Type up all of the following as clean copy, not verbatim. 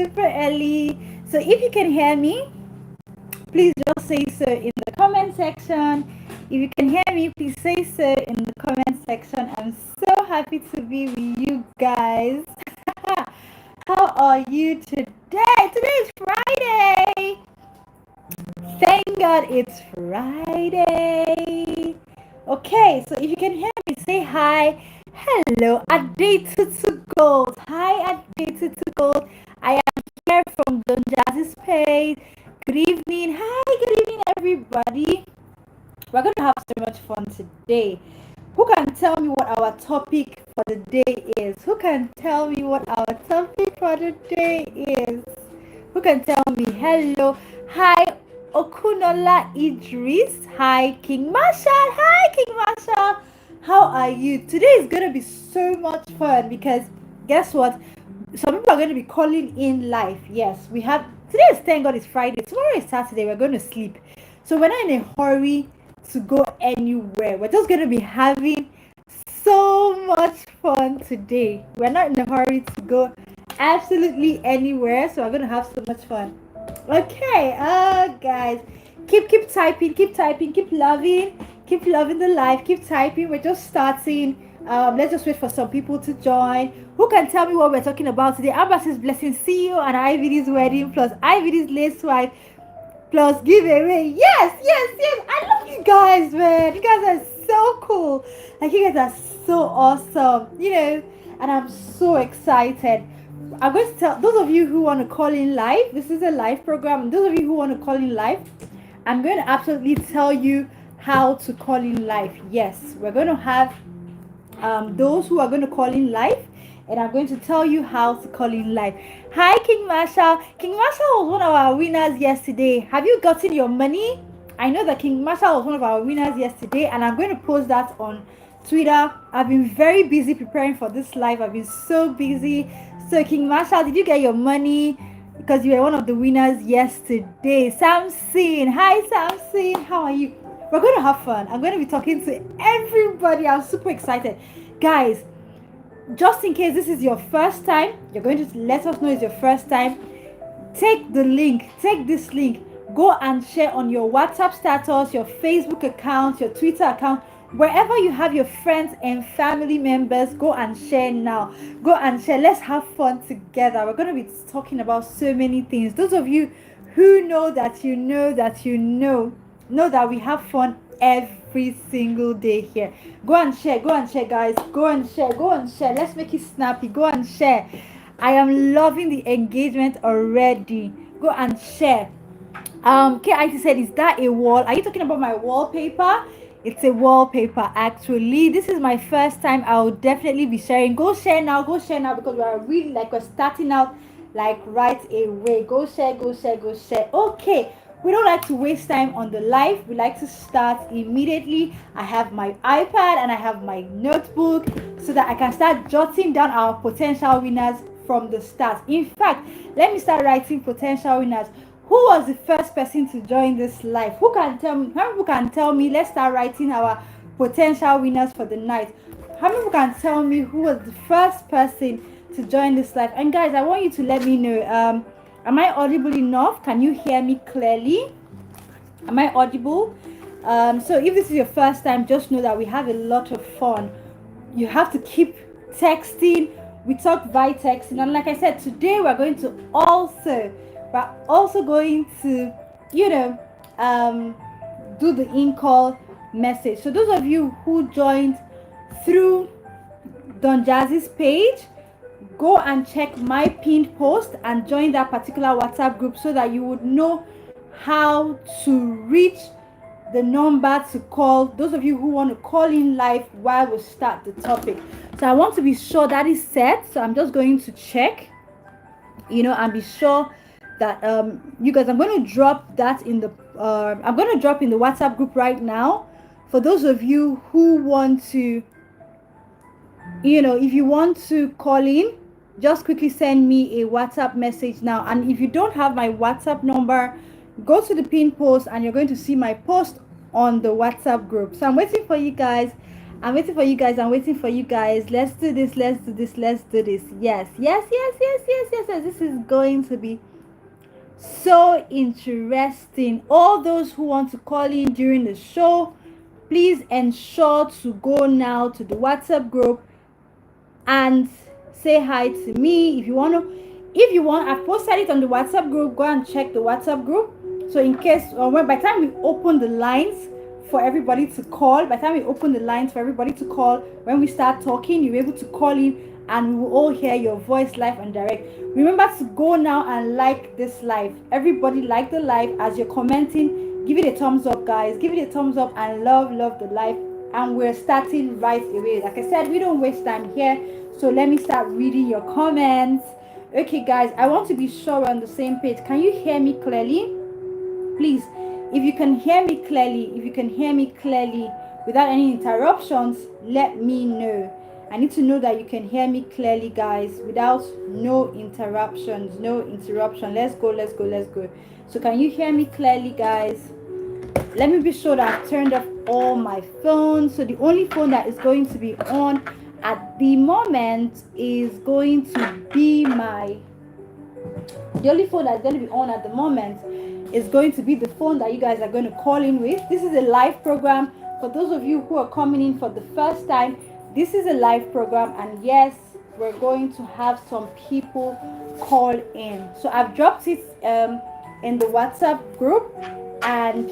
super early. So if you can hear me, please just say so in the comment section. If you can hear me, please say so in the comment section. I'm so happy to be with you guys. How are you today? Today is Friday. Thank God it's Friday. Okay, so if you can hear me, say hi. Hello, Adetutu Gold. Hi, Adetutu Gold. I am here from Don Jazzy's page. Good evening. Hi, good evening, everybody. We're going to have so much fun today. Who can tell me what our topic for the day is? Who can tell me what our topic for the day is? Who can tell me? Hello. Hi, Okunola Idris. Hi, King Marshall. Hi, King Marshall. How are you? Today is going to be so much fun because guess what? Some people are going to be calling in live. Yes, we have. Today is, thank God, it's Friday. Tomorrow is Saturday. We're going to sleep. So we're not in a hurry to go anywhere. We're just going to be having so much fun today. We're not in a hurry to go absolutely anywhere, so we're going to have so much fun. Okay, guys, keep typing, keep loving the live, keep typing. We're just starting. Let's just wait for some people to join. Who can tell me what we're talking about today? Abbas's blessing CEO and Ivd'S wedding plus Ivd'S lace swipe plus giveaway. Yes. I love you guys, man. You guys are so cool. Like, you guys are so awesome, and I'm so excited. I'm going to tell those of you who want to call in live, this is a live program. Those of you who want to call in live, I'm going to absolutely tell you how to call in live. Yes, we're going to have those who are going to call in live, and I'm going to tell you how to call in live. Hi, King Marshall. King Marshall was one of our winners yesterday. Have you gotten your money? I know that King Marshall was one of our winners yesterday, and I'm going to post that on Twitter. I've been very busy preparing for this live. I've been so busy. So, King Marshall, did you get your money? Because you were one of the winners yesterday. Samson. Hi, Samson. How are you? We're going to have fun. I'm going to be talking to everybody. I'm super excited. Guys, just in case this is your first time, you're going to let us know it's your first time. Take this link. Go and share on your WhatsApp status, your Facebook account, your Twitter account. Wherever you have your friends and family members, go and share now. Go and share. Let's have fun together. We're going to be talking about so many things. Those of you who know that know that we have fun every single day here. Go and share, guys. Go and share. Let's make it snappy. Go and share. I am loving the engagement already. Go and share. KIT said, is that a wall? Are you talking about my wallpaper? It's a wallpaper, actually. This is my first time. I will definitely be sharing. Go share now, because we're starting out like right away. Go share. Okay, we don't like to waste time on the live. We like to start immediately. I have my iPad and I have my notebook so that I can start jotting down our potential winners from the start. In fact, let me start writing potential winners. Who was the first person to join this live? Who can tell me? How many people can tell me? Let's start writing our potential winners for the night. How many people can tell me who was the first person to join this live? And guys, I want you to let me know. Am I audible enough? Can you hear me clearly? Am I audible? So if this is your first time, just know that we have a lot of fun. You have to keep texting. We talk by texting, and like I said, today we're also going to do the in-call message. So those of you who joined through Don Jazzy's page, go and check my pinned post and join that particular WhatsApp group so that you would know how to reach the number to call. Those of you who want to call in live while we start the topic. So I want to be sure that is set. So I'm just going to check, and be sure that you guys, I'm going to drop that in the WhatsApp group right now. For those of you who want to, if you want to call in, just quickly send me a WhatsApp message now. And if you don't have my WhatsApp number, go to the pin post and you're going to see my post on the WhatsApp group. So I'm waiting for you guys. I'm waiting for you guys. I'm waiting for you guys. Let's do this. Let's do this. Let's do this. Yes, yes, yes, yes, yes, yes, yes. This is going to be so interesting. All those who want to call in during the show, please ensure to go now to the WhatsApp group and say hi to me. If you want, I've posted it on the WhatsApp group. Go and check the WhatsApp group. So in case, by the time we open the lines for everybody to call, when we start talking, you'll be able to call in and we will all hear your voice live and direct. Remember to go now and like this live. Everybody like the live. As you're commenting, give it a thumbs up, guys. Give it a thumbs up and love the live. And we're starting right away. Like I said, we don't waste time here. So let me start reading your comments. Okay, guys, I want to be sure we're on the same page. Can you hear me clearly? Please, if you can hear me clearly without any interruptions, let me know. I need to know that you can hear me clearly, guys, without no interruptions. Let's go. So can you hear me clearly, guys? Let me be sure that I've turned off all my phones. So the only phone that is going to be on at the moment is going to be the only phone that's going to be on at the moment is going to be the phone that you guys are going to call in with. This is a live program. For those of you who are coming in for the first time, this is a live program, and yes, we're going to have some people call in. So I've dropped it in the WhatsApp group, and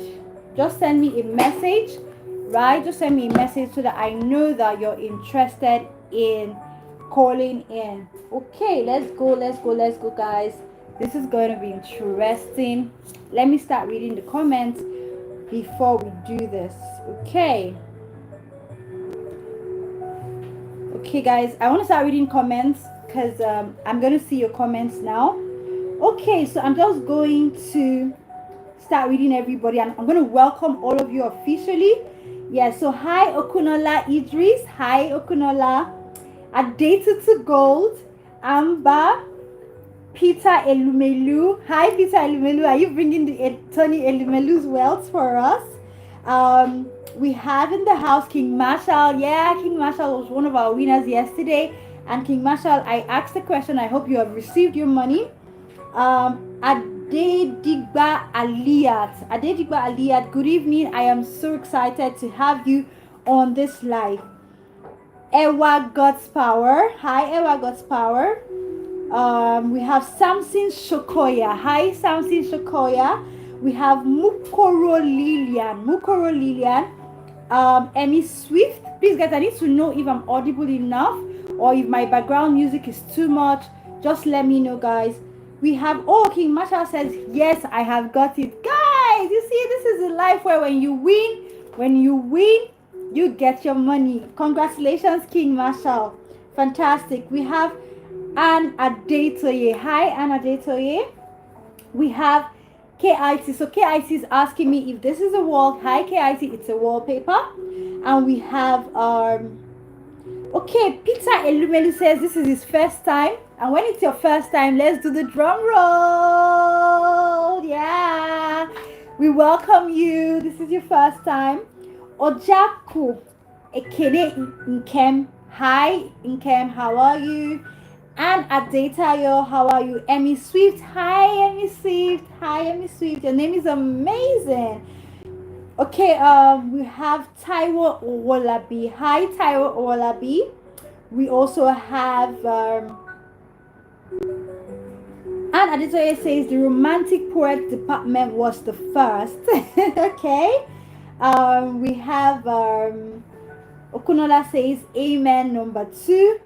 just send me a message, right? Just send me a message so that I know that you're interested in calling in. Okay, let's go, guys. This is going to be interesting. Let me start reading the comments before we do this. Okay, guys, I want to start reading comments because I'm going to see your comments now. Okay, so I'm just going to start reading everybody, and I'm going to welcome all of you officially. Yeah, so hi Okunola Ivd'S, hi Okunola, Addicted to Gold, Amber, Peter Elumelu. Hi Peter Elumelu, are you bringing the Tony Elumelu's wealth for us? We have in the house King Marshall. Yeah, King Marshall was one of our winners yesterday. And King Marshall, I asked the question. I hope you have received your money. Adedigba Aliyat, good evening. I am so excited to have you on this live. Ewa God's Power. Hi, Ewa God's Power. We have Samson Shokoya. Hi, Samson Shokoya. We have Mukoro Lilian. Emmy Swift. Please, guys, I need to know if I'm audible enough or if my background music is too much. Just let me know, guys. We have, King Marshall says, yes, I have got it. Guys, you see, this is a life where when you win, you get your money. Congratulations, King Marshall. Fantastic. We have Anne Adetoye. Hi, Anne Adetoye. We have KIT. So KIT is asking me if this is a wall. Hi, KIT. It's a wallpaper. And we have, Peter Elumelu says this is his first time. And when it's your first time, let's do the drum roll. Yeah. We welcome you. This is your first time. Ojaku Ekene Nkem. Hi, Nkem. How are you? And Adetayo, how are you? Emmy Swift. Hi, Emmy Swift. Your name is amazing. Okay, we have Taiwo Owolabi. Hi, Taiwo Owolabi. We also have and Aditoye says the romantic poet department was the first. Okay. We have Okunola says amen number 2.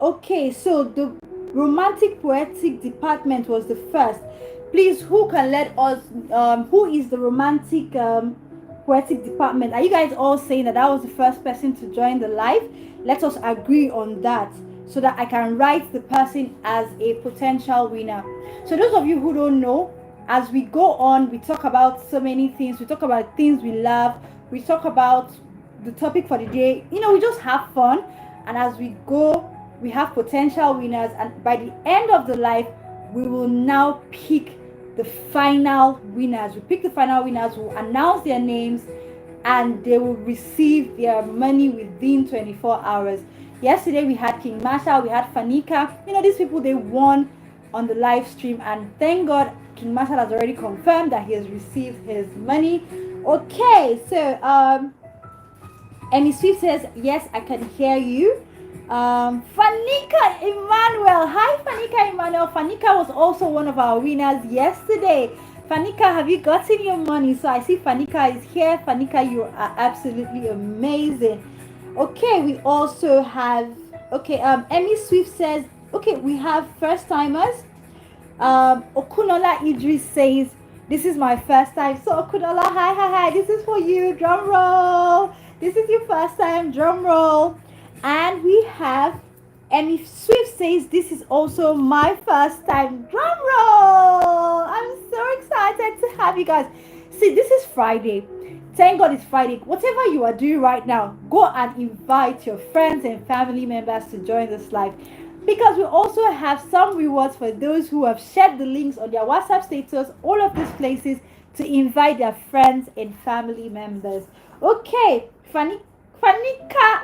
Okay, so the romantic poetic department was the first. Please, who can let us who is the romantic poetic department? Are you guys all saying that was the first person to join the live? Let us agree on that so that I can write the person as a potential winner. So those of you who don't know, as we go on, we talk about so many things. We talk about things we love. We talk about the topic for the day. We just have fun. And as we go, we have potential winners. And by the end of the live, we will now pick the final winners. We pick the final winners. We'll announce their names. and they will receive their money within 24 hours. Yesterday we had King Marshall, we had Fanika. These people, they won on the live stream, and thank God King Marshall has already confirmed that he has received his money. Okay, so Emmy Swift says, yes, I can hear you. Fanika Emmanuel. Hi, Fanika Emmanuel. Fanika was also one of our winners yesterday. Fanika, have you gotten your money? So I see Fanika is here. Fanika, you are absolutely amazing. Okay, we also have, Emmy Swift says, okay, we have first timers. Okunola Idris says, this is my first time. So Okunola, hi, this is for you. Drum roll. This is your first time. Drum roll. And we have Emmy Swift says, this is also my first time. Drum roll. I'm so excited to have you guys. See, this is Friday. Thank God it's Friday. Whatever you are doing right now, go and invite your friends and family members to join this live, because we also have some rewards for those who have shared the links on their WhatsApp status, all of these places, to invite their friends and family members. Okay, Fanika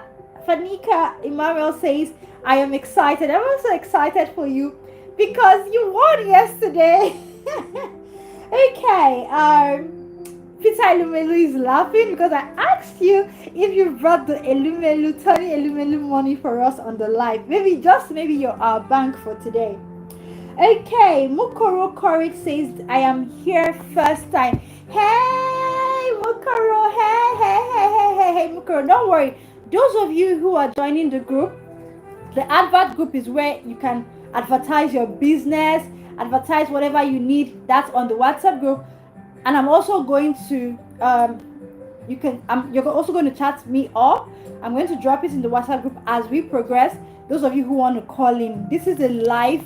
Emmanuel says, I am excited. I'm also excited for you because you won yesterday. Okay, Peter Elumelu is laughing because I asked you if you brought the Tony Elumelu money for us on the live. Maybe you're our bank for today. Okay, Mukoro Courage says, I am here first time. Hey, Mukoro. Hey, Mukoro. Don't worry. Those of you who are joining the group, the advert group is where you can advertise your business, advertise whatever you need. That's on the WhatsApp group. And I'm also going to, you're also going to chat me up. I'm going to drop it in the WhatsApp group as we progress. Those of you who want to call in, this is a live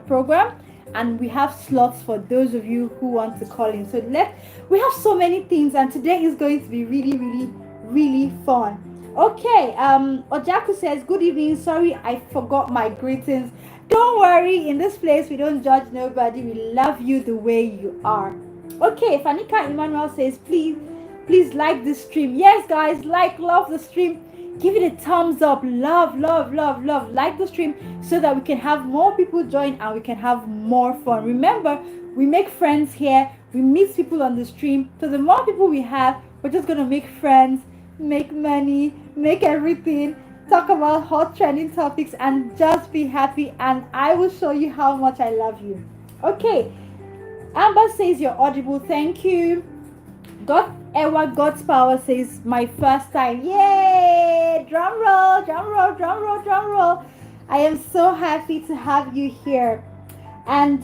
program, and we have slots for those of you who want to call in. So we have so many things, and today is going to be really, really, really fun. Okay, Ojaku says, good evening. Sorry, I forgot my greetings. Don't worry, in this place, we don't judge nobody. We love you the way you are. Okay, Fanika Emmanuel says, please like this stream. Yes, guys, love the stream. Give it a thumbs up. Love. Like the stream so that we can have more people join and we can have more fun. Remember, we make friends here. We meet people on the stream. So the more people we have, we're just going to make friends, make money, make everything, talk about hot trending topics, and just be happy. And I will show you how much I love you. Okay. Amber says you're audible. Thank you. God's Power says my first time. Yay! Drum roll. I am so happy to have you here. And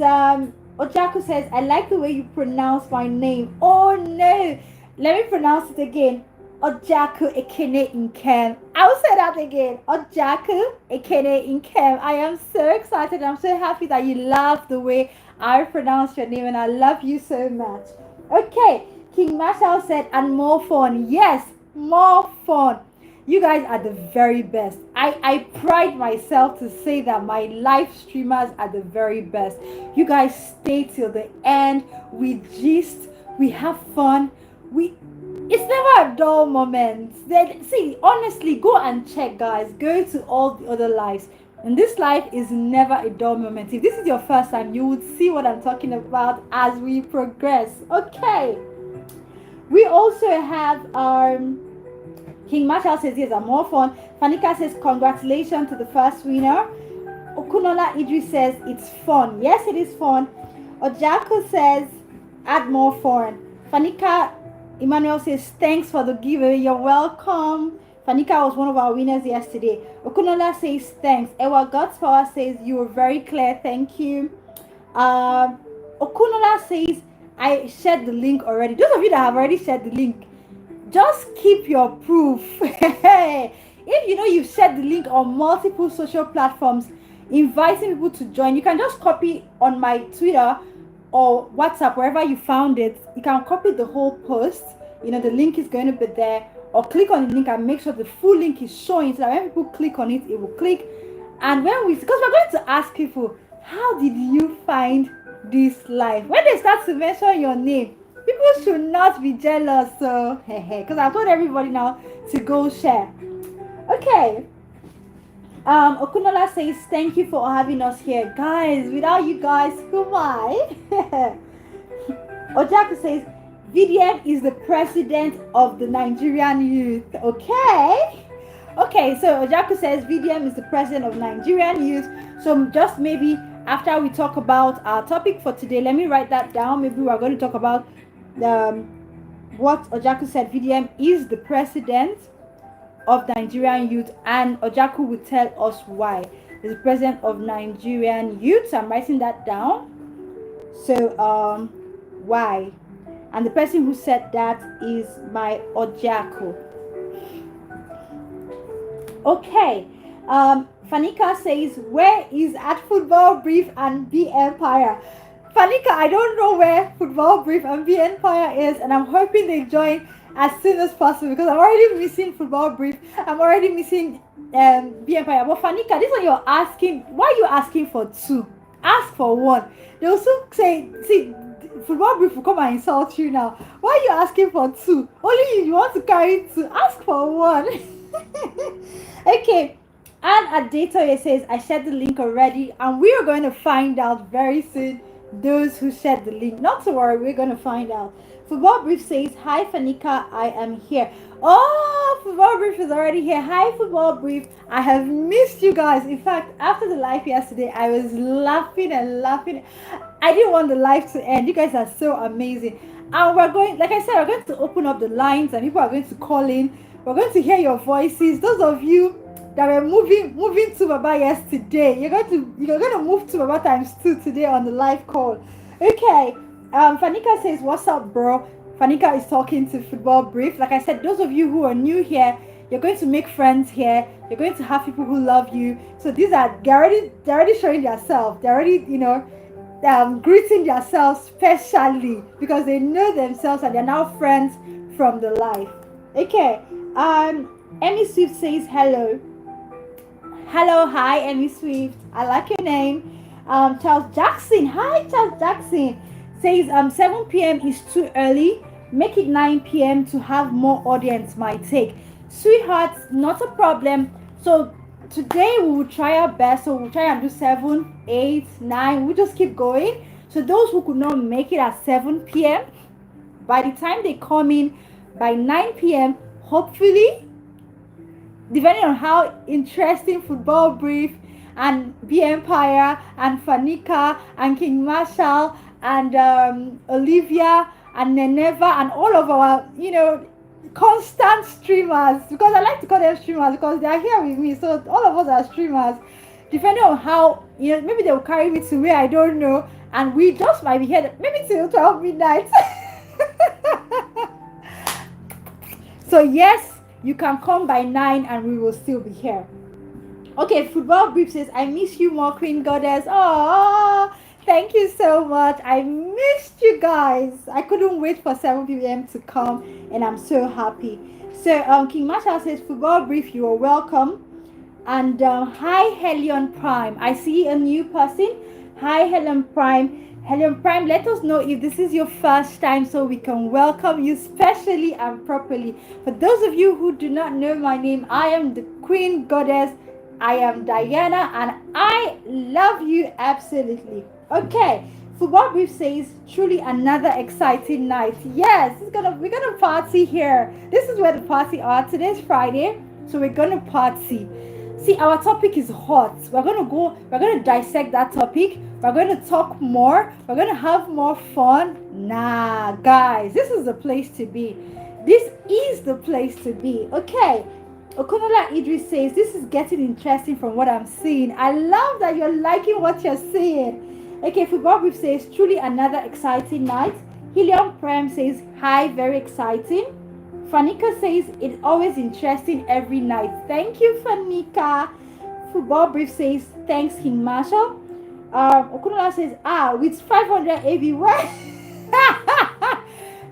Ojaku says, I like the way you pronounce my name. Oh no! Let me pronounce it again. Ojaku Ekene Nkem. I will say that again. Ojaku Ekene Nkem. I am so excited. I'm so happy that you love the way I pronounce your name, and I love you so much. Okay, King Marshall said, and more fun. Yes, more fun. You guys are the very best. I pride myself to say that my live streamers are the very best. You guys stay till the end. We gist, we have fun. It's never a dull moment. See, honestly, go and check, guys. Go to all the other lives. And this life is never a dull moment. If this is your first time, you would see what I'm talking about as we progress. Okay. We also have King Marshall says, yes, I'm more fun. Fanika says, congratulations to the first winner. Okunola Idris says, it's fun. Yes, it is fun. Ojaku says, add more fun. Fanika Emmanuel says, thanks for the giveaway. You're welcome. Fanika was one of our winners yesterday. Okunola says, thanks. Ewa God's Power says, you were very clear. Thank you. Okunola says, I shared the link already. Those of you that have already shared the link, just keep your proof. If you know you've shared the link on multiple social platforms, inviting people to join, you can just copy on my Twitter or WhatsApp, wherever you found it. You can copy the whole post. The link is going to be there. Or click on the link and make sure the full link is showing, so that when people click on it, it will click. And because we're going to ask people, how did you find this live? When they start to mention your name, people People should not be jealous. So, because I told everybody now to go share. Okay. Okunola says, thank you for having us here. Guys, without you guys, who am I? Ojaku says, VDM is the president of the Nigerian youth. Okay. Okay, so Ojaku says VDM is the president of Nigerian youth. So just maybe after we talk about our topic for today, let me write that down. Maybe we're going to talk about what Ojaku said. VDM is the president of Nigerian youth, and Ojaku will tell us why. He's the president of Nigerian youth. So I'm writing that down. So why? And the person who said that is my Ojaku. Okay. Fanika says, where is at Football Brief and Be Empire? Fanika, I don't know where Football Brief and Be Empire is, and I'm hoping they join as soon as possible because I'm already missing Football Brief. I'm already missing Be Empire. But Fanika, this one you're asking, why are you asking for two? Ask for one. They also say, see, Football Brief will come and insult you now. Why are you asking for two? Only you want to carry two. Ask for one. Okay. And Adetoye says, I shared the link already, and we are going to find out very soon those who shared the link. Not to worry, we're going to find out. Football Brief says, hi Fanika, I am here. Oh, Football Brief is already here. Hi Football Brief, I have missed you guys. In fact, after the live yesterday, I was laughing and laughing. I didn't want the live to end. You guys are so amazing. And we're going, like I said, we're going to open up the lines and people are going to call in. We're going to hear your voices. Those of you that were moving to Baba yesterday, you're going to move to Baba times 2 today on the live call. Okay. Fanika says, what's up, bro? Fanika is talking to Football Brief. Like I said, those of you who are new here, you're going to make friends here. You're going to have people who love you. So they're already showing themselves. They're already, greeting themselves specially because they know themselves and they're now friends from the life. Okay. Emmy Swift says hello. Hello, hi, Emmy Swift. I like your name. Charles Jackson. Hi, Charles Jackson. Says 7 p.m. is too early. Make it 9 p.m. to have more audience might take. Sweethearts, not a problem. So today we will try our best. So we'll try and do 7, 8, 9. We'll just keep going. So those who could not make it at 7 p.m., by the time they come in by 9 p.m., hopefully, depending on how interesting Football Brief and Be Empire and Fanika and King Marshall and Olivia and Neneva and all of our, constant streamers, because I like to call them streamers because they are here with me. So all of us are streamers. Depending on how, maybe they will carry me to where I don't know, and we just might be here maybe till 12 midnight. So yes, you can come by 9 and we will still be here. Okay, Football Brief says, I miss you more, Queen Goddess. Oh, thank you so much. I missed you guys. I couldn't wait for 7 p.m. to come and I'm so happy. So King Marshall says, Football Brief, you are welcome. And hi, Helion Prime. I see a new person. Hi, Helion Prime. Helion Prime, let us know if this is your first time so we can welcome you specially and properly. For those of you who do not know my name, I am the Queen Goddess. I am Diana and I love you absolutely. Okay, Football Brief says, truly another exciting night. Yes, we're gonna party here. This is where the party are. Today's Friday, so we're gonna party. See, our topic is hot. We're gonna dissect that topic. We're going to talk more. We're going to have more fun. Nah, guys, this is the place to be. This is the place to be. Okay. Okunola Idris says, this is getting interesting from what I'm seeing. I love that you're liking what you're seeing. Okay, Football Brief says, truly another exciting night. Helium Prime says, hi, very exciting. Fanika says, it's always interesting every night. Thank you, Fanika. Football Brief says, thanks, King Marshall. Okunola says, with 500 AB, what?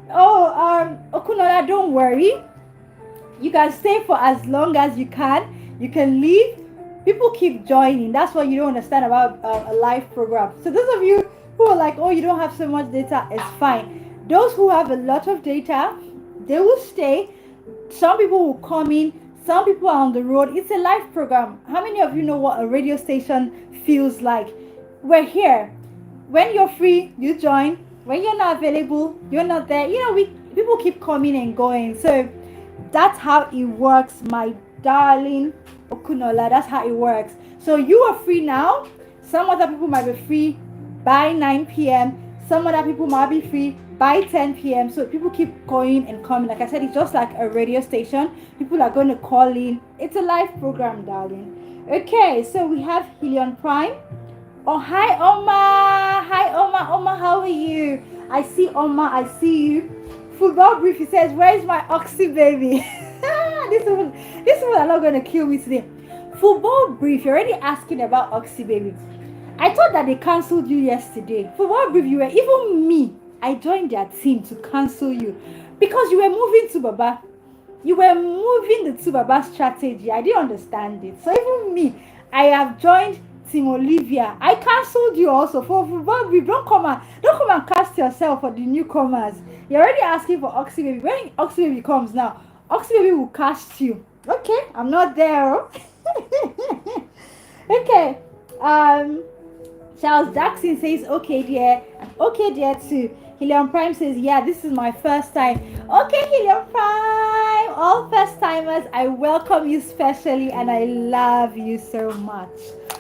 Okunola, don't worry. You can stay for as long as you can. You can leave. People keep joining. That's what you don't understand about a live program. So those of you who are like, oh, you don't have so much data, it's fine. Those who have a lot of data, they will stay. Some people will come in, some people are on the road. It's a live program. How many of you know what a radio station feels like? We're here. When you're free, you join. When you're not available, you're not there. People keep coming and going. So that's how it works, my darling Okunola. That's how it works. So you are free now. Some other people might be free by 9 p.m. Some other people might be free by 10 p.m. So people keep going and coming. Like I said, it's just like a radio station. People are going to call in. It's a live program, darling. Okay, so we have Helion Prime. Oh, hi, Oma. Hi, Oma. Oma, how are you? I see Oma. I see you. Football brief, he says, where is my oxy baby? This one are not going to kill me today. Football brief, you're already asking about oxy baby. I thought that they cancelled you yesterday. Football brief, you were, even me, I joined their team to cancel you because you were moving to Baba. You were moving the to Baba strategy. I didn't understand it. So even me, I have joined Team Olivia. I cancelled you also for football brief. Don't come and cast yourself for the newcomers. You're already asking for Oxy Baby. When Oxy Baby comes now, Oxy Baby will cast you. Okay, I'm not there. Okay. Charles Jackson says, okay, dear. And okay, dear, too. Helium Prime says, yeah, this is my first time. Okay, Helium Prime. All first timers, I welcome you specially and I love you so much.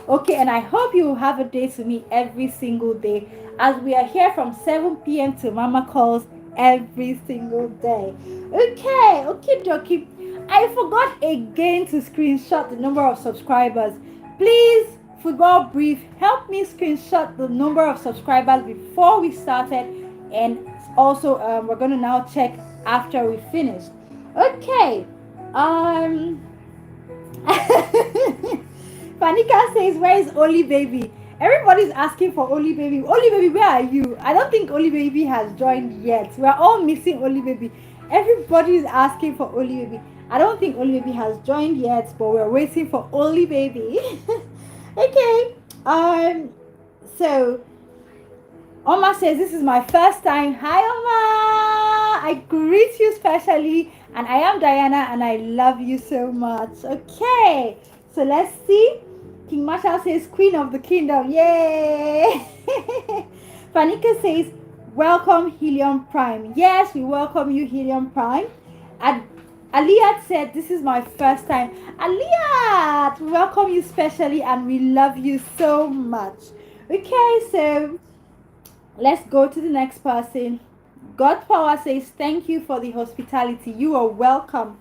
Okay, and I hope you will have a day to me every single day as we are here from 7 p.m. to Mama Calls every single day. Okay, dokie. I forgot again to screenshot the number of subscribers. Please, Football Brief, help me screenshot the number of subscribers before we started, and also we're going to now check after we finished. Okay. Fanika says, where is Oli Baby? Everybody's asking for Oli Baby. Oli Baby, where are you? I don't think Oli Baby has joined yet. We're all missing Oli Baby. Everybody's asking for Oli Baby. I don't think Oli Baby has joined yet, but we're waiting for Oli Baby. Okay. So Oma says, this is my first time. Hi, Oma. I greet you specially. And I am Diana and I love you so much. Okay. So let's see. King Marshall says, Queen of the Kingdom. Yay. Fanika says, welcome, Helium Prime. Yes, we welcome you, Helium Prime. And Aliyat said, this is my first time. Aliyat, we welcome you specially and we love you so much. Okay, so let's go to the next person. God Power says, thank you for the hospitality. You are welcome.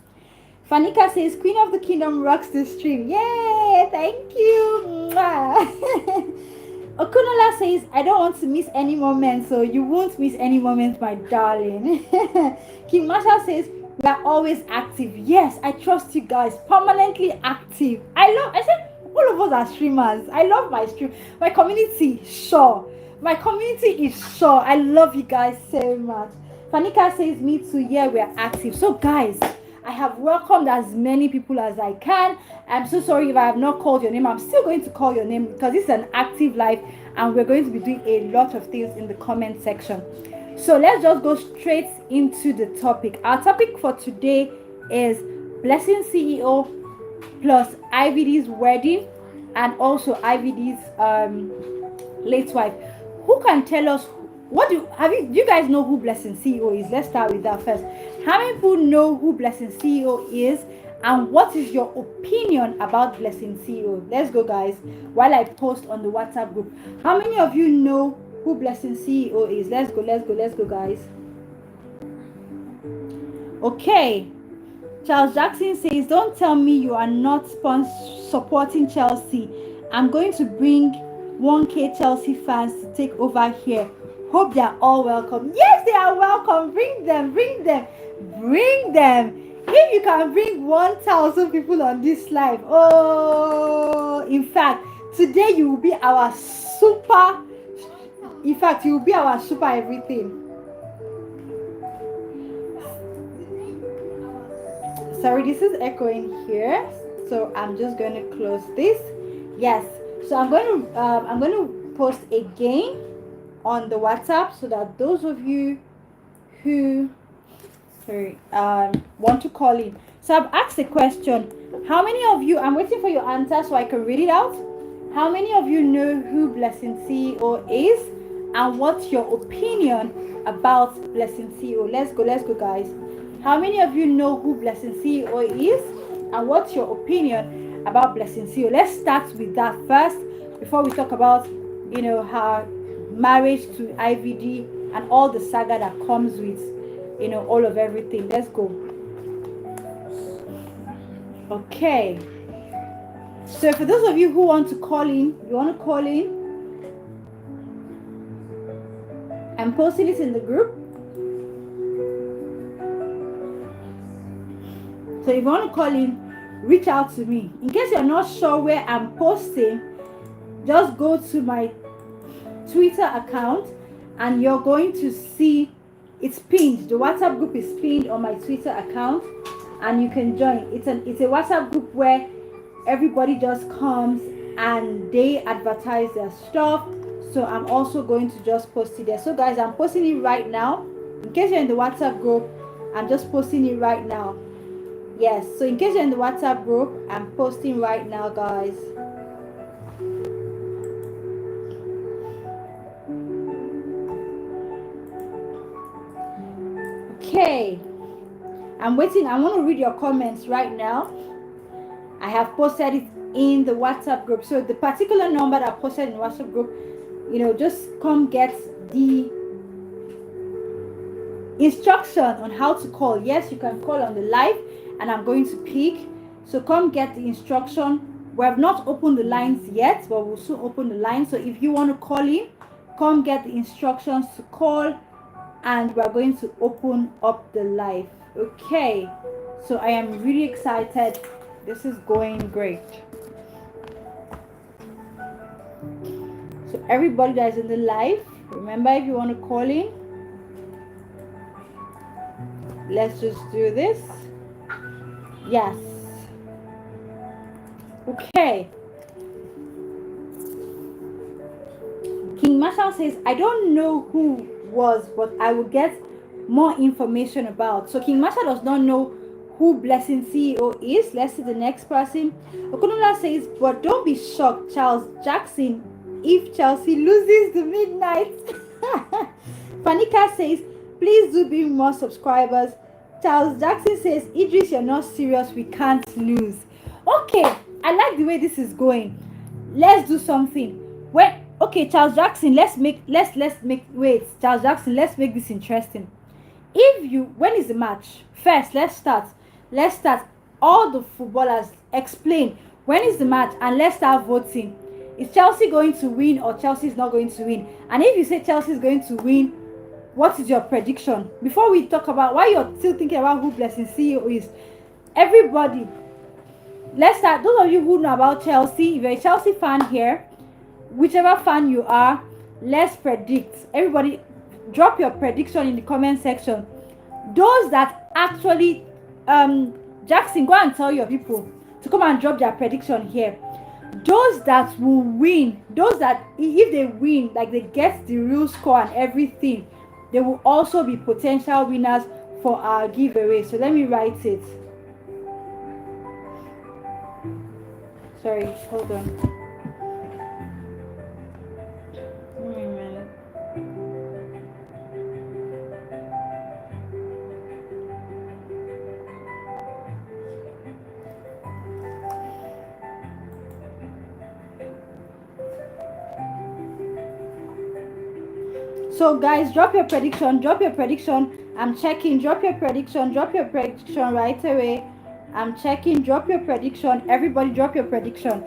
Fanika says, Queen of the Kingdom rocks the stream. Yay, thank you. Okunola says, I don't want to miss any moments, so you won't miss any moments, my darling. King Marshall says, we are always active. Yes, I trust you guys. Permanently active. I said, all of us are streamers. I love my stream. My community, sure. My community is sure. I love you guys so much. Fanika says, me too. Yeah, we are active. So, guys, I have welcomed as many people as I can. I'm so sorry if I have not called your name. I'm still going to call your name because this is an active live and we're going to be doing a lot of things in the comment section. So let's just go straight into the topic. Our topic for today is Blessing CEO plus Ivd'S wedding and also Ivd'S late wife. Who can tell us do you guys know who Blessing CEO is? Let's start with that first. How many people know who Blessing CEO is and what is your opinion about Blessing CEO? Let's go, guys, while I post on the WhatsApp group. How many of you know who Blessing CEO is? Let's go, guys. Okay. Charles Jackson says, don't tell me you are not supporting Chelsea. I'm going to bring 1K Chelsea fans to take over here. Hope they are all welcome. Yes, they are welcome. Bring them. If you can bring 1,000 people on this live, oh, in fact, today you will be our super. In fact, you will be our super everything. Sorry, this is echoing here, so I'm just going to close this. Yes, so I'm going to post again on the WhatsApp so that those of you who want to call in. So I've asked a question. How many of you, I'm waiting for your answer so I can read it out. How many of you know who Blessing CEO is and what's your opinion about Blessing CEO? Let's go guys. How many of you know who Blessing CEO is and what's your opinion about Blessing CEO? Let's start with that first before we talk about, her marriage to Ivd and all the saga that comes with, all of everything. Let's go. Okay. So for those of you who want to call in, I'm posting it in the group. So if you want to call in, reach out to me. In case you're not sure where I'm posting, just go to my Twitter account and you're going to see it's pinned. The WhatsApp group is pinned on my Twitter account and you can join. It's a WhatsApp group where everybody just comes and they advertise their stuff. So I'm also going to just post it there. So guys, I'm posting it right now. In case you're in the WhatsApp group, I'm just posting it right now. Yes, so in case you're in the WhatsApp group, I'm posting right now, guys. Okay, I'm waiting. I want to read your comments right now. I have posted it in the WhatsApp group. So the particular number that I posted in the WhatsApp group, just come get the instruction on how to call. Yes, you can call on the live and I'm going to pick. So come get the instruction. We have not opened the lines yet, but we'll soon open the lines. So if you want to call in, come get the instructions to call and we're going to open up the live. Okay, so I am really excited. This is going great. So everybody that is in the live, remember, if you want to call in, let's just do this. Yes. Okay. King Marshall says, I don't know who was, but I will get more information about. So King Marshall does not know who Blessing CEO is. Let's see the next person. Okonola says, but don't be shocked, Charles Jackson, if Chelsea loses the midnight. Panika says, please do bring more subscribers. Charles Jackson says, Idris, you're not serious, we can't lose. Okay, I like the way this is going. Let's do something. Okay, Charles Jackson, let's make Charles Jackson, let's make this interesting. When is the match? First, let's start. All the footballers explain when is the match and let's start voting. Is Chelsea going to win or Chelsea is not going to win? And if you say Chelsea is going to win, what is your prediction? Before we talk about why you're still thinking about who Blessing CEO is, everybody, let's start. Those of you who know about Chelsea, if you're a Chelsea fan here, whichever fan you are, let's predict. Everybody, drop your prediction in the comment section. Those that actually, Jackson, go and tell your people to come and drop their prediction here. Those that will win, those that if they win, like they get the real score and everything, they will also be potential winners for our giveaway. So let me write it. Sorry, hold on. So guys, drop your prediction. I'm checking. Drop your prediction right away. I'm checking. Drop your prediction. Everybody drop your prediction.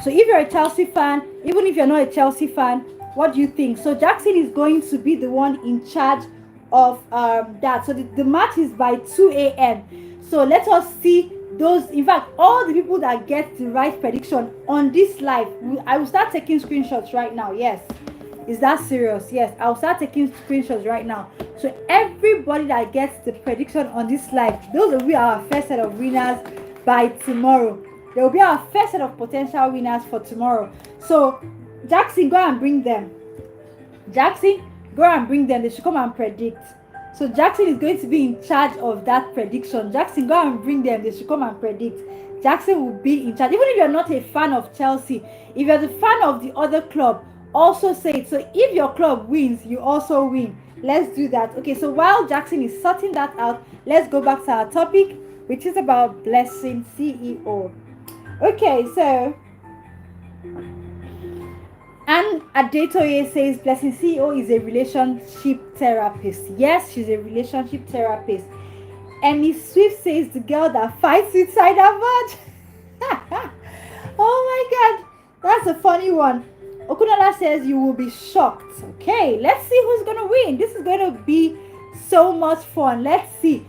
So if you're a Chelsea fan, even if you're not a Chelsea fan, what do you think? So Jackson is going to be the one in charge of that. So the match is by 2 a.m. So let us see those. In fact, all the people that get the right prediction on this live, I will start taking screenshots right now. Yes. Is that serious? Yes, I'll start taking screenshots right now. So everybody that gets the prediction on this live, those will be our first set of winners by tomorrow. There will be our first set of potential winners for tomorrow. So Jackson, go and bring them. They should come and predict. So Jackson is going to be in charge of that prediction. Jackson, go and bring them. They should come and predict. Jackson will be in charge. Even if you're not a fan of Chelsea, if you're the fan of the other club, also say it. So if your club wins, you also win. Let's do that. Okay, so while Jackson is sorting that out, let's go back to our topic, which is about Blessing CEO. Okay, so Anne Adetoye says Blessing CEO is a relationship therapist. Yes, she's a relationship therapist. Emmy Swift says the girl that fights inside her mouth. Oh my god, that's a funny one. Okunola says you will be shocked. Okay, let's see who's gonna win. This is gonna be so much fun. Let's see.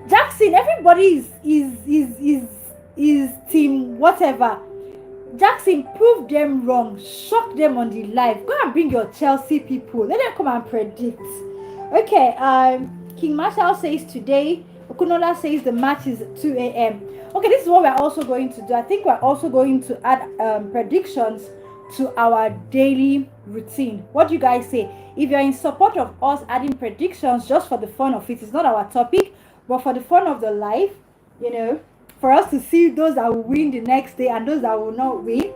Jackson, everybody is team whatever. Jackson, prove them wrong, shock them on the live. Go and bring your Chelsea people. Let them come and predict. Okay, King Marshall says today. Okunola says the match is 2 a.m. Okay, this is what we're also going to do. I think we're also going to add predictions to our daily routine. What do you guys say? If you're in support of us adding predictions just for the fun of it, it's not our topic, but for the fun of the life, you know, for us to see those that will win the next day and those that will not win.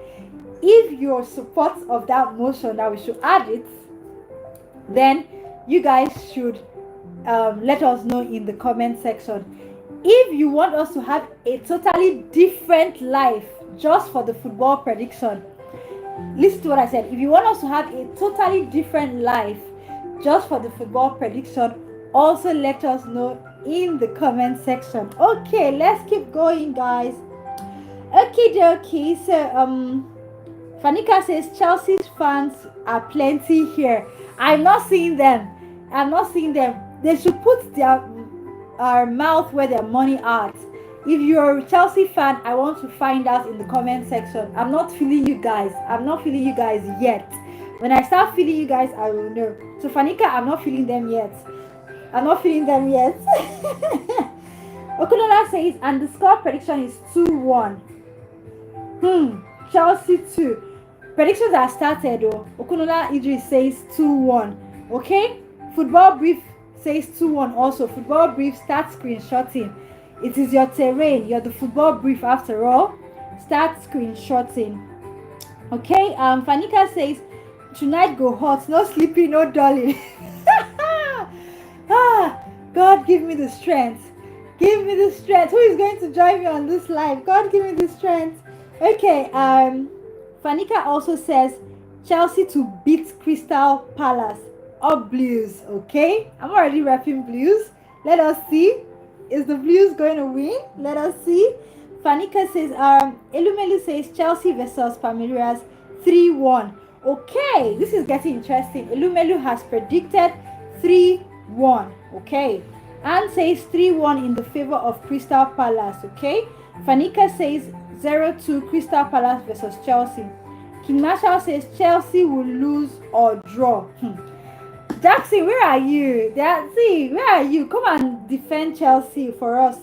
If you're support of that motion that we should add it, then you guys should let us know in the comment section. If you want us to have a totally different life just for the football prediction, listen to what I said. If you want us to have a totally different life just for the football prediction, also let us know in the comment section. Okay, let's keep going, guys. Okay, so Fanika says Chelsea's fans are plenty here. I'm not seeing them. They should put their mouth where their money at. If you're a Chelsea fan, I want to find out in the comment section. I'm not feeling you guys yet. When I start feeling you guys, I will know. So Fanika, I'm not feeling them yet. Okunola says, and the score prediction is 2-1. Chelsea 2. Predictions are started though. Okunola Idris says 2-1. Okay? Football Brief says 2-1 also. Football Brief, start screenshotting. It is your terrain. You're the Football Brief after all. Start screenshotting. Okay? Fanika says, tonight go hot. No sleeping, no darling. God, give me the strength. Who is going to join me on this live? God, give me the strength. Okay, Fanika also says Chelsea to beat Crystal Palace. Up Blues, okay? I'm already repping Blues. Let us see. Is the Blues going to win? Let us see. Fanika says, Elumelu says Chelsea versus Palmeiras 3-1. Okay, this is getting interesting. Elumelu has predicted 3-1. Okay. Anne says 3-1 in the favor of Crystal Palace. Okay. Fanika says 0-2 Crystal Palace versus Chelsea. King Marshall says Chelsea will lose or draw. Jackson, where are you? Where are you? Come and defend Chelsea for us.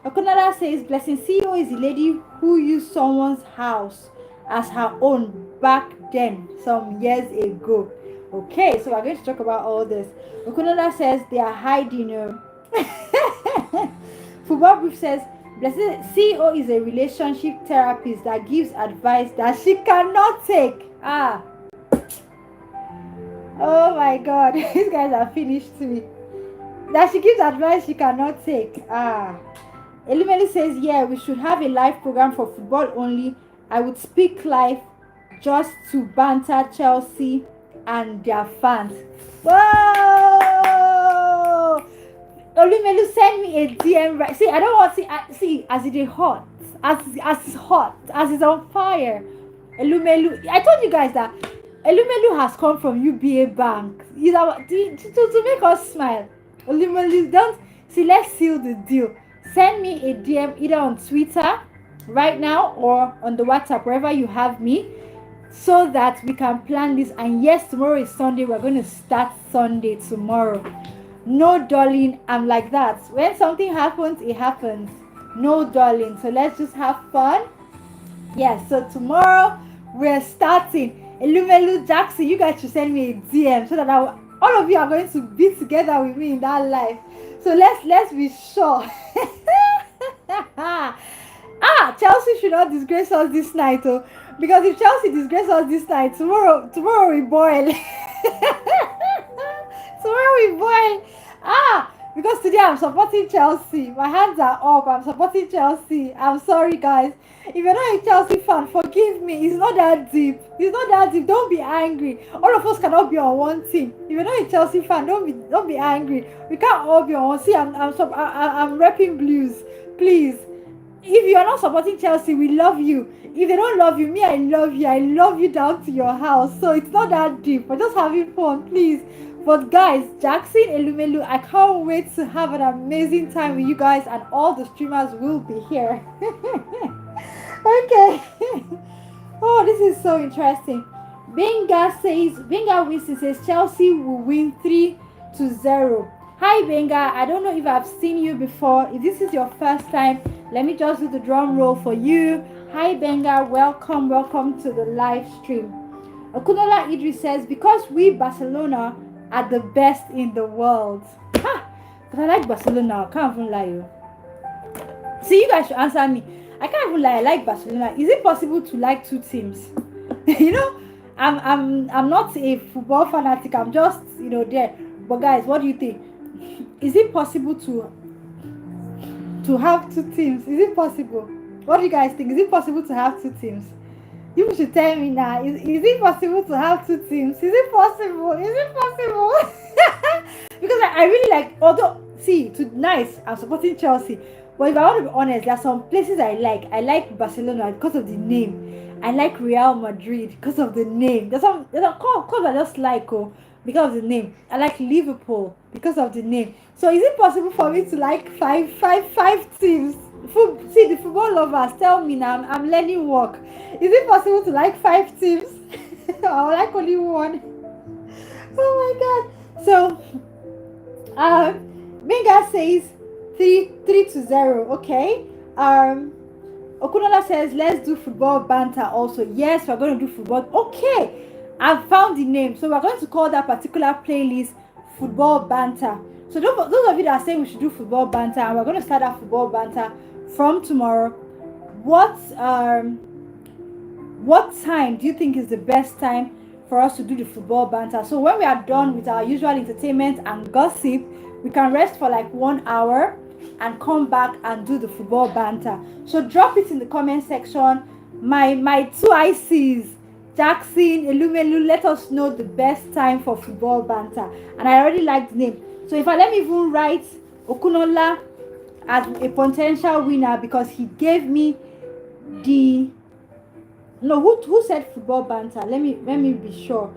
Okunada says Blessing CEO is the lady who used someone's house as her own back then, some years ago. Okay, so we're going to talk about all this. Okunola says they are hiding. Football Brief says Blessing CEO is a relationship therapist that gives advice that she cannot take. Oh my God, these guys are finished to me. That she gives advice she cannot take. Elimeli says, yeah, we should have a live program for football only. I would speak live just to banter Chelsea and their fans. Whoa! Olumelu, send me a DM right. See, I don't want to see as it is hot. As it's on fire. Olumelu, I told you guys that Olumelu has come from UBA Bank. To make us smile. Olumelu, don't see, let's seal the deal. Send me a DM either on Twitter right now or on the WhatsApp, wherever you have me, so that we can plan this. And yes, tomorrow is Sunday. We're going to start Sunday tomorrow. No darling, I'm like that. When something happens, it happens. No darling. So let's just have fun. Yes, so tomorrow we're starting. Elumelu, Jackson, you guys should send me a DM so that all of you are going to be together with me in that life. So let's be sure. Chelsea should not disgrace us this night, oh, because if Chelsea disgrace us this night, tomorrow we boil. Tomorrow we boil. Because today I'm supporting Chelsea. My hands are up. I'm supporting Chelsea. I'm sorry, guys. If you're not a Chelsea fan, forgive me. It's not that deep. It's not that deep. Don't be angry. All of us cannot be on one team. If you're not a Chelsea fan, don't be angry. We can't all be on one. See, I'm repping Blues. Please. If you are not supporting Chelsea, we love you. If they don't love you, me, I love you. I love you down to your house. So it's not that deep. We're just having fun, please. But guys, Jackson Elumelu, I can't wait to have an amazing time with you guys, and all the streamers will be here. Okay. Oh, this is so interesting. Benga Winston says Chelsea will win 3-0. Hi Benga, I don't know if I've seen you before. If this is your first time, let me just do the drum roll for you. Hi Benga, welcome to the live stream. Okunola Idris says, because we Barcelona are the best in the world. But I like Barcelona, I can't even lie you. See, you guys should answer me. I can't even lie, I like Barcelona. Is it possible to like two teams? You know, I'm not a football fanatic, I'm just, there. But guys, what do you think? Is it possible to have two teams? Is it possible? What do you guys think? Is it possible to have two teams? You should tell me now. Is it possible to have two teams? Is it possible? Because I really like, although, see, tonight I'm supporting Chelsea. But if I want to be honest, there are some places I like. I like Barcelona because of the name. I like Real Madrid because of the name. There's some clubs I just like because of the name. I like Liverpool because of the name. So is it possible for me to like five teams? See, the football lovers, tell me now. I'm learning work. Is it possible to like 5 teams? I like only one. Oh my god. So Benga says 3-0. Okay. Okunola says let's do football banter also. Yes, we're going to do football. Okay, I've found the name. So we're going to call that particular playlist football banter. So those of you that are saying we should do football banter, and we're going to start our football banter from tomorrow. What time do you think is the best time for us to do the football banter? So when we are done with our usual entertainment and gossip, we can rest for like 1 hour and come back and do the football banter. So drop it in the comment section. My two ICs, Jackson Elumelu, let us know the best time for football banter. And I already like the name. So if I let me even write Okunola as a potential winner, because he gave me the who said football banter? Let me be sure.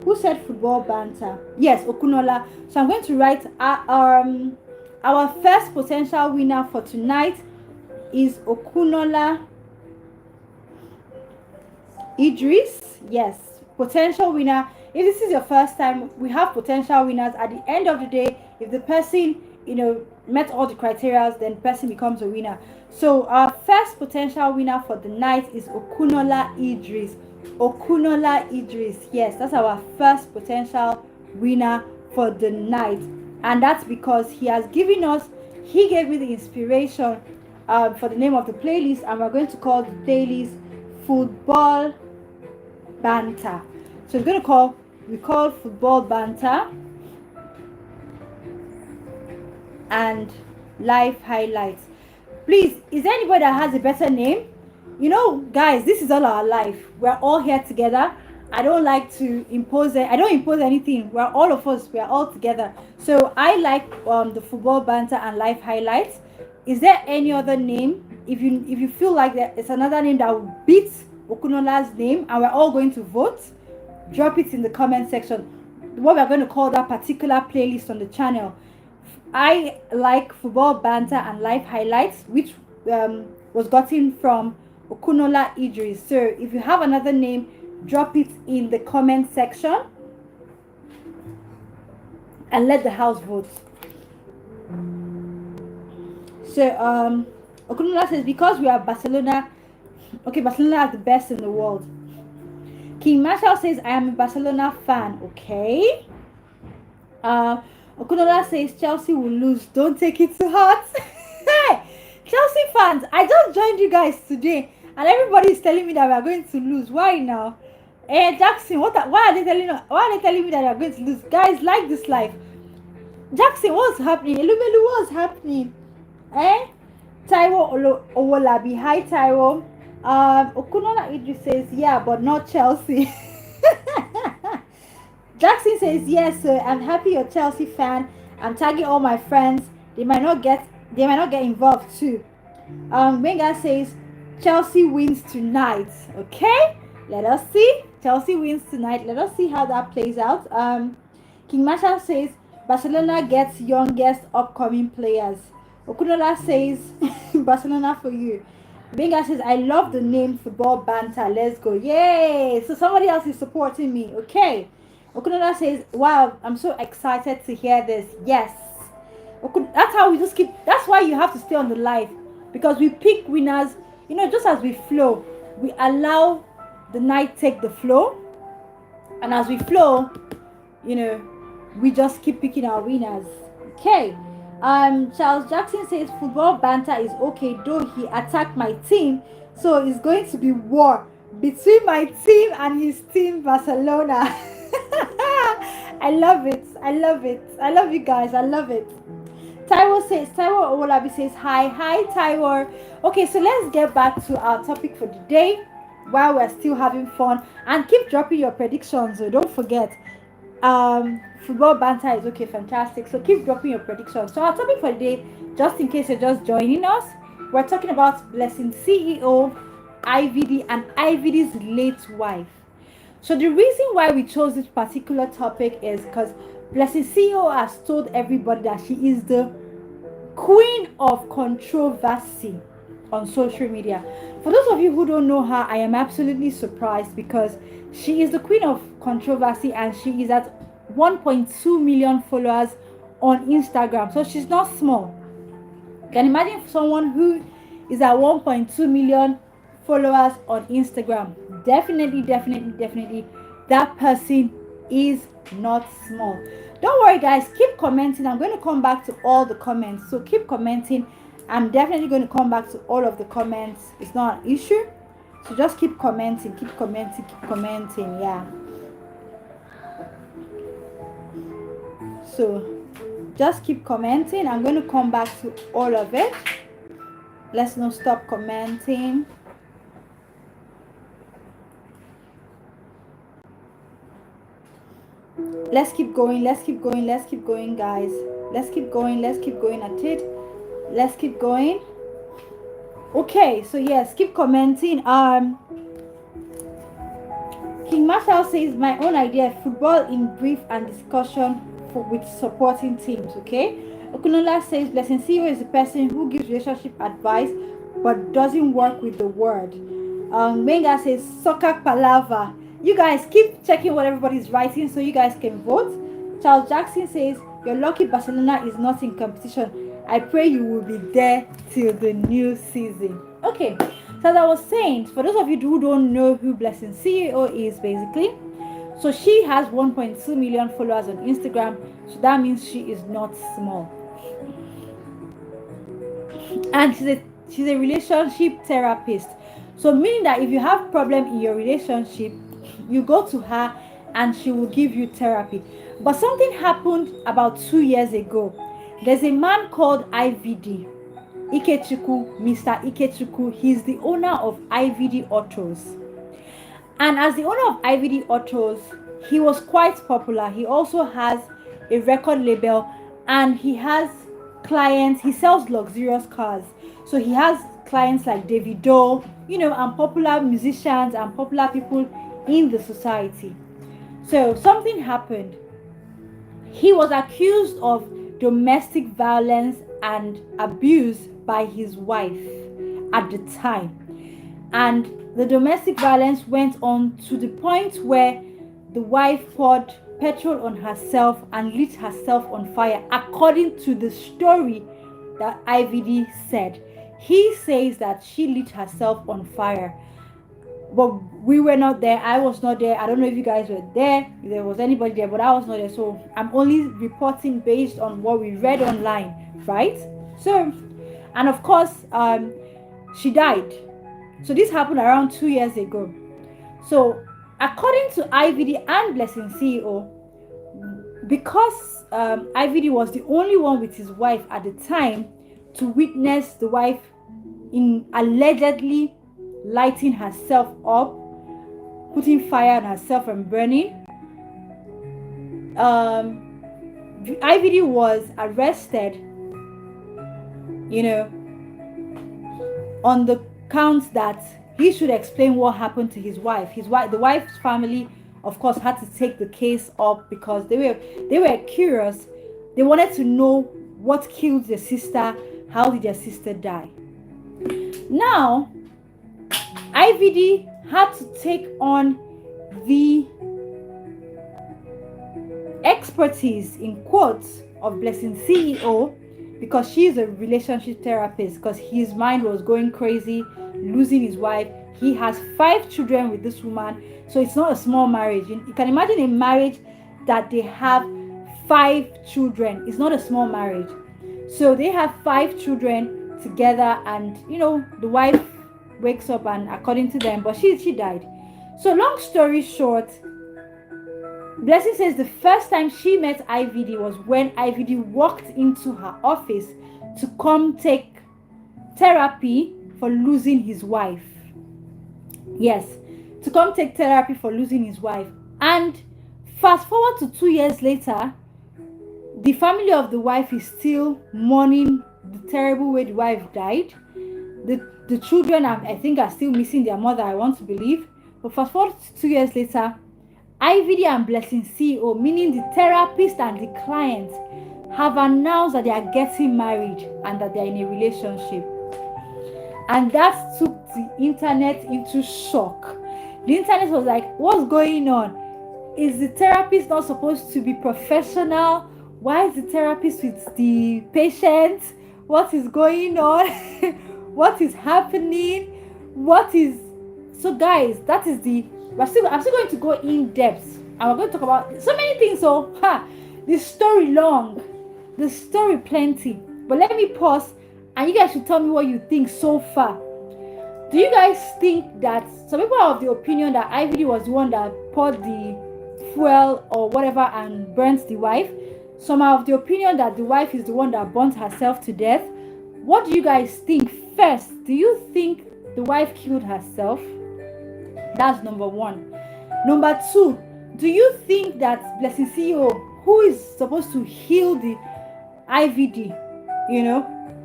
Who said football banter? Yes, Okunola. So I'm going to write our first potential winner for tonight is Okunola Idris. Yes, potential winner. If this is your first time, we have potential winners. At the end of the day, if the person met all the criteria, then the person becomes a winner. So our first potential winner for the night is Okunola Idris. Okunola Idris. Yes, that's our first potential winner for the night. And that's because he gave me the inspiration for the name of the playlist, and we're going to call the playlist Football Banter. So we call Football Banter and Live Highlights. Please, is there anybody that has a better name? Guys, this is all our life. We're all here together. I don't like to impose it. I don't impose anything. We are all together. So I like the Football Banter and Live Highlights. Is there any other name? If you feel like that it's another name that will beat Okunola's name and we're all going to vote, drop it in the comment section. What we're going to call that particular playlist on the channel. I like Football Banter and Live Highlights, which was gotten from Okunola Idris. So if you have another name, drop it in the comment section and let the house vote. So Okunola says because we are Barcelona. Okay, Barcelona is the best in the world. King Marshall says I am a Barcelona fan. Okay. Uh, Okunola says Chelsea will lose. Don't take it to heart. Hey, Chelsea fans, I just joined you guys today, and everybody is telling me that we are going to lose. Why now? Jackson, why are they telling me? Why are they telling me that we are going to lose? Guys, like this life. Jackson, what's happening? Elubelu, what's happening? Eh? Taiwo Owolabi. Hi, Taiwo. Okunola Idris says, yeah, but not Chelsea. Jackson says, yes, sir. I'm happy you're a Chelsea fan. I'm tagging all my friends. They might not get involved too. Wenga says Chelsea wins tonight. Okay, let us see. Chelsea wins tonight. Let us see how that plays out. King Marshall says Barcelona gets youngest upcoming players. Okunola says Barcelona for you. Benga says I love the name football banter. Let's go. Yay! So somebody else is supporting me. Okay. Okunola says, wow, I'm so excited to hear this. Yes. That's how we just keep. That's why you have to stay on the live, because we pick winners. You know, just as we flow, we allow the night take the flow, and as we flow, you know, we just keep picking our winners. Okay. Charles Jackson says football banter is okay, though he attacked my team, so it's going to be war between my team and his team, Barcelona. I love it. I love it. I love you guys. I love it. Taiwo Owolabi says hi. Hi, Taiwo. Okay, so let's get back to our topic for the day while we're still having fun, and keep dropping your predictions. So don't forget, football banter is okay, fantastic. So keep dropping your predictions. So our topic for the day, just in case you're just joining us, we're talking about Blessing CEO, Ivd, and Ivd's late wife. So the reason why we chose this particular topic is because Blessing CEO has told everybody that she is the queen of controversy on social media. For those of you who don't know her, I am absolutely surprised, because she is the queen of controversy and she is at 1.2 million followers on Instagram. So she's not small. You can imagine someone who is at 1.2 million followers on Instagram. Definitely that person is not small. Don't worry guys, keep commenting. I'm going to come back to all the comments, so keep commenting. I'm definitely going to come back to all of the comments. It's not an issue, so just keep commenting. Yeah, so just keep commenting. I'm going to come back to all of it. Let's not stop commenting. Let's keep going, guys. Let's keep going at it. Let's keep going. Okay, so yes, keep commenting. King Marshall says my own idea, football in brief and discussion with supporting teams. Okay. Okunola says Blessing CEO is the person who gives relationship advice but doesn't work with the word. Menga says soccer palava. You guys keep checking what everybody's writing so you guys can vote. Charles Jackson says you're lucky Barcelona is not in competition. I pray you will be there till the new season. Okay, so as I was saying, for those of you who don't know who Blessing CEO is, basically, so she has 1.2 million followers on Instagram, so that means she is not small. And she's a relationship therapist. So meaning that if you have problem in your relationship, you go to her and she will give you therapy. But something happened about 2 years ago. There's a man called Ivd, Mr. Ikechukwu. He's the owner of Ivd Autos. And as the owner of Ivd Autos, he was quite popular. He also has a record label and he has clients. He sells luxurious cars. So he has clients like Davido, and popular musicians and popular people in the society. So something happened. He was accused of domestic violence and abuse by his wife at the time. And the domestic violence went on to the point where the wife poured petrol on herself and lit herself on fire, according to the story that Ivd said. He says that she lit herself on fire. but we were not there. I was not there. I don't know if you guys were there, if there was anybody there, but I was not there. So I'm only reporting based on what we read online, right? So, and of course, she died. So this happened around 2 years ago. So according to IVD and Blessing CEO, because IVD was the only one with his wife at the time to witness the wife in allegedly lighting herself up, putting fire on herself and burning. IVD was arrested, on the counts that he should explain what happened to his wife. The wife's family, of course, had to take the case up because they were curious. They wanted to know what killed their sister. How did their sister die? Now, IVD had to take on the expertise, in quotes, of Blessing CEO, because she's a relationship therapist, because his mind was going crazy, losing his wife. He has 5 children with this woman, so it's not a small marriage. You can imagine a marriage that they have 5 children. It's not a small marriage. So they have 5 children together, and the wife wakes up, and according to them, but she died. So long story short, Blessing says the first time she met IVD was when IVD walked into her office to come take therapy for losing his wife. Yes, to come take therapy for losing his wife. And fast forward to 2 years later, the family of the wife is still mourning the terrible way the wife died. The children, I think, are still missing their mother, I want to believe. But fast forward to 2 years later, IVD and Blessing CEO, meaning the therapist and the client, have announced that they are getting married and that they are in a relationship. And that took the internet into shock. The internet was like, what's going on? Is the therapist not supposed to be professional? Why is the therapist with the patient? What is going on? What is happening? So guys, that is I'm still going to go in depth, and we're going to talk about so many things. So the story long, the story plenty, but let me pause, and you guys should tell me what you think so far. Do you guys think that some people are of the opinion that IVD was the one that poured the fuel or whatever and burnt the wife? Some are of the opinion that the wife is the one that burnt herself to death. What do you guys think? First, do you think the wife killed herself? That's number 1. Number 2, do you think that Blessing CEO, who is supposed to heal the IVD,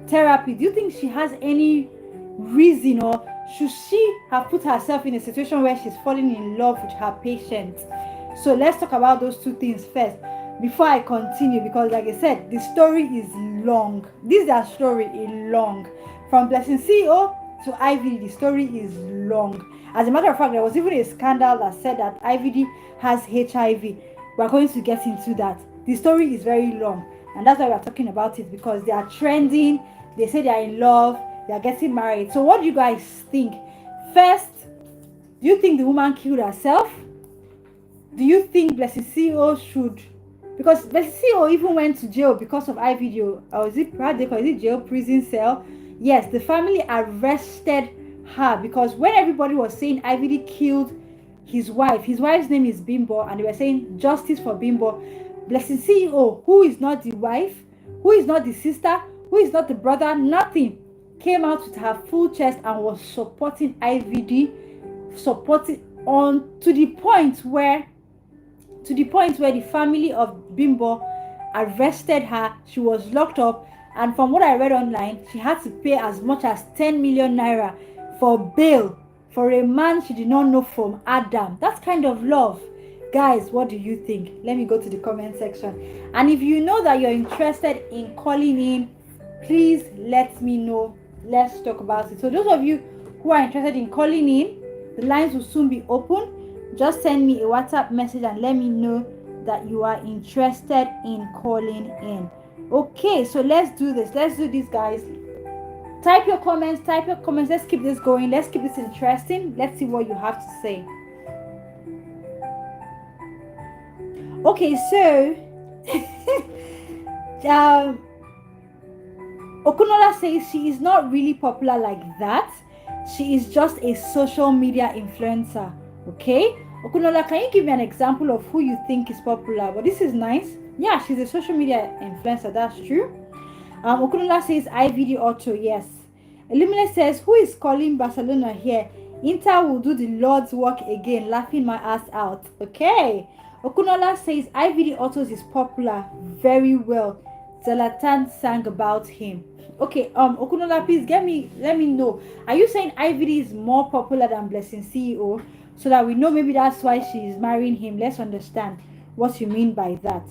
therapy, do you think she has any reason, or should she have put herself in a situation where she's falling in love with her patient? So let's talk about those 2 things first before I continue, because like I said, the story is long. This is a story long. From Blessing CEO to IVD, the story is long. As a matter of fact, there was even a scandal that said that IVD has HIV. We're going to get into that. The story is very long, and that's why we're talking about it, because they are trending. They say they are in love. They are getting married. So what do you guys think? First, do you think the woman killed herself? Do you think Blessing CEO should? Because Blessing CEO even went to jail because of IVD. Or is it jail, prison cell? Yes, the family arrested her because when everybody was saying IVD killed his wife's name is Bimbo, and they were saying justice for Bimbo, Blessing CEO, who is not the wife, who is not the sister, who is not the brother, nothing, came out with her full chest and was supporting IVD, to the point where the family of Bimbo arrested her. She was locked up, and from what I read online, she had to pay as much as 10 million naira for bail for a man she did not know from Adam. That's kind of love. Guys, what do you think? Let me go to the comment section. And if you know that you're interested in calling in, please let me know. Let's talk about it. So those of you who are interested in calling in, the lines will soon be open. Just send me a WhatsApp message and let me know that you are interested in calling in. Okay, so let's do this, guys. Type your comments. Let's keep this going. Let's keep this interesting. Let's see what you have to say. Okay, so Okunola says she is not really popular like that. She is just a social media influencer. Okay, Okunola, can you give me an example of who you think is popular? But this is nice. Yeah, she's a social media influencer. That's true. Okunola says Ivd'S Auto. Yes. Illumine says, who is calling Barcelona here? Inter will do the Lord's work again, laughing my ass out. Okay. Okunola says Ivd'S Autos is popular very well. Zlatan sang about him. Okay, Okunola, please let me know. Are you saying Ivd'S is more popular than Blessing CEO? So that we know maybe that's why she is marrying him. Let's understand what you mean by that.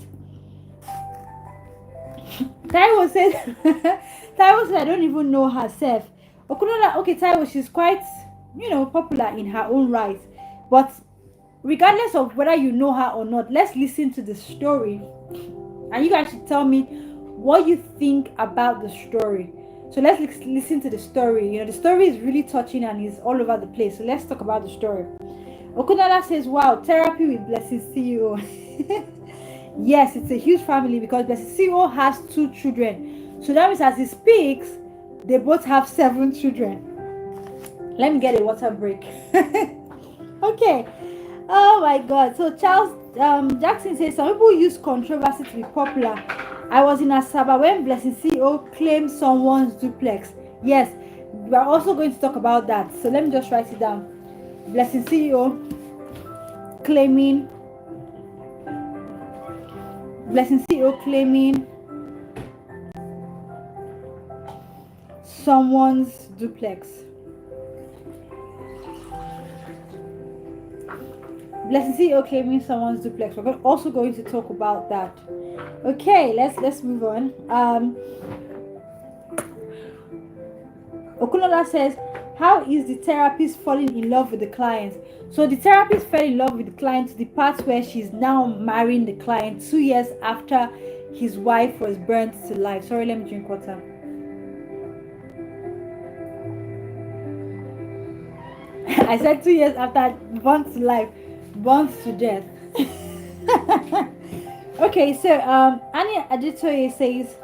Taiwo said I don't even know herself. Okunola, okay, Taiwo, she's quite, popular in her own right. But regardless of whether you know her or not, let's listen to the story. And you guys should tell me what you think about the story. So let's listen to the story. The story is really touching and is all over the place. So let's talk about the story. Okunola says, wow, therapy with Blessing CEO. Yes, it's a huge family because Blessing CEO has 2 children. So that means as he speaks, they both have 7 children. Let me get a water break. Okay. Oh my God. So Charles Jackson says, some people use controversy to be popular. I was in Asaba when Blessing CEO claimed someone's duplex. Yes, we are also going to talk about that. So let me just write it down. Blessing CEO claiming someone's duplex. Blessing CEO claiming someone's duplex. We're also going to talk about that. Okay, let's move on. Okunola says, how is the therapist falling in love with the client? So the therapist fell in love with the client to the part where she's now marrying the client 2 years after his wife was burnt to life. Sorry, let me drink water. I said 2 years after burnt to life, burnt to death. Okay, so Annie Aditoye says,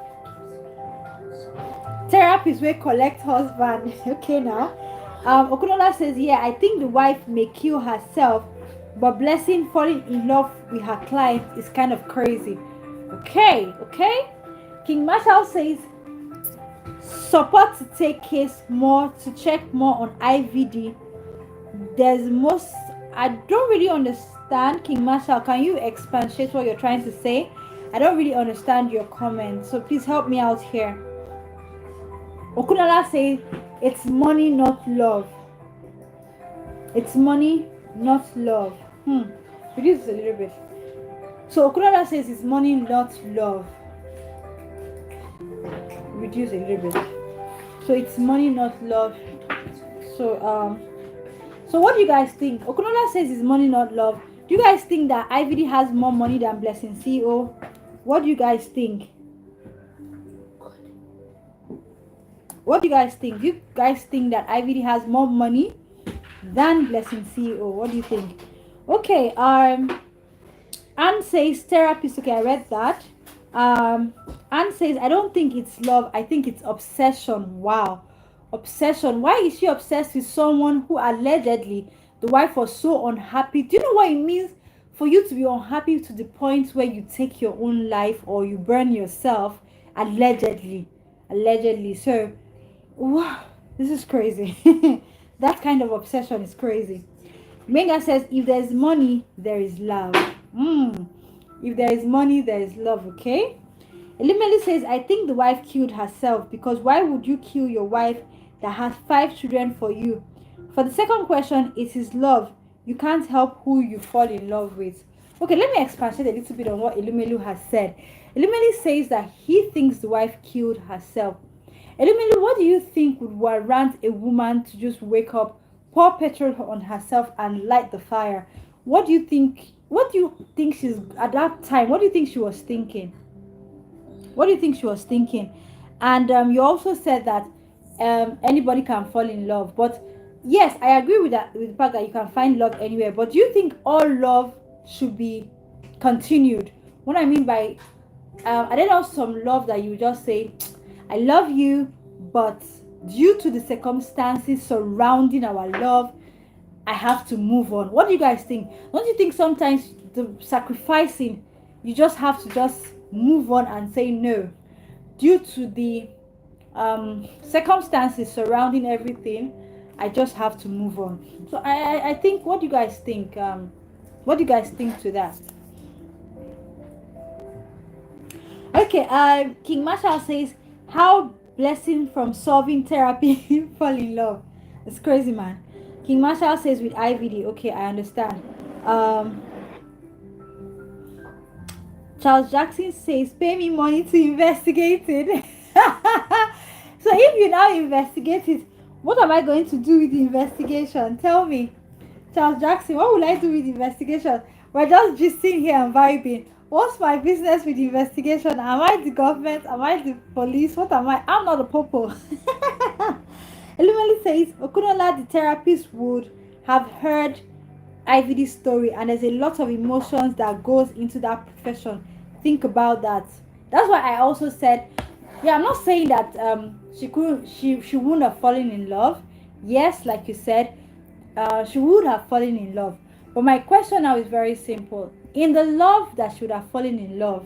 therapist will collect husband. Okay, now Okunola says, yeah, I think the wife may kill herself, but Blessing falling in love with her client is kind of crazy. Okay. King Marshall says, support to take case more to check more on Ivd'S. I don't really understand. King Marshall, can you expatiate what you're trying to say? I don't really understand your comment, so please help me out here. Okunola says it's money, not love. It's money, not love. Reduce a little bit. So Okunola says it's money, not love. Reduce a little bit. So it's money, not love. So what do you guys think? Okunola says it's money, not love. Do you guys think that Ivd'S has more money than Blessing CEO? What do you guys think? What do you guys think? Do you guys think that Ivd'S has more money than Blessing CEO? What do you think? Okay, Anne says therapist. Okay, I read that. Anne says, I don't think it's love, I think it's obsession. Wow. Obsession. Why is she obsessed with someone who allegedly the wife was so unhappy? Do you know what it means for you to be unhappy to the point where you take your own life or you burn yourself? Allegedly. So wow, this is crazy. That kind of obsession is crazy. Menga says, if there's money, there is love. If there is money, there is love. Okay. Elimeli says, I think the wife killed herself, because why would you kill your wife that has 5 children for you? For the second question, it is love. You can't help who you fall in love with. Okay, let me expand a little bit on what Elimelu has said. Elimelu says that he thinks the wife killed herself. Elimelu, what do you think would warrant a woman to just wake up, pour petrol on herself and light the fire? What do you think? What do you think she's at that time? What do you think she was thinking? What do you think she was thinking? And you also said that anybody can fall in love. But yes, I agree with that, with the fact that you can find love anywhere. But do you think all love should be continued? What I mean by I don't know, some love that you just say, I love you, but due to the circumstances surrounding our love, I have to move on. What do you guys think? Don't you think sometimes the sacrificing, you just have to just move on and say no due to the circumstances surrounding everything? I just have to move on. So I think, what do you guys think? What do you guys think to that? Okay, King Marshall says, how blessing from solving therapy fall in love. It's crazy, man. King Marshall says, with IVD. Okay, I understand. Charles Jackson says, pay me money to investigate it. So if you now investigate it, what am I going to do with the investigation? Tell me. Charles Jackson, what will I do with the investigation? We're just sitting here and vibing. What's my business with the investigation? Am I the government? Am I the police? What am I? I'm not a popo. Elumeli says, Okunola, the therapist, would have heard IVD's story, and there's a lot of emotions that goes into that profession. Think about that. That's why I also said, yeah, I'm not saying that she wouldn't have fallen in love. Yes, like you said, she would have fallen in love. But my question now is very simple. In the love that should have fallen in love,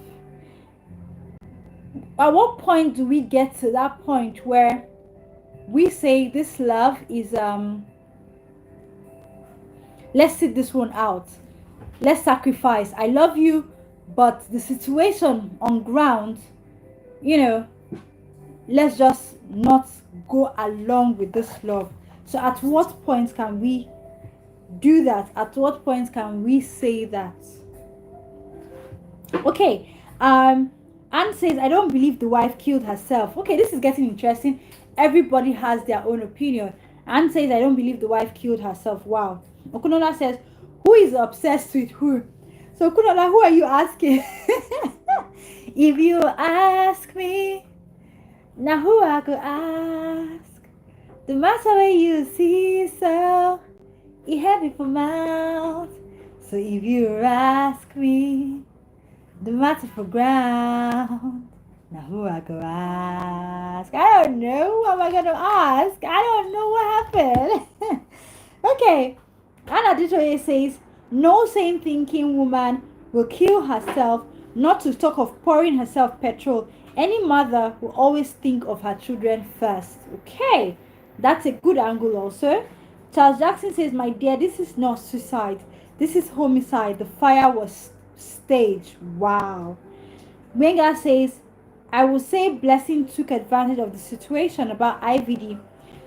at what point do we get to that point where we say this love is let's sit this one out, let's sacrifice, I love you, but the situation on ground, let's just not go along with this love. So at what point can we do that? At what point can we say that? Okay, Anne says, I don't believe the wife killed herself. Okay, this is getting interesting. Everybody has their own opinion. Anne says, I don't believe the wife killed herself. Wow. Okunola says, who is obsessed with who? So Okunola, who are you asking? If you ask me, now who I could ask? The matter where you see, so it heavy for mouth. So if you ask me, the matter for ground. Now who I go ask? I don't know. Who am I gonna ask? I don't know what happened. Okay. Anna Ditoye says, no sane thinking woman will kill herself, not to talk of pouring herself petrol. Any mother will always think of her children first. Okay. That's a good angle also. Charles Jackson says, my dear, this is not suicide. This is homicide. The fire was staged. Wow. Wenga says, I would say Blessing took advantage of the situation about IVD.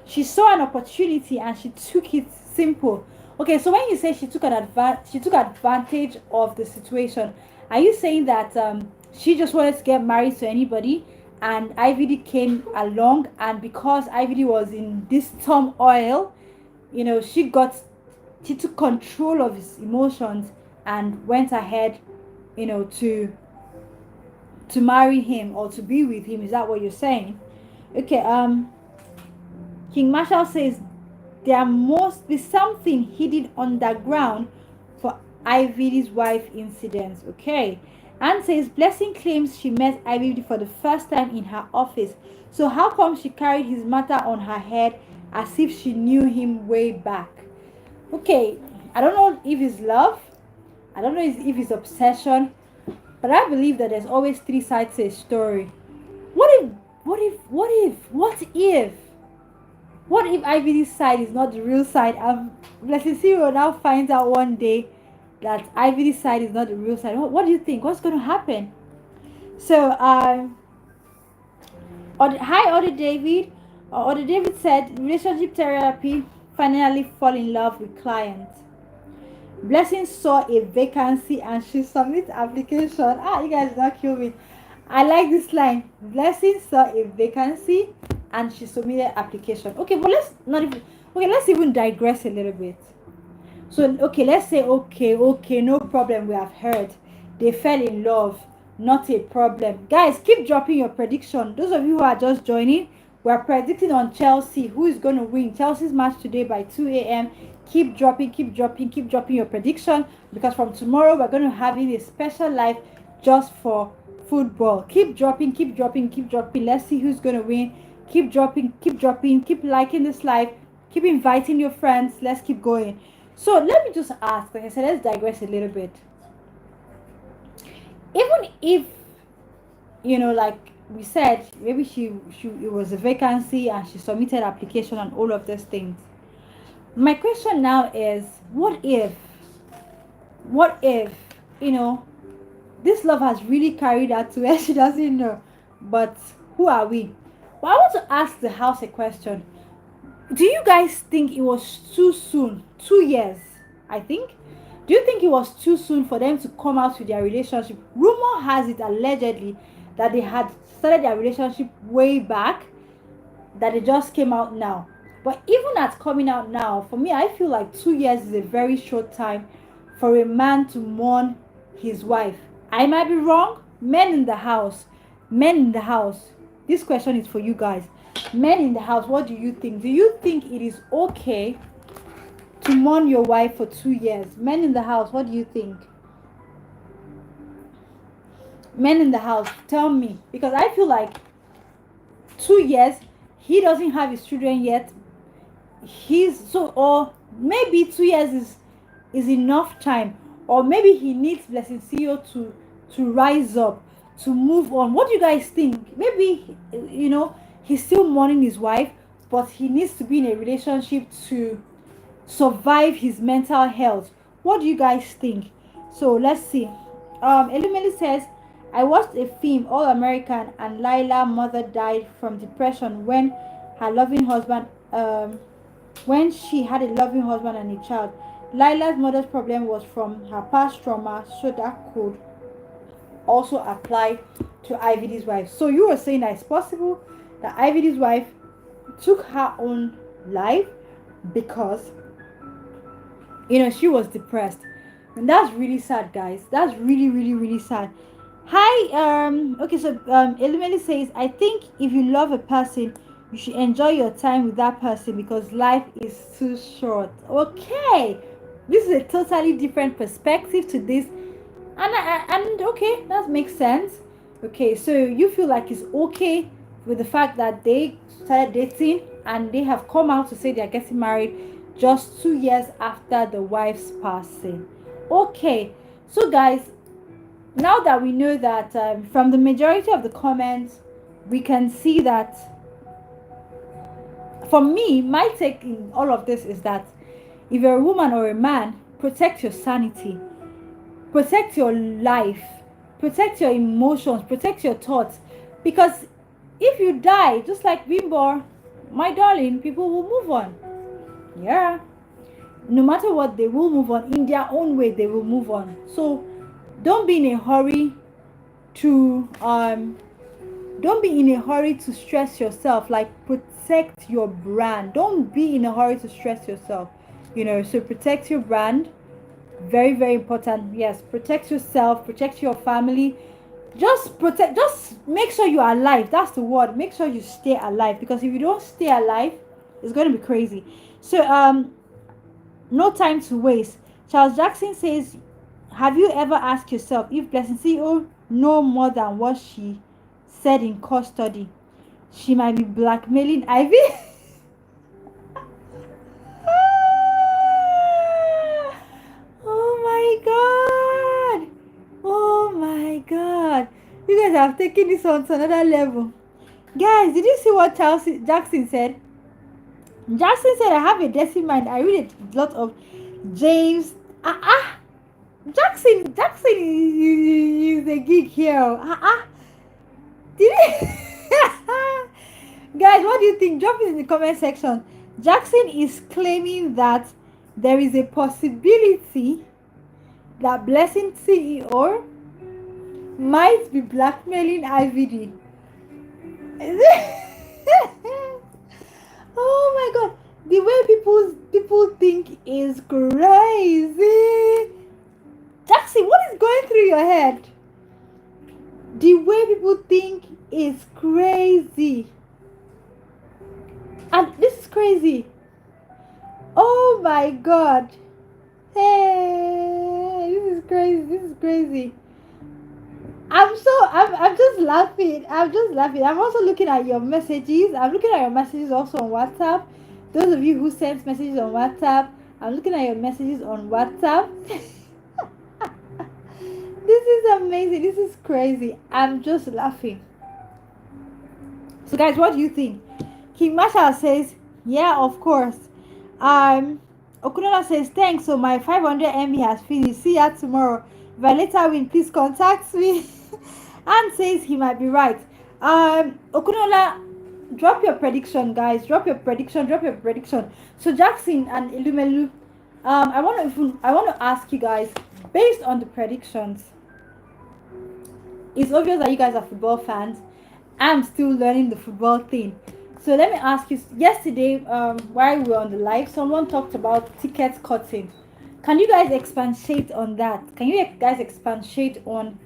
She saw an opportunity and she took it. Simple. Okay, so when you say she took advantage of the situation, are you saying that she just wanted to get married to anybody and IVD came along, and because IVD was in this turmoil, she took control of his emotions and went ahead, to marry him or to be with him? Is that what you're saying? Okay, King Marshall says there must be something hidden underground for IVD's wife incidents. Okay. Anne says Blessing claims she met IVD for the first time in her office. So how come she carried his matter on her head as if she knew him way back? Okay, I don't know if it's love. I don't know if it's obsession. But I believe that there's always three sides to a story. What if IVD's side is not the real side? Blessing C will now find out one day that IVD's side is not the real side. What do you think? What's going to happen? So, hi, Ode David. Ode David said, relationship therapy, finally fall in love with client. Blessing saw a vacancy and she submitted application. You guys don't kill me. I like this line. Blessing saw a vacancy and she submitted application. Okay, but let's even digress a little bit. So, okay, let's say, okay, no problem. We have heard they fell in love. Not a problem. Guys, keep dropping your prediction. Those of you who are just joining, We're predicting on Chelsea who is going to win Chelsea's match today by 2 a.m. Keep dropping your prediction, because from tomorrow we're going to have a special live just for football. Keep dropping. Let's see who's going to win. Keep dropping, keep liking this live, keep inviting your friends. Let's keep going. So let me just ask, like I said, let's digress a little bit. Even if, like we said, maybe it was a vacancy and she submitted application and all of these things. My question now is, what if this love has really carried her to where she doesn't know? But who are we? But I want to ask the house a question. Do you guys think it was too soon? 2 years, I think. Do you think it was too soon for them to come out with their relationship? Rumor has it, allegedly, that they had started their relationship way back, that they just came out now. But even at coming out now, for me, I feel like 2 years is a very short time for a man to mourn his wife. I might be wrong. Men in the house, this question is for you guys. Men in the house, what do you think? Do you think it is okay to mourn your wife for 2 years? Men in the house, what do you think? Men in the house, tell me, because I feel like 2 years, he doesn't have his children yet. Or maybe 2 years is enough time, or maybe he needs Blessing CEO to rise up, to move on. What do you guys think? Maybe he's still mourning his wife, but he needs to be in a relationship to survive his mental health. What do you guys think? So let's see. Elimeli says, I watched a film, All American, and Lila's mother died from depression when she had a loving husband and a child. Lila's mother's problem was from her past trauma, so that could also apply to Ivd'S wife. So you were saying that it's possible that Ivd'S wife took her own life because she was depressed. And that's really sad, guys. That's really, really, really sad. Hi, okay, so Elimeli says, I think if you love a person, you should enjoy your time with that person because life is too short. Okay, this is a totally different perspective to this, and okay, that makes sense. Okay, so you feel like it's okay with the fact that they started dating and they have come out to say they're getting married just 2 years after the wife's passing. Okay, so guys, now that we know that, from the majority of the comments, we can see that, for me, my take in all of this is that if you're a woman or a man, protect your sanity, protect your life, protect your emotions, protect your thoughts, because if you die, just like Bimbo, my darling, people will move on. Yeah, no matter what, they will move on in their own way. They will move on. So don't be in a hurry to stress yourself. Like, protect your brand. Don't be in a hurry to stress yourself. So protect your brand. Very, very important. Yes, protect yourself, protect your family. Just make sure you are alive. That's the word. Make sure you stay alive, because if you don't stay alive, it's going to be crazy. So no time to waste. Charles Jackson says, have you ever asked yourself if Blessing CEO know more than what she said in court study? She might be blackmailing Ivy. Oh my god, you guys have taken this on to another level. Guys, did you see what Jackson said? Jackson said, I have a dirty mind. I read a lot of James. Jackson is a geek here. Did Guys, what do you think? Drop it in the comment section. Jackson is claiming that there is a possibility that Blessing CEO might be blackmailing IVD. Oh my god, the way people think is crazy. Jackson, what is going through your head? The way people think is crazy. crazy. Oh my god. Hey, this is crazy. This is crazy. I'm just laughing. I'm just laughing. I'm also looking at your messages. I'm looking at your messages also on WhatsApp. Those of you who sent messages on WhatsApp, I'm looking at your messages on WhatsApp. This is amazing. This is crazy. I'm just laughing. So guys, what do you think? King Marshall says, yeah, of course. Okunola says, thanks. So my 500 MB has finished. See ya tomorrow. If I later win, please contact me. And says he might be right. Okunola, drop your prediction, guys. Drop your prediction. Drop your prediction. So Jackson and Ilumelu, I want to ask you guys, based on the predictions. It's obvious that you guys are football fans. I'm still learning the football thing. So let me ask you, yesterday, while we were on the live, someone talked about ticket cutting. Can you guys expatiate on that? Can you guys expatiate on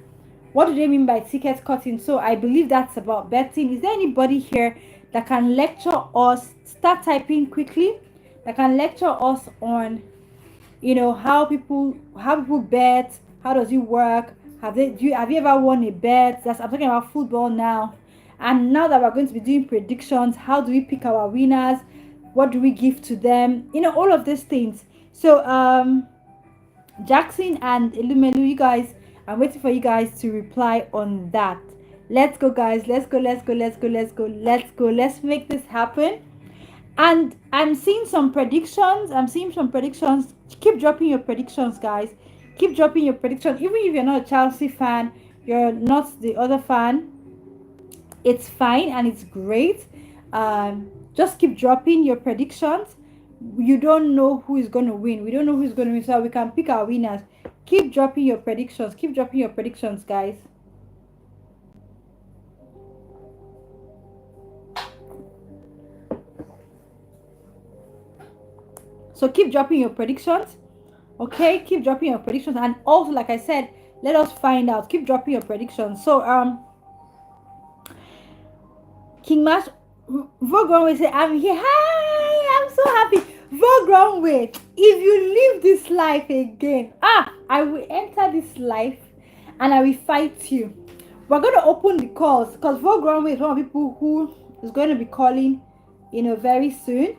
what do they mean by ticket cutting? So I believe that's about betting. Is there anybody here that can lecture us? Start typing quickly. That can lecture us on, how people bet. How does it work? Have you ever won a bet? I'm talking about football now. And now that we're going to be doing predictions, how do we pick our winners? What do we give to them? All of these things. So Jackson and Ilumelu, you guys, I'm waiting for you guys to reply on that. Let's go, guys. Let's go. Let's make this happen. And I'm seeing some predictions. Keep dropping your predictions, guys. Keep dropping your predictions. Even if you're not a Chelsea fan, you're not the other fan, it's fine and it's great. Just keep dropping your predictions. You don't know who is going to win. We don't know who's going to win, so we can pick our winners. Keep dropping your predictions. Keep dropping your predictions, guys. So keep dropping your predictions. Okay, keep dropping your predictions. And also, like I said, let us find out. Keep dropping your predictions. So King Mash Vogue Runway say, I'm here. Hi, I'm so happy. Vogue Runway, if you leave this life again, I will enter this life and I will fight you. We're going to open the calls because Vogue Runway is one of the people who is going to be calling, very soon.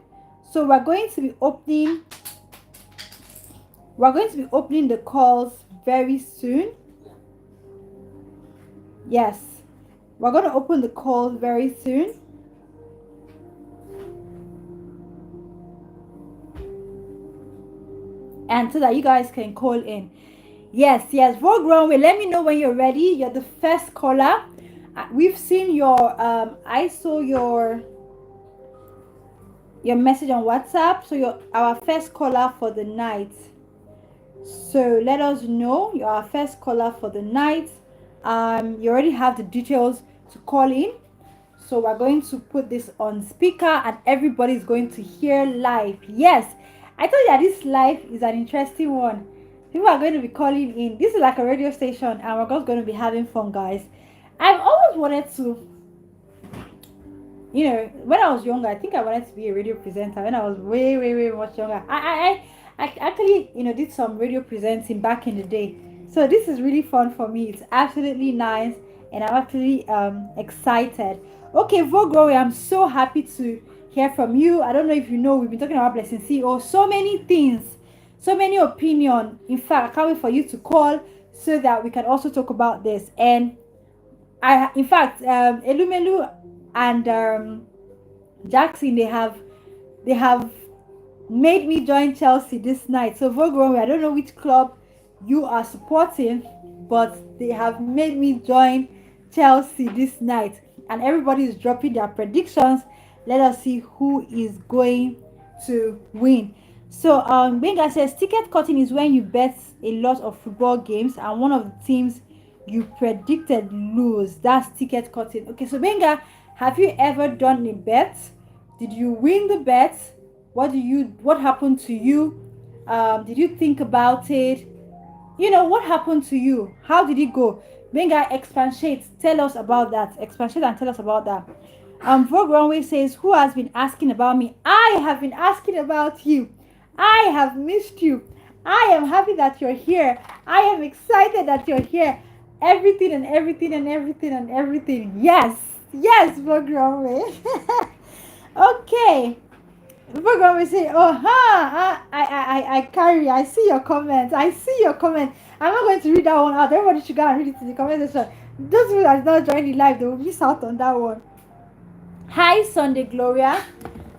So we're going to be opening the calls very soon. Yes, we're going to open the calls very soon. And so that you guys can call in. Yes, Vogue Runway, let me know when you're ready. You're the first caller. We've seen your I saw your message on WhatsApp. So you're our first caller for the night. So let us know you're our first caller for the night. You already have the details to call in. So we're going to put this on speaker and everybody's going to hear live. Yes, I told you that this live is an interesting one. People are going to be calling in. This is like a radio station and we're just going to be having fun, guys. I've always wanted to, when I was younger, I think I wanted to be a radio presenter. When I was way much younger, I actually, did some radio presenting back in the day. So this is really fun for me. It's absolutely nice and I'm actually excited. Okay, Vogue Runway, I'm so happy to hear from you. I don't know if you know, we've been talking about Blessing CEO. So many things, so many opinions. In fact, I can't wait for you to call so that we can also talk about this. And Elumelu and Jackson, they have made me join Chelsea this night. So Vogue Runway, I don't know which club you are supporting, but they have made me join Chelsea this night. And everybody is dropping their predictions. Let us see who is going to win. So Benga says ticket cutting is when you bet a lot of football games and one of the teams you predicted lose. That's ticket cutting. Okay, so Benga, have you ever done a bet? Did you win the bet? What happened to you? Did you think about it? What happened to you? How did it go? Benga, expatiate. Tell us about that. Expatiate and tell us about that. Vogue Runway says, who has been asking about me? I have been asking about you. I have missed you. I am happy that you're here. I am excited that you're here. Everything and everything and everything and everything. Yes. Yes, Vogue Runway. Okay. Vogue Runway say, oh, I carry. I see your comment. I see your comment. I'm not going to read that one out. Everybody should go and read it in the comment section. Those people that did not join the live, they will miss out on that one. Hi, Sunday Gloria.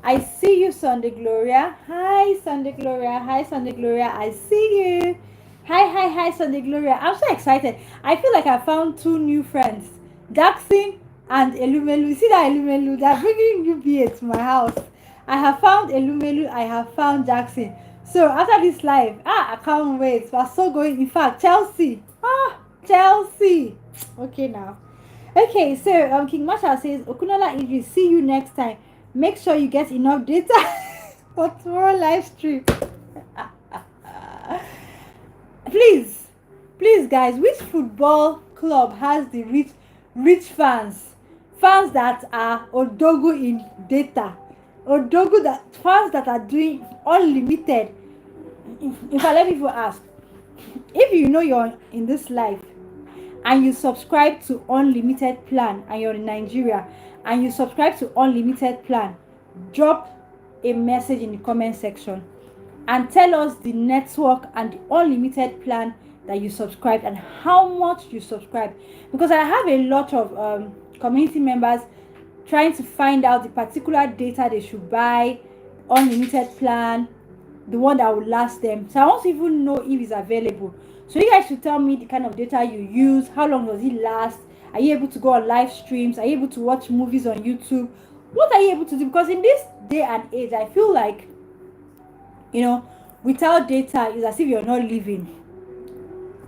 I see you, Sunday Gloria. Hi, Sunday Gloria. Hi, Sunday Gloria. I see you. Hi, Sunday Gloria. I'm so excited. I feel like I found two new friends, Daxin and Elumelu. You see that Elumelu? They're bringing new BA to my house. I have found Elumelu. I have found Jackson. So after this live, I can't wait. We're so going. In fact, Chelsea. Chelsea. Okay now. Okay, so King Marshall says, Okunola Ivd'S, see you next time. Make sure you get enough data for tomorrow live stream. Please guys, which football club has the rich fans? Fans that are Odogu in data. Fans that are doing unlimited. In fact, let me even ask. If you know you're in this life and you subscribe to unlimited plan and you're in Nigeria and you subscribe to unlimited plan, drop a message in the comment section and tell us the network and the unlimited plan that you subscribed and how much you subscribe, because I have a lot of community members trying to find out the particular data they should buy, unlimited plan, the one that will last them. So I want to even know if it's available. So you guys should tell me the kind of data you use, how long does it last, are you able to go on live streams, are you able to watch movies on YouTube, what are you able to do? Because in this day and age, I feel like, without data is as if you're not living.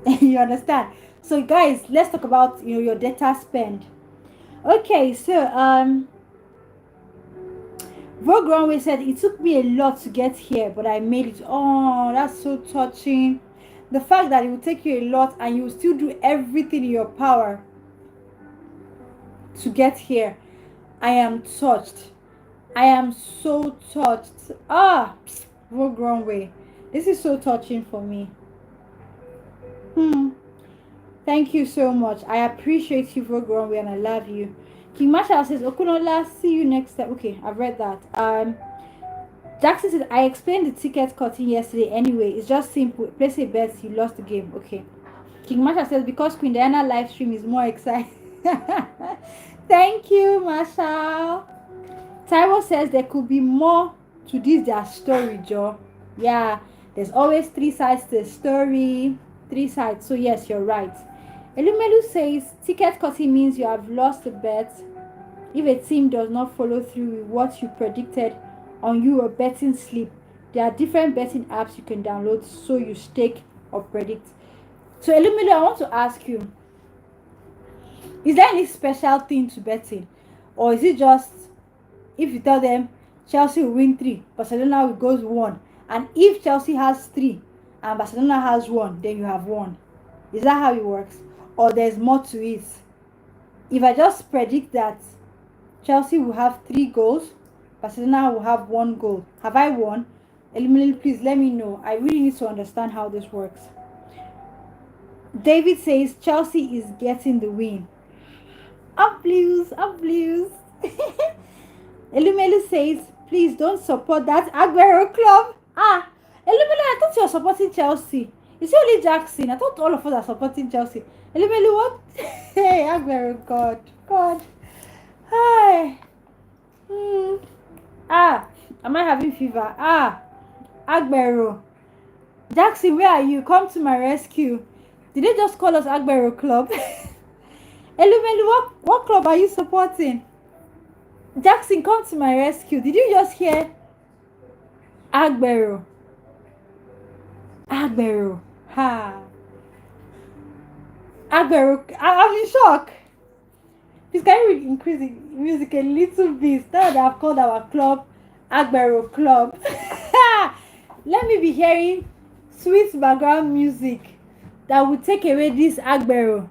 You understand? So guys, let's talk about your data spend. Okay, so Vogue Runway said, it took me a lot to get here, but I made it. Oh, that's so touching. The fact that it will take you a lot and you will still do everything in your power to get here. I am touched. I am so touched. Vogue Runway. This is so touching for me. Thank you so much. I appreciate you, Vogue Runway, and I love you. King Marshall says, Okunola, see you next time. Okay, I've read that. Jackson said, I explained the ticket cutting yesterday anyway. It's just simple. Place a bet, you lost the game. Okay. King Marshall says, because Queen Diana live stream is more exciting. Thank you, Marshall. Taiwo says, there could be more to this their story, Joe. Yeah, there's always 3 sides to the story. 3 sides. So yes, you're right. Elumelu says, ticket cutting means you have lost a bet if a team does not follow through with what you predicted on your betting slip. There are different betting apps you can download so you stake or predict. So Elumelu, I want to ask you, is there any special thing to betting, or is it just if you tell them Chelsea will win 3, Barcelona will go 1, and if Chelsea has 3 and Barcelona has 1, then you have won? Is that how it works, or there's more to it? If I just predict that Chelsea will have 3 goals, Barcelona will have 1 goal, have I won? Elumelu, please let me know. I really need to understand how this works. David says Chelsea is getting the win. Up blues, up blues. Elumelu says, please don't support that Aguero club. Elumelu, I thought you were supporting Chelsea. Is it only Jackson? I thought all of us are supporting Chelsea. Elumelu, what? Hey, Aguero, God. Hi. Am I having fever? Aguero. Jackson, where are you? Come to my rescue. Did they just call us Aguero Club? Elumelu, what club are you supporting? Jackson, come to my rescue. Did you just hear Aguero? Aguero. Aguero. I'm in shock. Please, can you increase the music a little bit? Now that I've called our club Aguero Club. Let me be hearing sweet background music that will take away this Aguero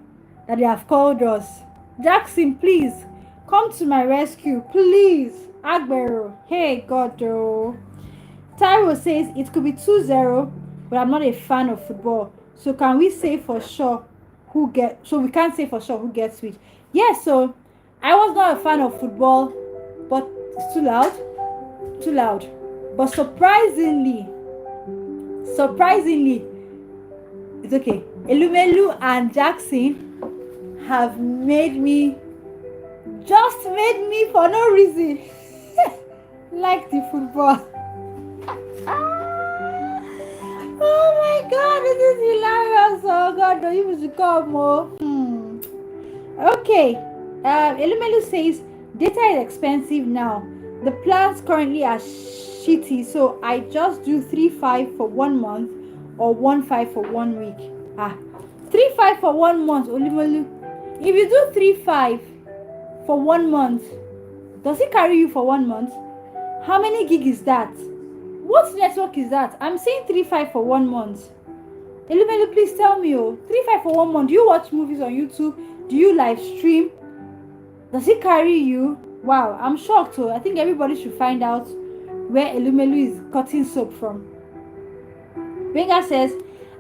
that they have called us. Jackson, please Come to my rescue, please. Agbero. Hey, God, though. Taiwo says it could be 2-0, but I'm not a fan of football. So can we say for sure so we can't say for sure who gets which? Yes, so I was not a fan of football, but it's too loud. Too loud. But surprisingly, it's okay. Elumelu and Jackson have made me for no reason like the football. Oh my God, this is hilarious. Oh God, don't even to come more. Okay. Elumelu says data is expensive now. The plans currently are shitty, so I just do 3.5 for 1 month or 1.5 for 1 week. 3.5 for 1 month, Olumelu. If you do 3.5 for 1 month, does it carry you for 1 month? How many gig is that? What network is that? I'm saying 3.5 for 1 month. Elumelu, please tell me. 3.5 for 1 month. Do you watch movies on YouTube? Do you live stream? Does it carry you? Wow, I'm shocked. I think everybody should find out where Elumelu is cutting soap from. Venga says,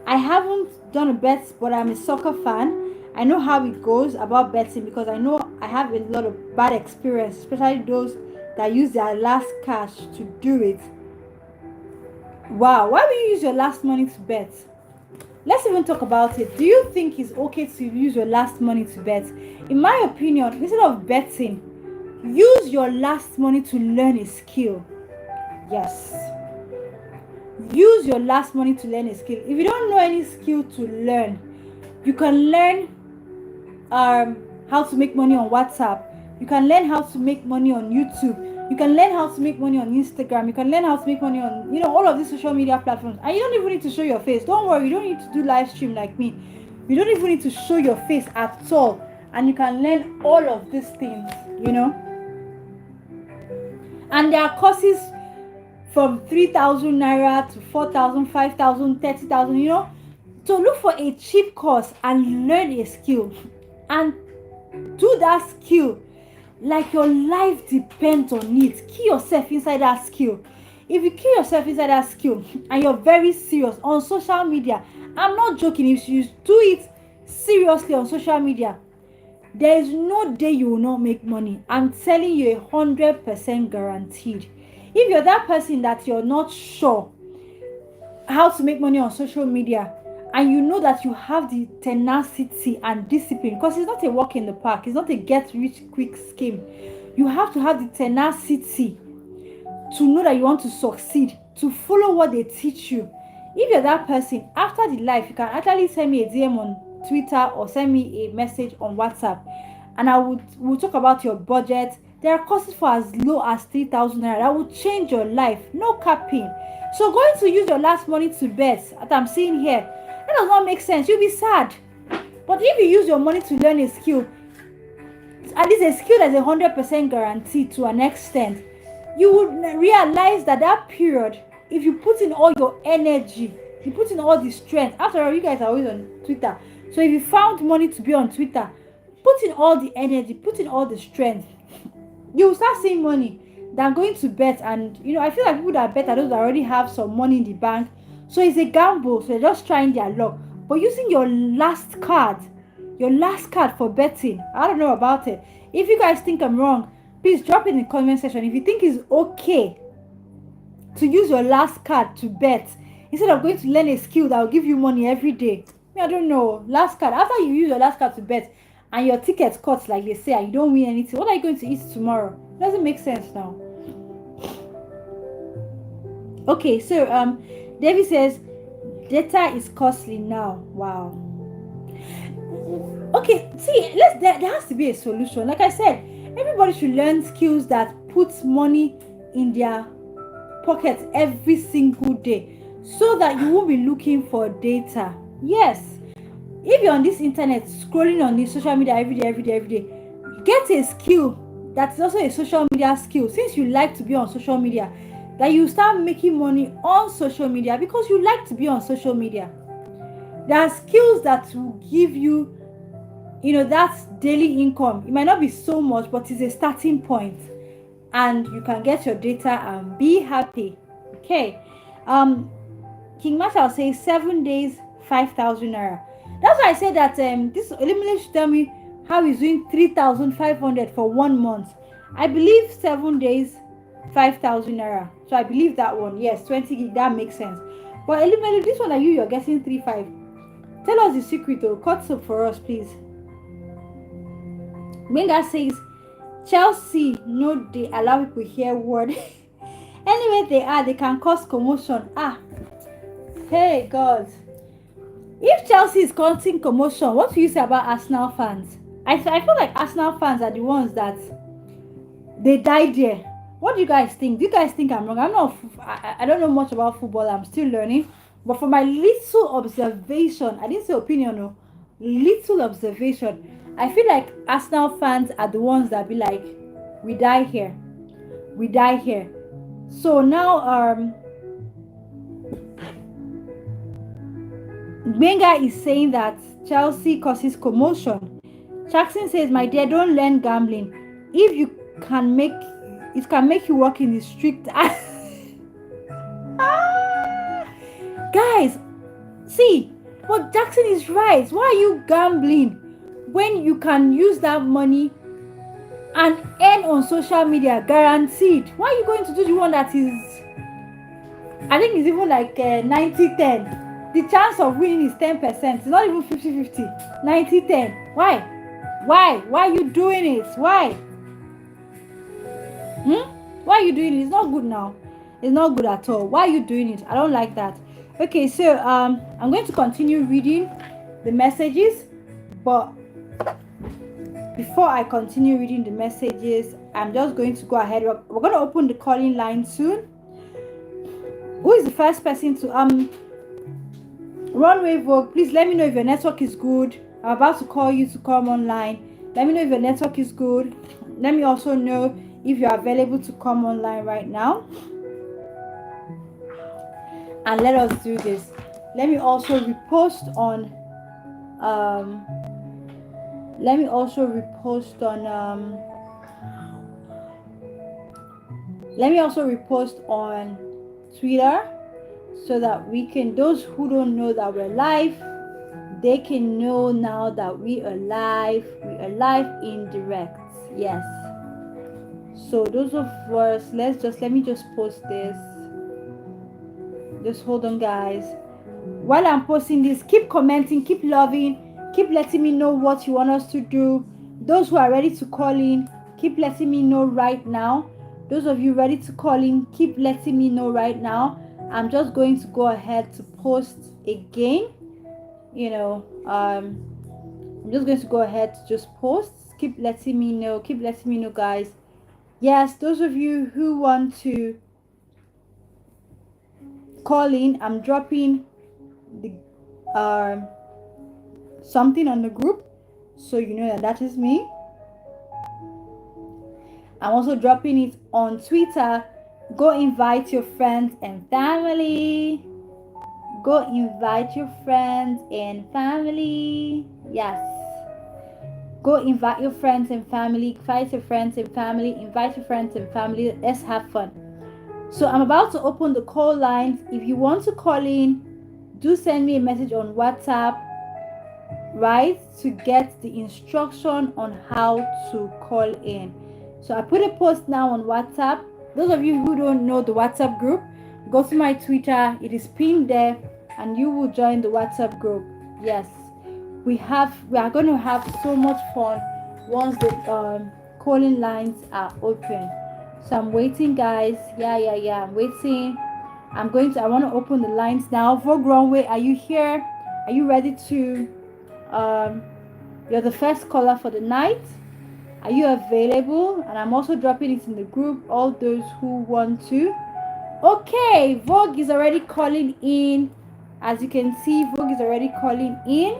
I haven't done a bet, but I'm a soccer fan. I know how it goes about betting because I know I have a lot of bad experience, especially those that use their last cash to do it. Wow, why will you use your last money to bet? Let's even talk about it. Do you think it's okay to use your last money to bet? In my opinion, instead of betting, use your last money to learn a skill. Yes. Use your last money to learn a skill. If you don't know any skill to learn, you can learn how to make money on WhatsApp. You can learn how to make money on YouTube. You can learn how to make money on Instagram. You can learn how to make money on, all of these social media platforms. And you don't even need to show your face. Don't worry, you don't need to do live stream like me. You don't even need to show your face at all. And you can learn all of these things, And there are courses from 3,000 naira to 4,000, 5,000, 30,000, So look for a cheap course and learn a skill. And do that skill like your life depends on it. Kill yourself inside that skill. If you kill yourself inside that skill and you're very serious on social media, I'm not joking, if you do it seriously on social media, there is no day you will not make money. I'm telling you 100% guaranteed. If you're that person that you're not sure how to make money on social media, and you know that you have the tenacity and discipline, because it's not a walk in the park, it's not a get rich quick scheme. You have to have the tenacity to know that you want to succeed, to follow what they teach you. If you're that person, after the live, you can actually send me a DM on Twitter or send me a message on WhatsApp, and we'll talk about your budget. There are courses for as low as 3,000 naira that will change your life. No capping. So going to use your last money to bet, that I'm seeing here, that does not make sense. You'll be sad. But if you use your money to learn a skill, at least a skill that's 100% guaranteed to an extent, you would realize that period, if you put in all your energy, you put in all the strength. After all, you guys are always on Twitter. So if you found money to be on Twitter, put in all the energy, put in all the strength. You will start seeing money than going to bet. And I feel like people that bet are those that already have some money in the bank. So it's a gamble. So they're just trying their luck. But using your last card for betting, I don't know about it. If you guys think I'm wrong, please drop it in the comment section. If you think it's okay to use your last card to bet instead of going to learn a skill that will give you money every day. I don't know. Last card. After you use your last card to bet and your ticket cuts, like they say, and you don't win anything, what are you going to eat tomorrow? It doesn't make sense now. Okay, so David says data is costly now. Wow. Okay, see, there has to be a solution. Like I said, everybody should learn skills that puts money in their pockets every single day, so that you won't be looking for data. Yes, if you're on this internet scrolling on this social media every day, get a skill that's also a social media skill. Since you like to be on social media, that you start making money on social media because you like to be on social media. There are skills that will give you that's daily income. It might not be so much, but it's a starting point, and you can get your data and be happy. Okay. King Marshall says 7 days, 5,000 naira. That's why I said that this elimination should tell me how he's doing 3,500 for 1 month. I believe 7 days, 5,000 naira. So I believe that one. Yes, 20 gig. That makes sense. But eliminate this one that you're getting 3,500. Tell us the secret though. Cut up for us, please. Menga says Chelsea no they allow people hear word. Anyway they can cause commotion. Hey God. If Chelsea is causing commotion, what do you say about Arsenal fans? I feel like Arsenal fans are the ones that they died there. What do you guys think? Do you guys think I'm wrong? I don't know much about football. I'm still learning. But for my little observation, I didn't say opinion, no. Little observation, I feel like Arsenal fans are the ones that be like, we die here. We die here. So now Benga is saying that Chelsea causes commotion. Jackson says, my dear, don't learn gambling. If you can make it can make you work in the street. Guys, see, but Jackson is right. Why are you gambling when you can use that money and earn on social media guaranteed? Why are you going to do the one that is, I think it's even like 90-10? The chance of winning is 10%. It's not even 50-50. 90-10. Why? Why are you doing it? Why? Why are you doing it? It's not good now. It's not good at all. Why are you doing it? I don't like that. Okay, so I'm going to continue reading the messages, but before I continue reading the messages, I'm just going to go ahead. We're going to open the calling line soon. Who is the first person to Runway Vogue? Please let me know if your network is good. I'm about to call you to come online. Let me know if your network is good. Let me also know if you're available to come online right now. And let us do this. Let me also repost on Twitter, so that we can, those who don't know that we're live, they can know now that we are live. We are live in direct. Yes. So those of us, let me just post this. Just hold on, guys. While I'm posting this, keep commenting, keep loving, keep letting me know what you want us to do. Those who are ready to call in, keep letting me know right now. Those of you ready to call in, keep letting me know right now. I'm just going to go ahead to post again. I'm just going to go ahead to just post. Keep letting me know, guys. Yes, those of you who want to call in, I'm dropping the something on the group, so you know that is me. I'm also dropping it on Twitter. Go invite your friends and family. Go invite your friends and family. Yes. Go invite your friends and family. Invite your friends and family. Invite your friends and family. Let's have fun. So I'm about to open the call lines. If you want to call in, do send me a message on WhatsApp, right, to get the instruction on how to call in. So I put a post now on WhatsApp. Those of you who don't know the WhatsApp group, go to my Twitter. It is pinned there, and you will join the WhatsApp group. Yes, we are going to have so much fun once the calling lines are open. So I'm waiting, guys. Yeah, I'm waiting. I want to open the lines now. Vogue Runway, are you here? Are you ready to you're the first caller for the night? Are you available? And I'm also dropping it in the group, all those who want to. Okay, Vogue is already calling in. As you can see, Vogue is already calling in.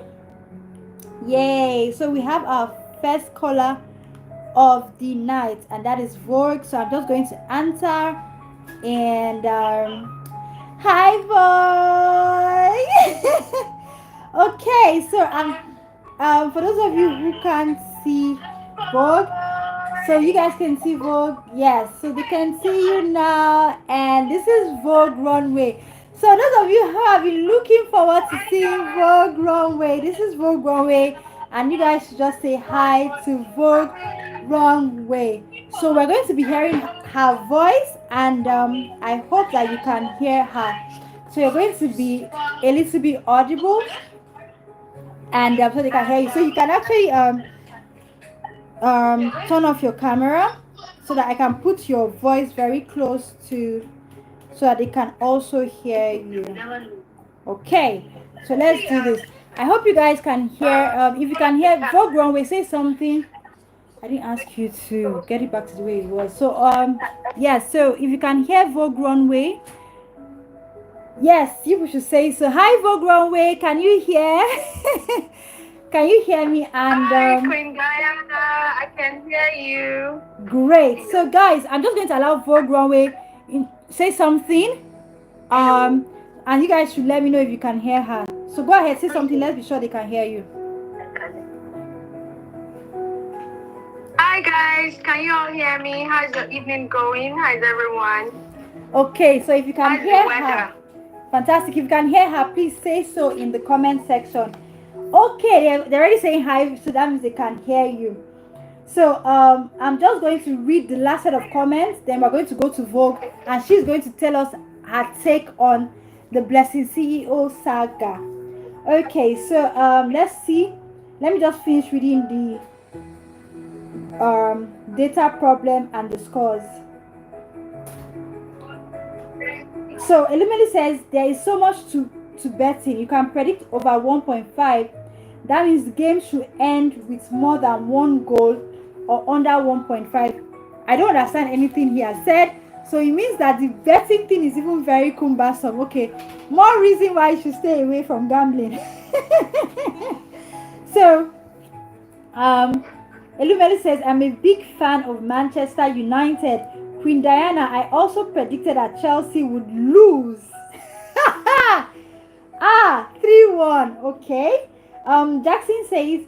Yay! So we have our first caller of the night, and that is Vogue. So I'm just going to answer. And hi, Vogue. Okay, so For those of you who can't see Vogue, so you guys can see Vogue. Yes, so they can see you now, and this is Vogue Runway. So those of you who have been looking forward to seeing Vogue Runway, this is Vogue Runway, and you guys should just say hi to Vogue Runway. So we're going to be hearing her voice, and I hope that you can hear her. So you're going to be a little bit audible, and so they can hear you. So you can actually turn off your camera so that I can put your voice very close to, so that they can also hear you. Okay, so let's do this. I hope you guys can hear. If you can hear Vogue Runway, say something. I didn't ask you to get it back to the way it was. So yeah. So if you can hear Vogue Runway, yes, you should say so. Hi Vogue Runway, can you hear? Can you hear me? And hi, Queen Diana, I can hear you. Great. So guys, I'm just going to allow Vogue Runway say something. And you guys should let me know if you can hear her. So go ahead, say something. Let's be sure they can hear you. Hi guys, can you all hear me? How's the evening going? How's everyone? Okay, so if you can hear her, fantastic. If you can hear her, please say so in the comment section. Okay, they're already saying hi, so that means they can hear you. So I'm just going to read the last set of comments, then we're going to go to Vogue, and she's going to tell us her take on the Blessing CEO saga. Okay, so let's see. Let me just finish reading the data problem and the scores. So Elumeli says there is so much to betting. You can predict over 1.5. That means the game should end with more than one goal or under 1.5. I don't understand anything he has said. So it means that the betting thing is even very cumbersome. Okay, more reason why you should stay away from gambling. So Elumeli says, I'm a big fan of Manchester United. Queen Diana, I also predicted that Chelsea would lose. 3-1. Okay. Jackson says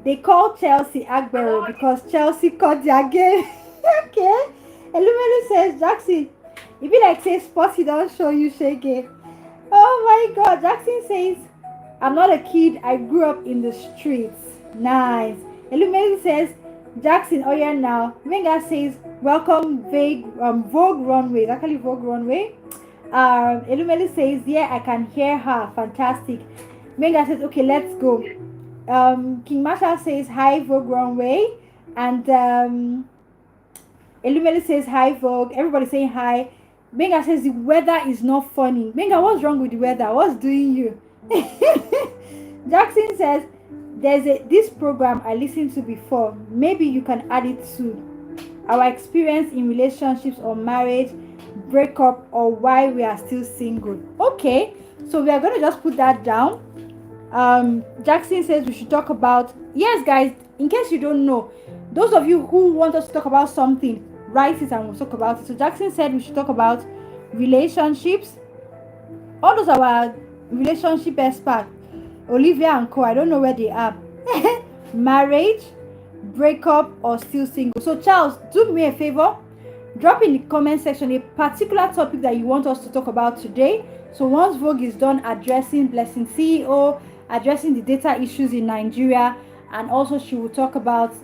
they call Chelsea Agbero because Chelsea caught their game. Okay. Elumelu says, Jackson, if you like say sports, he don't show you shake. Oh my God. Jackson says, I'm not a kid. I grew up in the streets. Nice. Elumelu says, Jackson, oh yeah, now. Venga says, welcome Vogue Runway. It's actually Vogue Runway. Elumelu says, yeah, I can hear her. Fantastic. Venga says, okay, let's go. King Marshall says, hi, Vogue Runway. And Elumelu says, hi, Vogue. Everybody saying hi. Venga says, the weather is not funny. Venga, what's wrong with the weather? What's doing you? Jackson says, there's this program I listened to before. Maybe you can add it to our experience in relationships or marriage, breakup, or why we are still single. Okay, so we are going to just put that down. Jackson says we should talk about, yes guys, in case you don't know, those of you who want us to talk about something, write it and we'll talk about it. So Jackson said we should talk about relationships. All those are our relationship experts, Olivia and Co. I don't know where they are. Marriage, breakup, or still single. So Charles, do me a favor, drop in the comment section a particular topic that you want us to talk about today. So once Vogue is done addressing Blessing CEO, addressing the data issues in Nigeria, and also she will talk about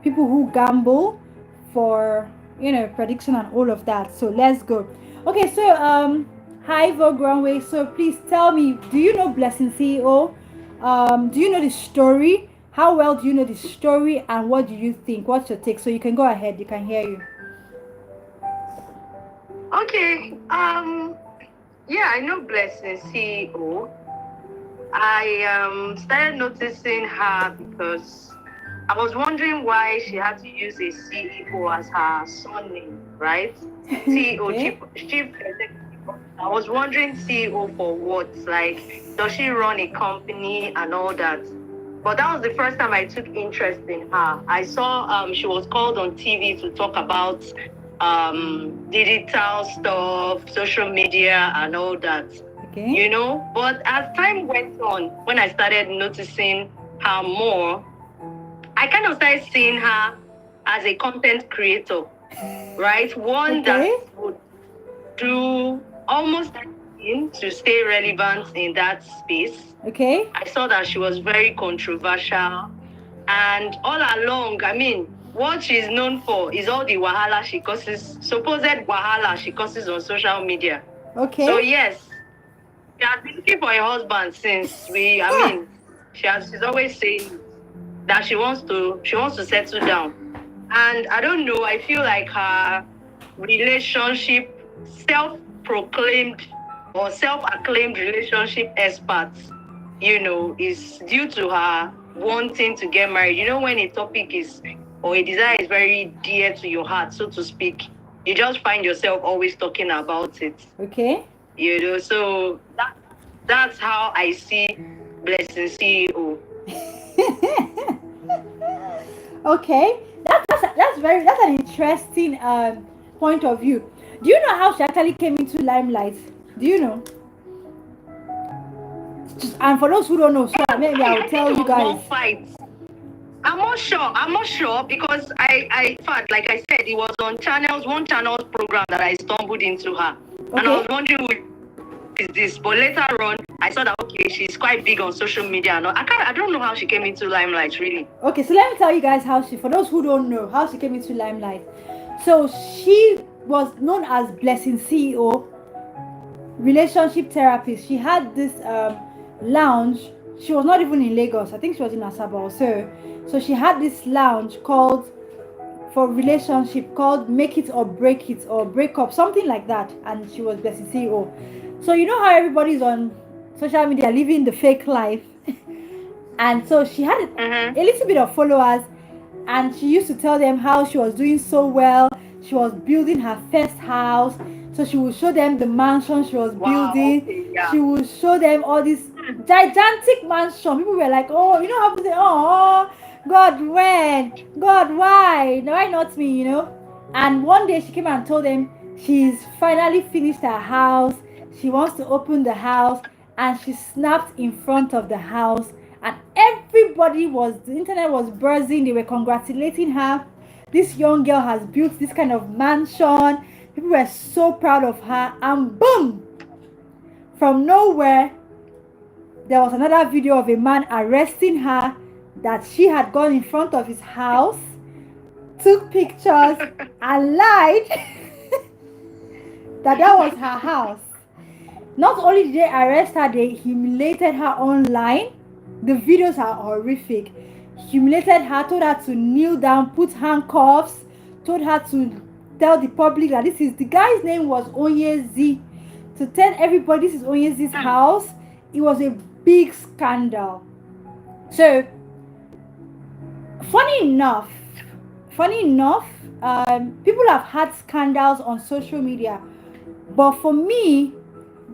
people who gamble for prediction and all of that. So let's go. Okay, so hi Vogue Runway. So please tell me, do you know Blessing CEO? Do you know the story? How well do you know the story, and what do you think? What's your take? So you can go ahead. You can hear you. Okay. Yeah, I know Blessing CEO. I started noticing her because I was wondering why she had to use a CEO as her surname, right? CEO, okay. Chief Executive. I was wondering CEO for what? Like, does she run a company and all that? But that was the first time I took interest in her. I saw she was called on TV to talk about digital stuff, social media, and all that. Okay. But as time went on, when I started noticing her more, I kind of started seeing her as a content creator, right? One that would do almost anything to stay relevant in that space. Okay. I saw that she was very controversial. And all along, I mean, what she's known for is all the wahala she causes, supposed wahala she causes on social media. Okay. So yes, she has been looking for a husband since she's always saying that she wants to settle down. And I don't know, I feel like her relationship, self-proclaimed or self-acclaimed relationship expert, is due to her wanting to get married. You know, when a topic is or a desire is very dear to your heart, so to speak, you just find yourself always talking about it. Okay. So that's how I see Blessing CEO. Okay, that's an interesting point of view. Do you know how she actually came into limelight? Do you know? And for those who don't know, so maybe I'll tell you guys. I'm not sure because I thought, like I said, it was on one channel's program that I stumbled into her. Okay. And I was wondering who is this, but later on I saw that okay, she's quite big on social media and I don't know how she came into limelight really. Okay, so let me tell you guys for those who don't know how she came into limelight. So she was known as Blessing CEO, relationship therapist. She had this lounge. She was not even in Lagos. I think she was in Asaba or so she had this lounge called for relationship called Make It or Break It or Break Up, something like that. And she was Blessing CEO. So you know how everybody's on social media living the fake life. And so she had a little bit of followers, and she used to tell them how she was doing so well. She was building her first house. So she would show them the mansion she was building. Okay, yeah. She would show them all this gigantic mansion. People were like, oh, you know how to say, oh, God, when? God, why? Why not me, And one day she came and told them she's finally finished her house. She wants to open the house, and she snapped in front of the house. And the internet was buzzing. They were congratulating her. This young girl has built this kind of mansion. People were so proud of her. And boom! From nowhere, there was another video of a man arresting her that she had gone in front of his house, took pictures, and lied that was her house. Not only did they arrest her, they humiliated her online. The videos are horrific. Humiliated her, told her to kneel down, put handcuffs, told her to tell the public that the guy's name was Onyezi. To tell everybody this is Onyezi's house. It was a big scandal. So, funny enough, people have had scandals on social media. But for me,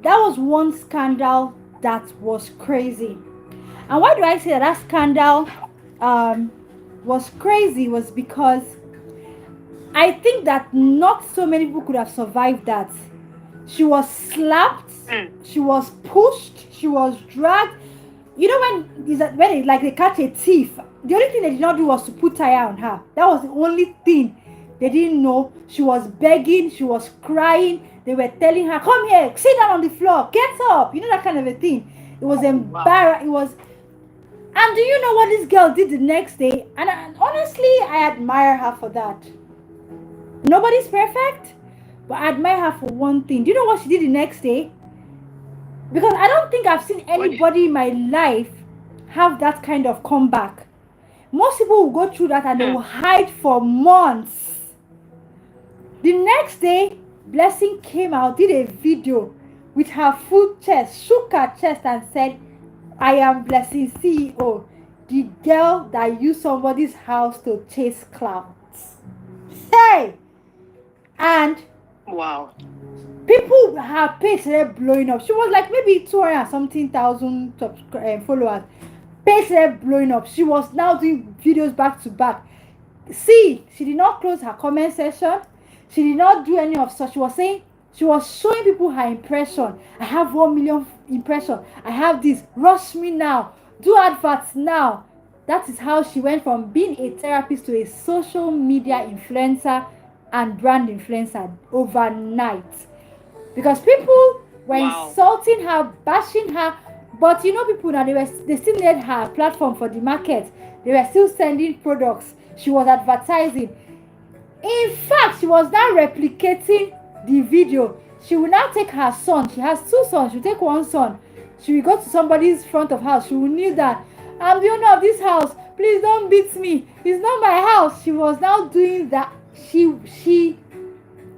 that was one scandal that was crazy. And why do I say that scandal was crazy was because I think that not so many people could have survived that. She was slapped, she was pushed, she was dragged. You know when they catch a thief, the only thing they did not do was to put tire on her. That was the only thing they didn't know. She was begging, she was crying. They were telling her, come here, sit down on the floor, get up. You know, that kind of a thing. It was embarrassing. It was. And do you know what this girl did the next day? And honestly, I admire her for that. Nobody's perfect, but I admire her for one thing. Do you know what she did the next day? Because I don't think I've seen anybody in my life have that kind of comeback. Most people will go through that and they will hide for months. The next day, Blessing came out, did a video with her full chest, shook her chest and said, I am Blessing CEO, the girl that used somebody's house to chase clouds. Hey! And wow, people, her page started blowing up. She was like maybe 200-something thousand followers. Page started blowing up. She was now doing videos back to back. See, she did not close her comment section. She did not do any of such. She was showing people her impression. I have 1 million impression. I have this. Rush me now. Do adverts now. that is how she went from being a therapist to a social media influencer and brand influencer overnight. Because people were insulting her, bashing her, but people now they still needed her platform for the market. They were still sending products. She was advertising. In fact, she was now replicating the video. She will now take her son. She has two sons. She will take one son. She will go to somebody's front of house. She will kneel that I'm the owner of this house. Please don't beat me. It's not my house. She was now doing that. She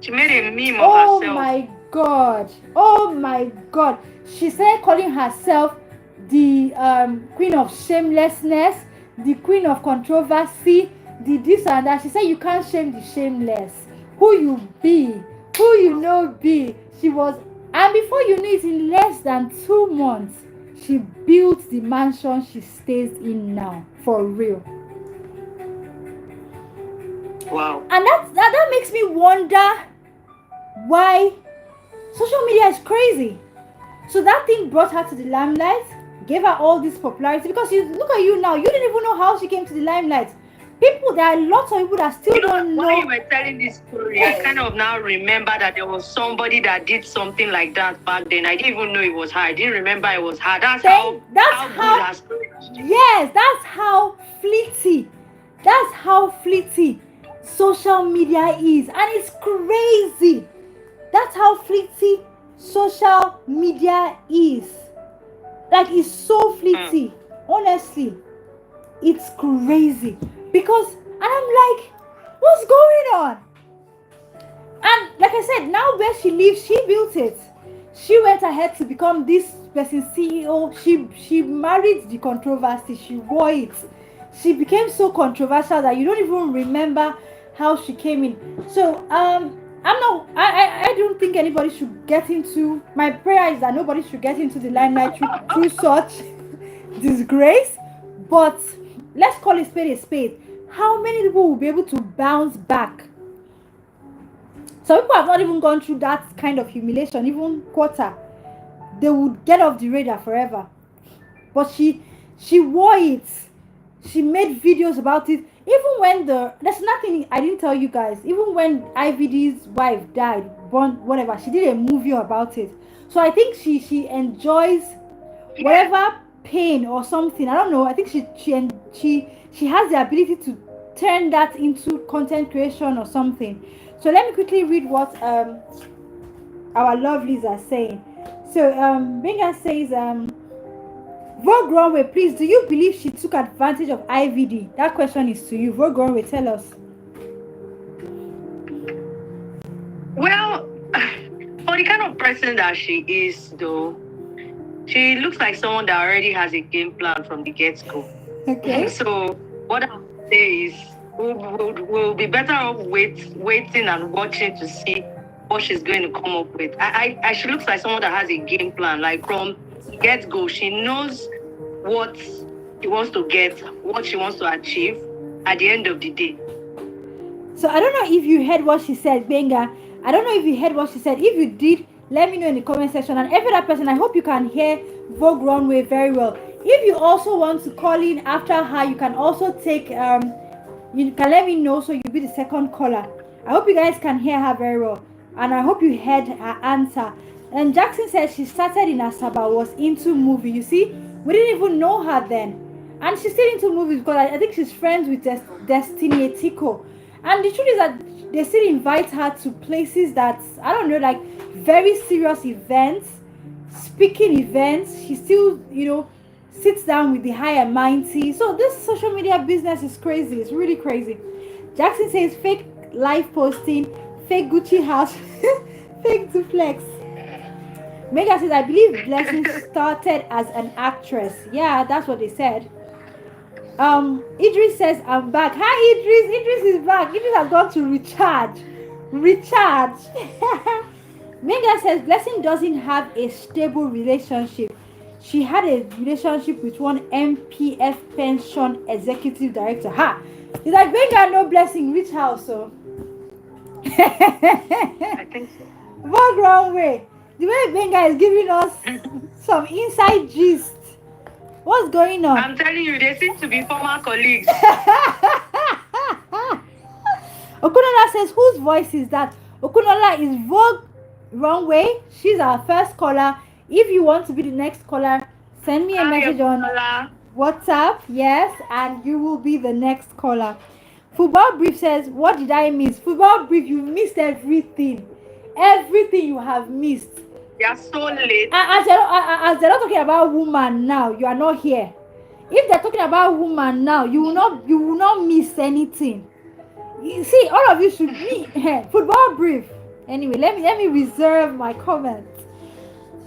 made a meme of herself. Oh my God. Oh my God. She started calling herself the queen of shamelessness, the queen of controversy, the this and that. She said you can't shame the shameless. Who you be, who you know be. She was, and before you knew it, in less than 2 months, she built the mansion she stays in now. For real. Wow. And that makes me wonder why social media is crazy. So that thing brought her to the limelight, gave her all this popularity. Because you look at you now, you didn't even know how she came to the limelight. There are lots of people that still don't know. While you were telling this story, I kind of now remember that there was somebody that did something like that back then. I didn't even know it was her. I didn't remember it was her. That's how good her story is. Yes, that's how fleety. That's how fleety social media is. And it's crazy. That's how fleety social media is. Like, it's so fleety. Honestly, it's crazy. Because, and I'm like, what's going on? And like I said, now where she lives, she built it. She went ahead to become this person's CEO. She married the controversy. She wore it. She became so controversial that you don't even remember how she came in. So I don't think anybody should get into, my prayer is that nobody should get into the limelight through such disgrace. But let's call a spade a spade. How many people will be able to bounce back? Some people have not even gone through that kind of humiliation, even quarter. They would get off the radar forever. But she wore it. She made videos about it. Even when there's nothing I didn't tell you guys. Even when Ivd'S wife died, born, whatever, she did a movie about it. So I think she enjoys whatever pain or something. I don't know. I think she has the ability to turn that into content creation or something. So let me quickly read what our lovelies are saying. So Benga says Vogue Runway, please, do you believe she took advantage of Ivd? That question is to you. Vogue Runway, tell us. Well, for the kind of person that she is, though, she looks like someone that already has a game plan from the get-go. Okay. So what I would say is we'll be better off waiting and watching to see what she's going to come up with. She looks like someone that has a game plan. Like from get-go, she knows what she wants to get, what she wants to achieve at the end of the day. So I don't know if you heard what she said, Benga. I don't know if you heard what she said. If you did, let me know in the comment section. And every other person, I hope you can hear Vogue Runway very well. If you also want to call in after her, you can also take you can let me know, so you'll be the second caller. I hope you guys can hear her very well, and I hope you heard her answer. And Jackson said she started in Asaba, was into movie. You see, we didn't even know her then, and she's still into movies because I think she's friends with Destiny Etiko. And the truth is that they still invite her to places that, I don't know, like very serious events, speaking events. She still, sits down with the high and mighty. So this social media business is crazy. It's really crazy. Jackson says fake live posting, fake Gucci house, fake duplex. Mega says, I believe Blessing started as an actress. Yeah, that's what they said. Idris says, I'm back. Hi Idris. Idris is back. Idris has gone to recharge. Mega says Blessing doesn't have a stable relationship. She had a relationship with one MPF pension executive director. It's like Benga no Blessing rich house. So I think so. Vogue Runway. The way Benga is giving us some inside gist. What's going on? I'm telling you, they seem to be former colleagues. Okunola says, whose voice is that? Okunola is Vogue Runway. She's our first caller. If you want to be the next caller, send me a message on WhatsApp. Yes, and you will be the next caller. Football Brief says, what did I miss? Football Brief, you missed everything. Everything you have missed. They are so late. As they're not talking about woman now, you are not here. If they're talking about woman now, you will not miss anything. You see, all of you should be Football Brief. Anyway, let me reserve my comment.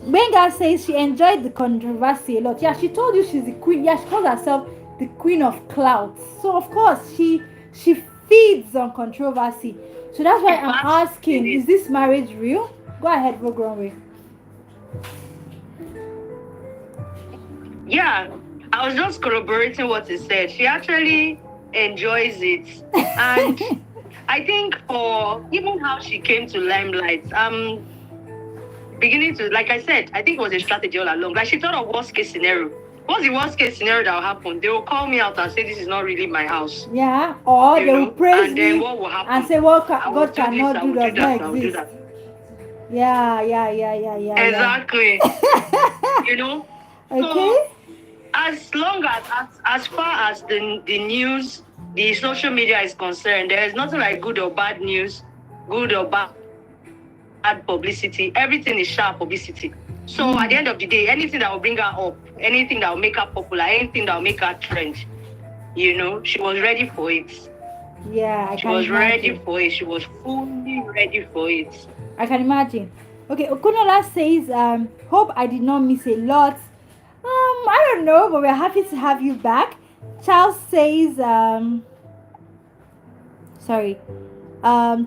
Benga says she enjoyed the controversy a lot. Yeah, she told you she's the queen. Yeah, she calls herself the queen of clout. So of course she feeds on controversy. So that's why I'm asking, is this marriage real? Go ahead, Vogue Runway. Yeah, I was just corroborating what he said. She actually enjoys it. And I think for even how she came to limelight, beginning to, like I said, I think it was a strategy all along. Like she thought of worst case scenario. What's the worst case scenario that will happen? They will call me out and say this is not really my house. Yeah, or they will praise and me then what will happen? And say, well, God cannot do does not exist. Yeah. Exactly. You know? Okay. So, as long as far as the news, the social media is concerned, there is nothing like good or bad news, good or bad publicity. Everything is sharp publicity. So at the end of the day, anything that will bring her up, anything that will make her popular, anything that will make her trend, she was ready for it. Yeah, she was ready for it. She was fully ready for it. I can imagine. Okay, Okunola says, hope I did not miss a lot. I don't know, but we're happy to have you back. Charles says,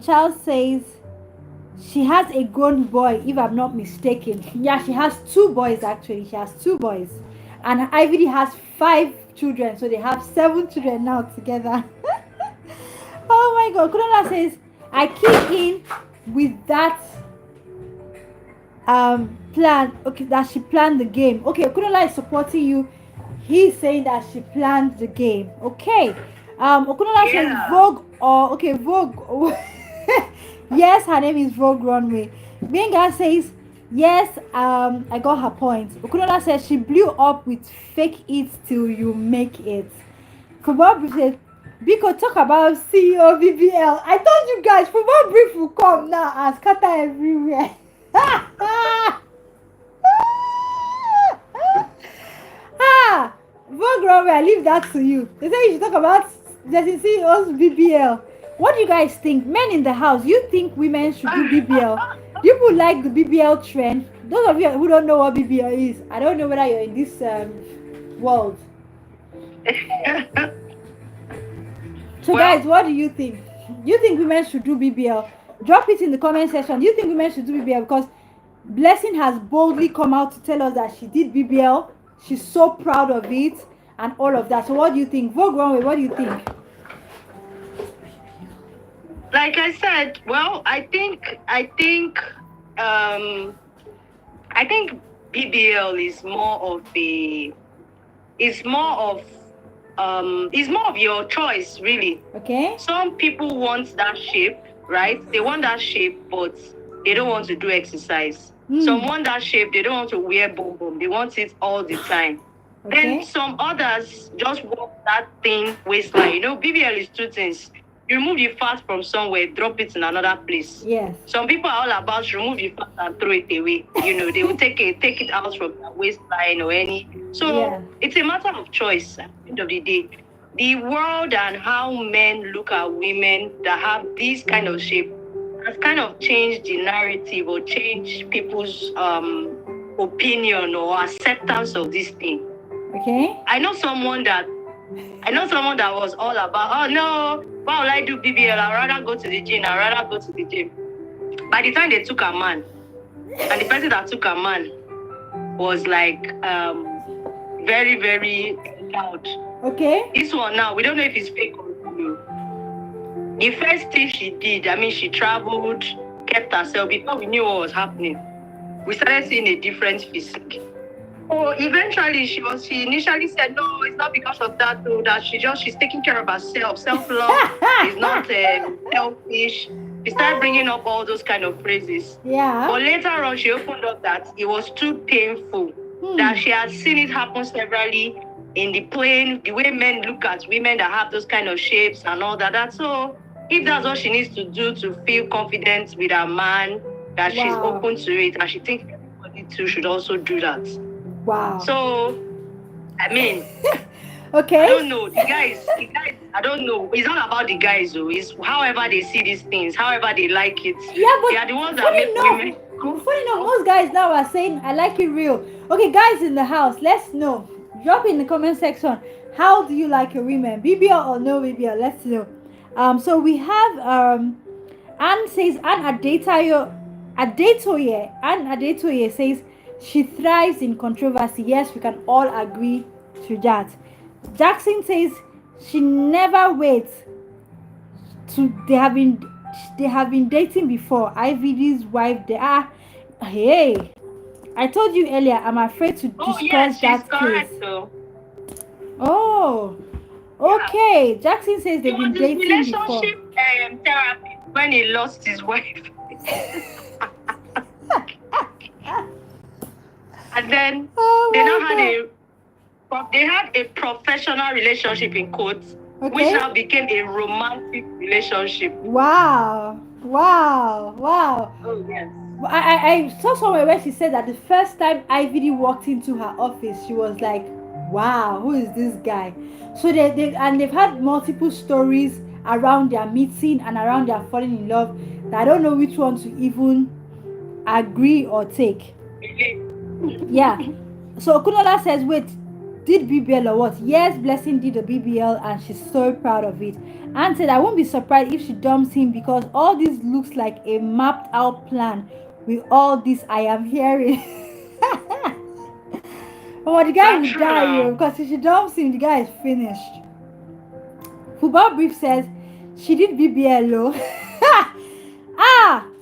Charles says she has a grown boy, if I'm not mistaken. Yeah, she has 2 boys actually. She has 2 boys. And Ivd'S has 5 children, so they have 7 children now together. Oh my God, Okunola says, I kick in with that plan. Okay, that she planned the game. Okay, Okunola is supporting you. He's saying that she planned the game. Okay. Okunola says Vogue Vogue. Yes, her name is Vogue Runway. Benga says yes, I got her point. Okunola says she blew up with fake it till you make it. Football Brief says Biko talk about CEO BBL. I told you guys, Football Brief will come now and scatter everywhere. Vogue Runway, I leave that to you. They say you should talk about the CEO's BBL. What do you guys think? Men in the house, you think women should do BBL? Do you like the BBL trend? Those of you who don't know what BBL is, I don't know whether you're in this world. So guys, what do you think? Do you think women should do BBL? Drop it in the comment section. Do you think women should do BBL? Because Blessing has boldly come out to tell us that she did BBL. She's so proud of it and all of that. So what do you think? Vogue Runway, what do you think? Like I said, well, I think BBL is more of your choice, really. Okay. Some people want that shape, right? They want that shape, but they don't want to do exercise. Some want that shape, they don't want to wear boom. They want it all the time. Okay. Then some others just want that thin waistline. BBL is 2 things. You remove the fat from somewhere, drop it in another place. Yes. Some people are all about remove the fat and throw it away. They will take it out from the waistline or any. So It's a matter of choice at the end of the day. The world and how men look at women that have this kind of shape has kind of changed the narrative or changed people's opinion or acceptance of this thing. Okay. I know someone that was all about, oh no, why would I do BBL? I'd rather go to the gym. By the time they took a man, and the person that took a man was like very, very loud. Okay. This one now, we don't know if it's fake or real. The first thing she did, she traveled, kept herself. Before we knew what was happening, we started seeing a different physique. Oh, eventually she initially said no, it's not because of that though, that she's taking care of herself. Self-love is not selfish. She started bringing up all those kind of phrases. Yeah. But later on she opened up that it was too painful. That she had seen it happen severally in the plane, the way men look at women that have those kind of shapes and all that. That's so if that's what she needs to do to feel confident with her man, that she's open to it, and she thinks everybody too should also do that. Wow. So, I mean, okay. I don't know. The guys, I don't know. It's not about the guys, though. It's however they see these things, however they like it. Yeah, but they are the ones that make women. Funny enough, most guys now are saying, I like it real. Okay, guys in the house, let's know. Drop in the comment section. How do you like your women? BBL or no BBL? Let's know. So we have Anne says Anne Adetoye says she thrives in controversy. Yes, we can all agree to that. Jackson says she never waits to they have been dating before. Ivd'S wife they are. Hey, I told you earlier I'm afraid to discuss that case. Oh, okay. Yeah. Jackson says they've been dating before. Therapy when he lost his wife. And then they had a professional relationship in quotes, which now became a romantic relationship. Wow. Oh yes. I saw somewhere where she said that the first time Ivy walked into her office, she was like, wow, who is this guy? So they've had multiple stories around their meeting and around their falling in love that I don't know which one to even agree or take. Yeah. So Okunola says, wait, did BBL or what? Yes, Blessing did a BBL and she's so proud of it. Anne said, I won't be surprised if she dumps him because all this looks like a mapped out plan with all this I am hearing. Oh, the guy will die because if she dumps him, the guy is finished. Football Brief says she did BBL.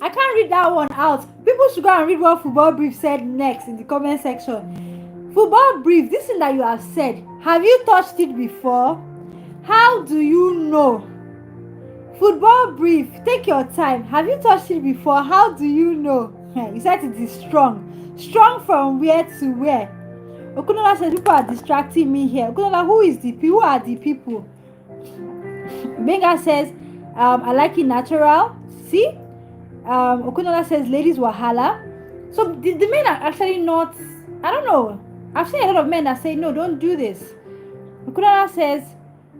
I can't read that one out. People should go and read what Football Brief said next in the comment section. Football Brief, this thing that you have said, have you touched it before? How do you know? Football Brief, take your time. Have you touched it before? How do you know? You said it is strong. Strong from where to where? Okunola says people are distracting me here. Okunola, who is the people? Who are the people? Benga says, I like it natural. See? Okunola says ladies wahala. So the men are actually not, I don't know. I've seen a lot of men that say no, don't do this. Okunola says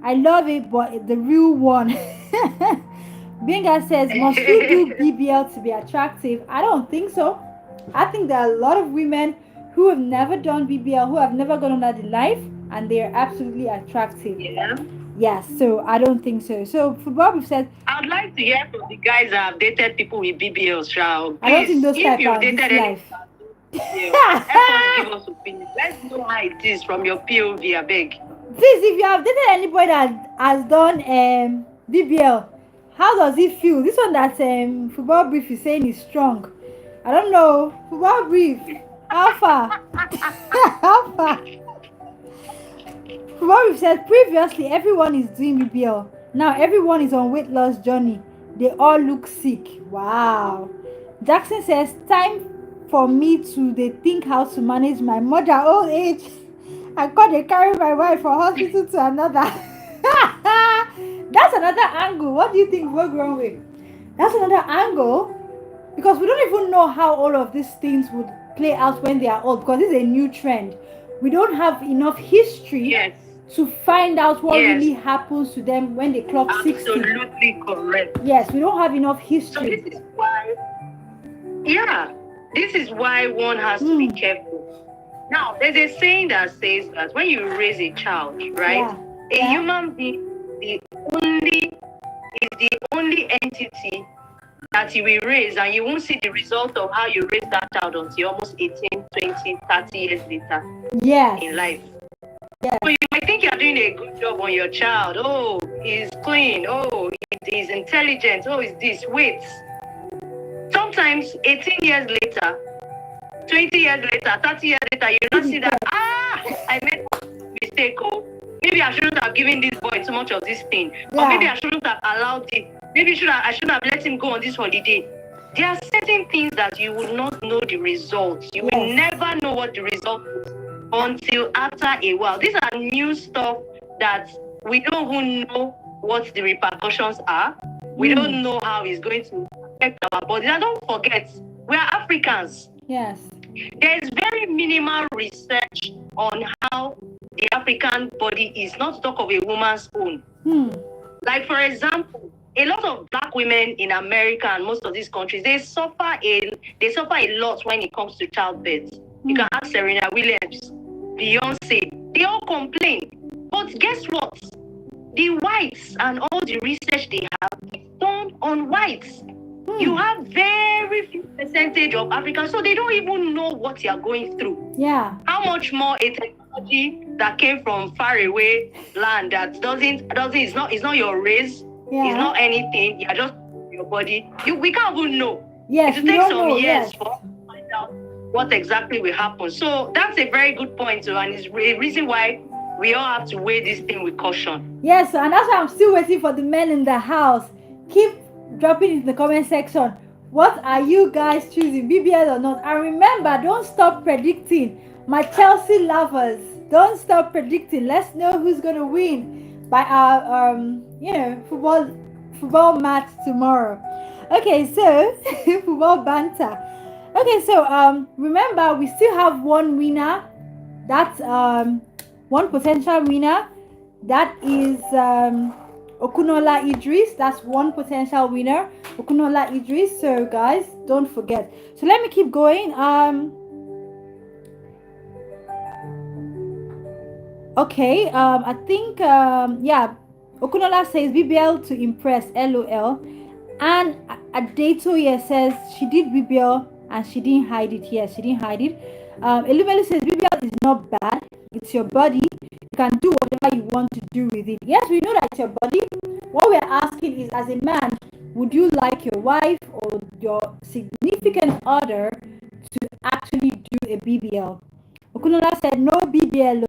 I love it, but the real one. Benga says, must you do BBL to be attractive? I don't think so. I think there are a lot of women who have never done BBL, who have never gone under the knife, and they are absolutely attractive. Yeah. Yes, so I don't think so. So Football Brief said, I'd like to hear from the guys that have dated people with BBLs, Shao. I don't think those guys are in this life. Give us opinion. Let's know how it is from your POV, I beg. Please, if you have dated anybody that has done BBL, how does it feel? This one that Football Brief is saying is strong. I don't know. Football Brief, how far? How far? Football Brief said previously everyone is doing BBL. Now everyone is on weight loss journey. They all look sick. Wow. Jackson says time for me to think how to manage my mother old age. I can't carry my wife from hospital to another. That's another angle. What do you think we're going with? That's another angle because we don't even know how all of these things would play out when they are old because it's a new trend. We don't have enough history to find out what really happens to them when they clock 60. Absolutely correct. Yes, we don't have enough history. So this is why one has to be careful. Now, there's a saying that says that when you raise a child, right, a human being is the only entity that you will raise, and you won't see the result of how you raise that child until almost 18, 20, 30 years later in life. Yes. So you might think you're doing a good job on your child. Oh, he's clean. Oh, he's intelligent. Oh, he's this. Wait. Sometimes 18 years later, 20 years later, 30 years later, later, you don't see that, I made a mistake. Oh, maybe I shouldn't have given this boy too much of this thing. Or maybe I shouldn't have allowed it. Maybe I shouldn't have let him go on this holiday. There are certain things that you will not know the results. You will never know what the result is until after a while. These are new stuff that we don't even know what the repercussions are. We don't know how it's going to affect our bodies. And don't forget, we are Africans. Yes. There is very minimal research on how the African body is, not to talk of a woman's own. Like, for example, a lot of black women in America and most of these countries, they suffer a lot when it comes to childbirth. You can ask Serena Williams, Beyonce, they all complain. But guess what? The whites and all the research they have is done on whites. You have very few percentage of Africans, so they don't even know what you're going through. Yeah. How much more a technology that came from far away land that it's not your race, it's not anything, you're just your body. We can't even know. Yes, it will take some years for us to find out what exactly will happen. So that's a very good point too, and it's a reason why we all have to weigh this thing with caution. Yes, and that's why I'm still waiting for the men in the house. Keep dropping in the comment section. What are you guys choosing, BBL or not? And remember, don't stop predicting. My Chelsea lovers, don't stop predicting. Let's know who's gonna win by our football match tomorrow. Okay, so football banter. Okay, so remember we still have one winner. That's one potential winner. That is Okunola Idris. That's one potential winner, Okunola Idris. So guys, don't forget. So let me keep going. Okay, I think Okunola says BBL to impress, LOL. And Adetoye says she did BBL and she didn't hide it. Yes, she didn't hide it. Elubelu says BBL is not bad. It's your body. You can do whatever you want to do with it. Yes, we know that it's your body. What we're asking is, as a man, would you like your wife or your significant other to actually do a BBL? Okunola said no BBL.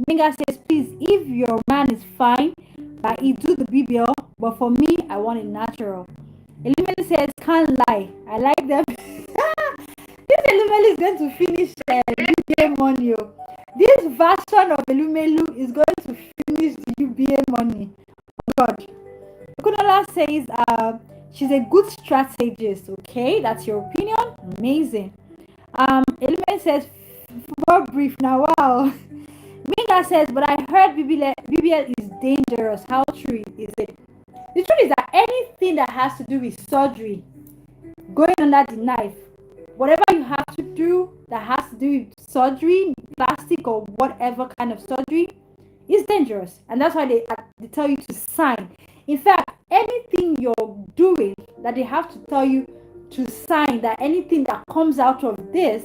Minga says, please, if your man is fine, but he do the BBL, but for me, I want it natural. Elimeli says, can't lie. I like them. This Elimelu is going to finish BBA money. This version of Elumelu is going to finish the UBA money. Oh God. Okunola says she's a good strategist. Okay, that's your opinion. Amazing. Elumelu says football brief now. Wow. Minga says, but I heard BBL is dangerous. How true is it? The truth is that anything that has to do with surgery, going under the knife, whatever you have to do that has to do with surgery, plastic or whatever kind of surgery, is dangerous. And that's why they tell you to sign. In fact, anything you're doing that they have to tell you to sign, that anything that comes out of this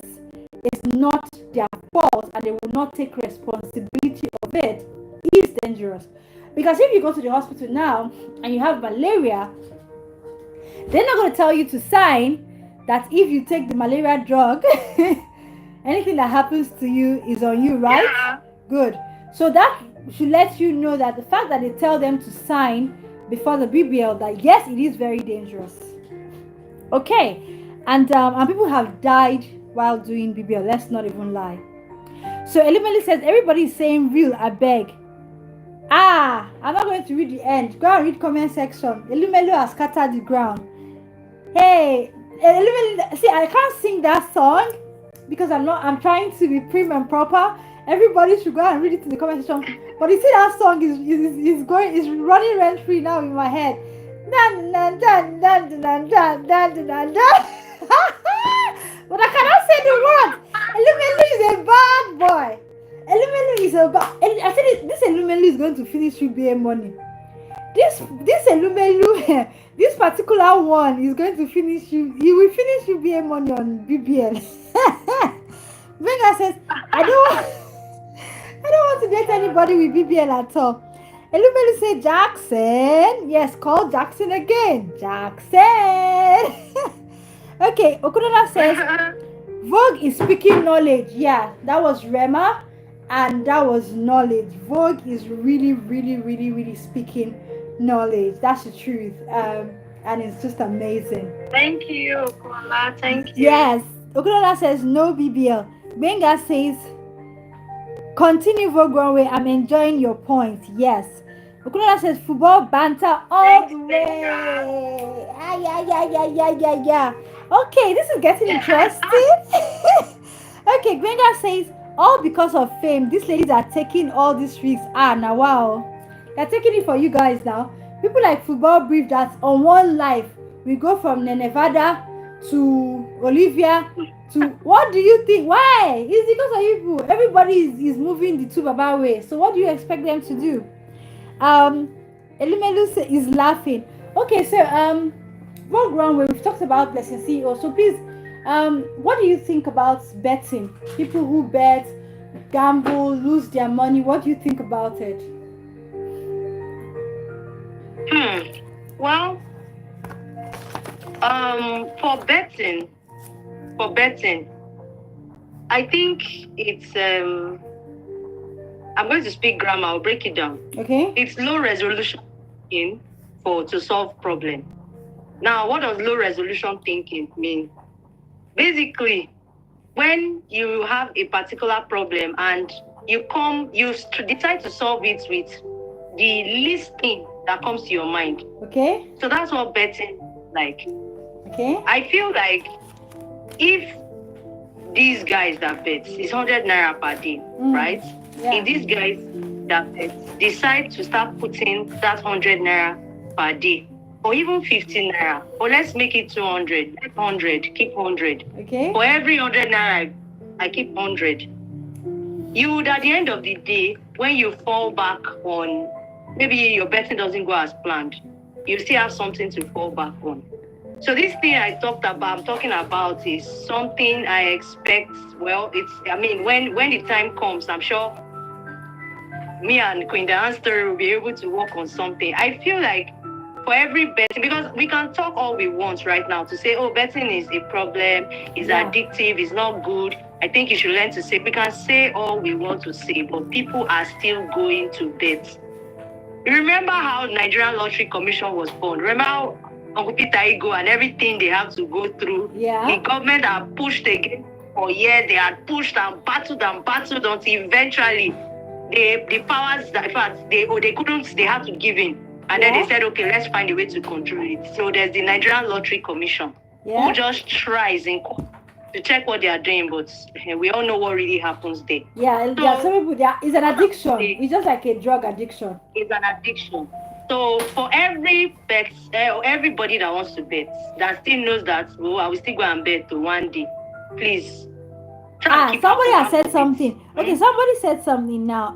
is not their fault and they will not take responsibility of it, is dangerous. Because if you go to the hospital now and you have malaria, they're not going to tell you to sign that if you take the malaria drug, anything that happens to you is on you, right? Yeah. Good. So that should let you know that the fact that they tell them to sign before the BBL, that yes, it is very dangerous. Okay. And people have died while doing BBL. Let's not even lie. So Elimeli says, everybody is saying real, I beg. I'm not going to read the end. Go and read comment section. Elimelu has scattered the ground. Hey, Elimelu, see, I can't sing that song because I'm trying to be prim and proper. Everybody should go and read it in the comment section. But you see, that song is running rent free now in my head. But I cannot say the word. Elimelu is a bad boy. Elumelu is about. I said this Elumelu is going to finish UBA money. This Elumelu, this particular one is going to finish you. He will finish UBA money on BBL. Venga says, I don't want to date anybody with BBL at all. Elumelu said, Jackson. Yes, call Jackson again. Jackson. Okay, Okunola says, Vogue is speaking knowledge. Yeah, that was Rema, and that was knowledge. Vogue is really, really, really, really speaking knowledge. That's the truth. And it's just amazing. Thank you, Kola. Thank you. Yes. Okunola says no BBL. Benga says continue Vogue Runway. I'm enjoying your point. Yes. Okunola says football banter all the way. Yeah. Okay, this is getting interesting. Okay, Benga says all because of fame. These ladies are taking all these risks. Now wow. They're taking it for you guys now. People like Football Brief that on one life we go from Nevada to Olivia to what do you think? Why? It's because of you. Everybody is moving the two Baba way. So what do you expect them to do? Elimelu is laughing. Okay, so Vogue Runway, we've talked about Blessing CEO. So please, what do you think about betting? People who bet, gamble, lose their money. What do you think about it? Well, for betting, I think it's I'm going to speak grammar. I'll break it down. Okay. It's low resolution thinking to solve problem. Now, what does low resolution thinking mean? Basically, when you have a particular problem and you decide to solve it with the least thing that comes to your mind. Okay. So that's what betting like. Okay. I feel like if these guys that bet is 100 naira per day, right? Yeah. If these guys that bet decide to start putting that 100 naira per day, or even 15 naira, or let's make it 200, 100, keep 100. Okay. For every 100 naira, I keep 100. You would, at the end of the day, when you fall back on, maybe your betting doesn't go as planned, you still have something to fall back on. So this thing I'm talking about is something I expect. Well, when the time comes, I'm sure me and Queen Diane's story will be able to work on something. I feel like for every betting, because we can talk all we want right now to say, oh, betting is a problem, is addictive, is not good. I think you should learn to say, we can say all we want to say, but people are still going to bet. Remember how Nigerian Lottery Commission was formed? Remember how Uncle Peter Igo and everything they have to go through? Yeah. The government had pushed again for years. They had pushed and battled until eventually the powers that in fact they couldn't, they had to give in. And then they said, okay, let's find a way to control it. So there's the Nigerian Lottery Commission who just tries to check what they are doing, but we all know what really happens there. Yeah, so, some people, it's an addiction. It's just like a drug addiction. It's an addiction. So for every bet, everybody that wants to bet, that still knows that, I will still go and bet to one day. Please. Somebody has said something. Okay, somebody said something now.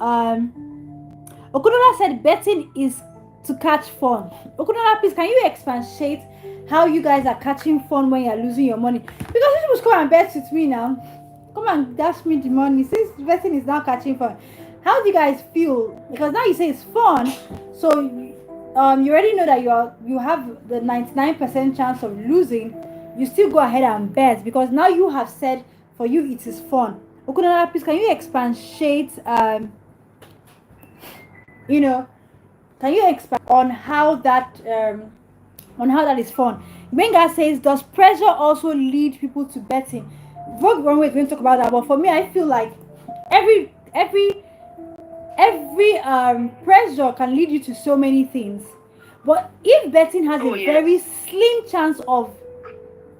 Okunola said betting is to catch fun. Okunola, please, can you expatiate how you guys are catching fun when you're losing your money? Because you must come and bet with me now. Come and dash me the money. Since betting is now catching fun, how do you guys feel? Because now you say it's fun, so you already know that you have the 99% chance of losing. You still go ahead and bet because now you have said for you it is fun. Okunola, please, can you expatiate? Can you expand on how that is fun? Benga says, does pressure also lead people to betting? Vogue Runway is going to talk about that, but for me, I feel like every pressure can lead you to so many things. But if betting has a very slim chance of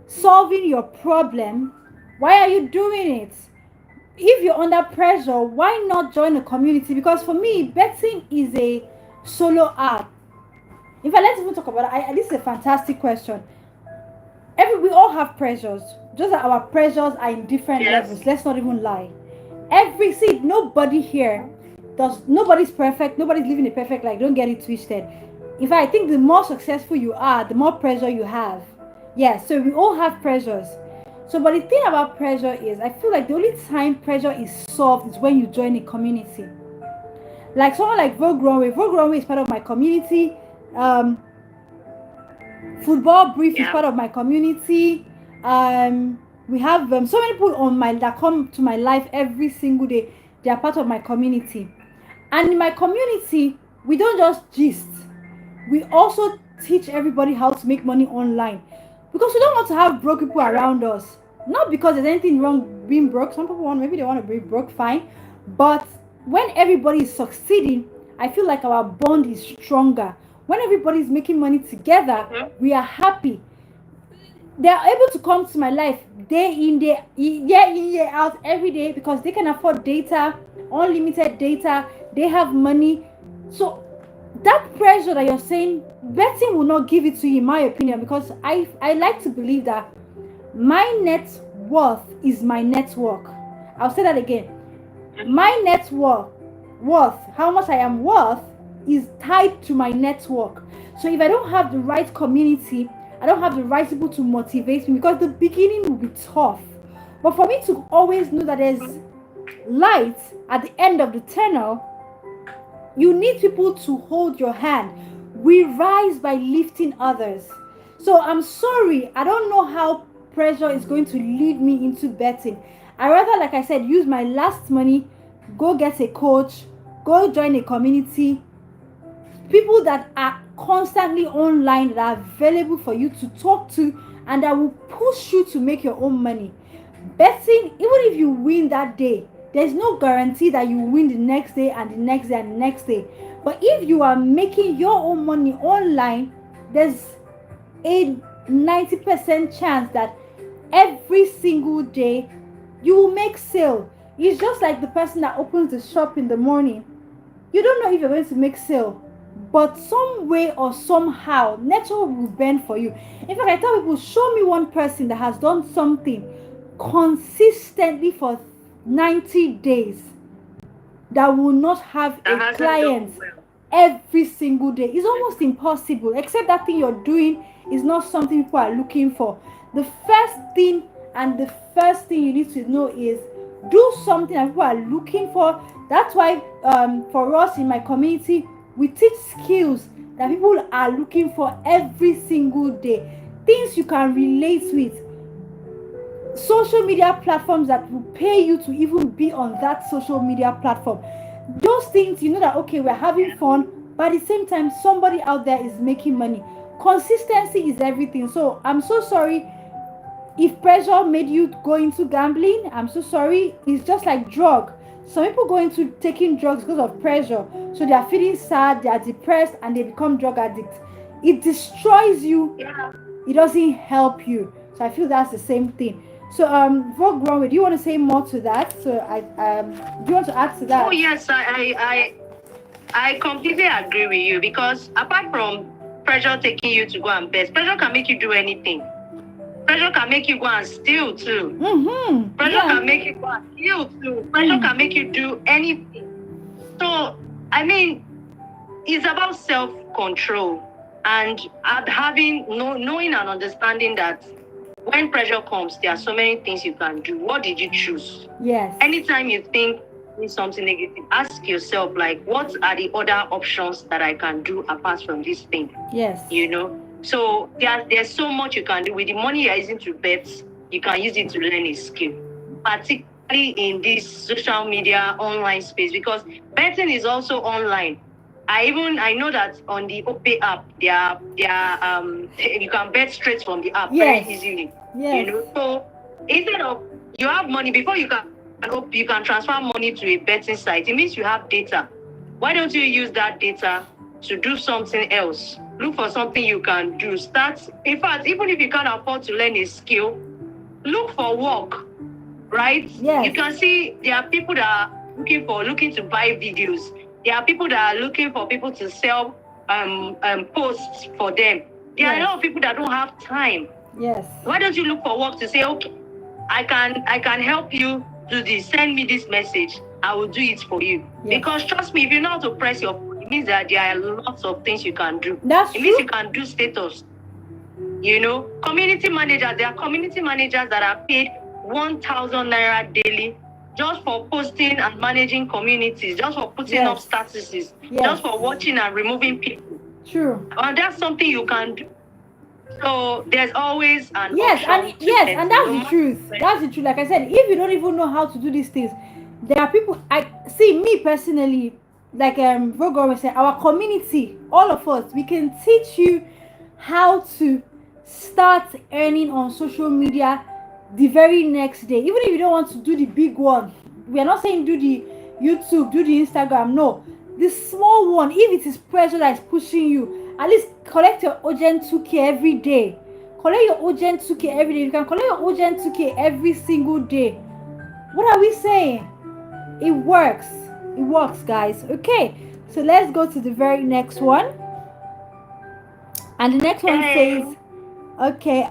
solving your problem, why are you doing it? If you're under pressure, why not join a community? Because for me, betting is a solo art. In fact, let's even talk about it. This is a fantastic question. We all have pressures. Just that our pressures are in different levels. Let's not even lie. Nobody here nobody's perfect. Nobody's living a perfect life. Don't get it twisted. In fact, I think the more successful you are, the more pressure you have. Yes, so we all have pressures. So, but the thing about pressure is, I feel like the only time pressure is solved is when you join a community. Like someone like Vogue Runway. Vogue Runway is part of my community. Football Brief is part of my community. We have so many people that come to my life every single day. They are part of my community, and in my community, we don't just gist. We also teach everybody how to make money online, because we don't want to have broke people around us. Not because there's anything wrong being broke. Some people maybe they want to be broke, fine. But when everybody is succeeding, I feel like our bond is stronger. When everybody is making money together, we are happy. They are able to come to my life day in, year out, every day, because they can afford data, unlimited data. They have money. So that pressure that you're saying, betting will not give it to you, in my opinion, because I like to believe that my net worth is my network. I'll say that again. My worth, how much I am worth, is tied to my network. So if I don't have the right community, I don't have the right people to motivate me, because the beginning will be tough. But for me to always know that there's light at the end of the tunnel, you need people to hold your hand. We rise by lifting others. So I'm sorry, I don't know how pressure is going to lead me into betting. I rather, like I said, use my last money, go get a coach, go join a community, people that are constantly online, that are available for you to talk to, and that will push you to make your own money. Betting, even if you win that day, there's no guarantee that you win the next day and the next day and the next day. But if you are making your own money online, there's a 90% chance that every single day you will make sale. It's just like the person that opens the shop in the morning. You don't know if you're going to make sale, but some way or somehow network will bend for you. In fact, I tell people, show me one person that has done something consistently for 90 days that will not have a client every single day. It's almost impossible, except that thing you're doing is not something people are looking for. The first thing you need to know is do something that people are looking for. That's why for us in my community, we teach skills that people are looking for every single day, things you can relate with, social media platforms that will pay you to even be on that social media platform. Those things, you know that, okay, we're having fun, but at the same time, somebody out there is making money. Consistency is everything. So I'm so sorry if pressure made you go into gambling. I'm so sorry. It's just like drug. Some people go into taking drugs because of pressure. So they are feeling sad, they are depressed, and they become drug addicts. It destroys you. It doesn't help you. So I feel that's the same thing. So before Gromit, do you want to say more to that? So do you want to add to that? Oh yes, I completely agree with you, because apart from pressure taking you to go and bet, pressure can make you do anything. Pressure can make you go and steal too. Pressure can make you go and steal too. Pressure can make you do anything. So, I mean, it's about self-control and knowing and understanding that when pressure comes, there are so many things you can do. What did you choose? Yes. Anytime you think something negative, ask yourself, like, what are the other options that I can do apart from this thing? Yes. You know? So there's so much you can do. With the money you're using to bet, you can use it to learn a skill, particularly in this social media online space, because betting is also online. I know that on the OPay app, you can bet straight from the app very easily. Yes. You know, so instead of you have money before you can transfer money to a betting site, it means you have data. Why don't you use that data to do something else? Look for something you can do. In fact, even if you can't afford to learn a skill, look for work, right? Yes. You can see there are people that are looking to buy videos. There are people that are looking for people to sell posts for them. There are a lot of people that don't have time. Yes. Why don't you look for work to say, okay, I can help you do this. Send me this message. I will do it for you. Yes. Because trust me, if you know how to press your phone, it means that there are lots of things you can do. It means you can do status. You know, community managers, there are community managers that are paid 1,000 naira daily just for posting and managing communities, just for putting up statuses, just for watching and removing people. True. And that's something you can do. So there's always an Yes, option to yes, bet. and No that's the matter truth. where. That's the truth. Like I said, if you don't even know how to do these things, there are people. I see me personally, like Vogo said, our community, all of us, we can teach you how to start earning on social media the very next day. Even if you don't want to do the big one, we are not saying do the YouTube, do the Instagram. No, the small one. If it is pressure that is pushing you, at least collect your urgent 2K every day. Collect your urgent 2K every day. You can collect your urgent 2K every single day. What are we saying? It works. It works, guys. Okay, so let's go to the very next one. And the next one Hey. says, okay,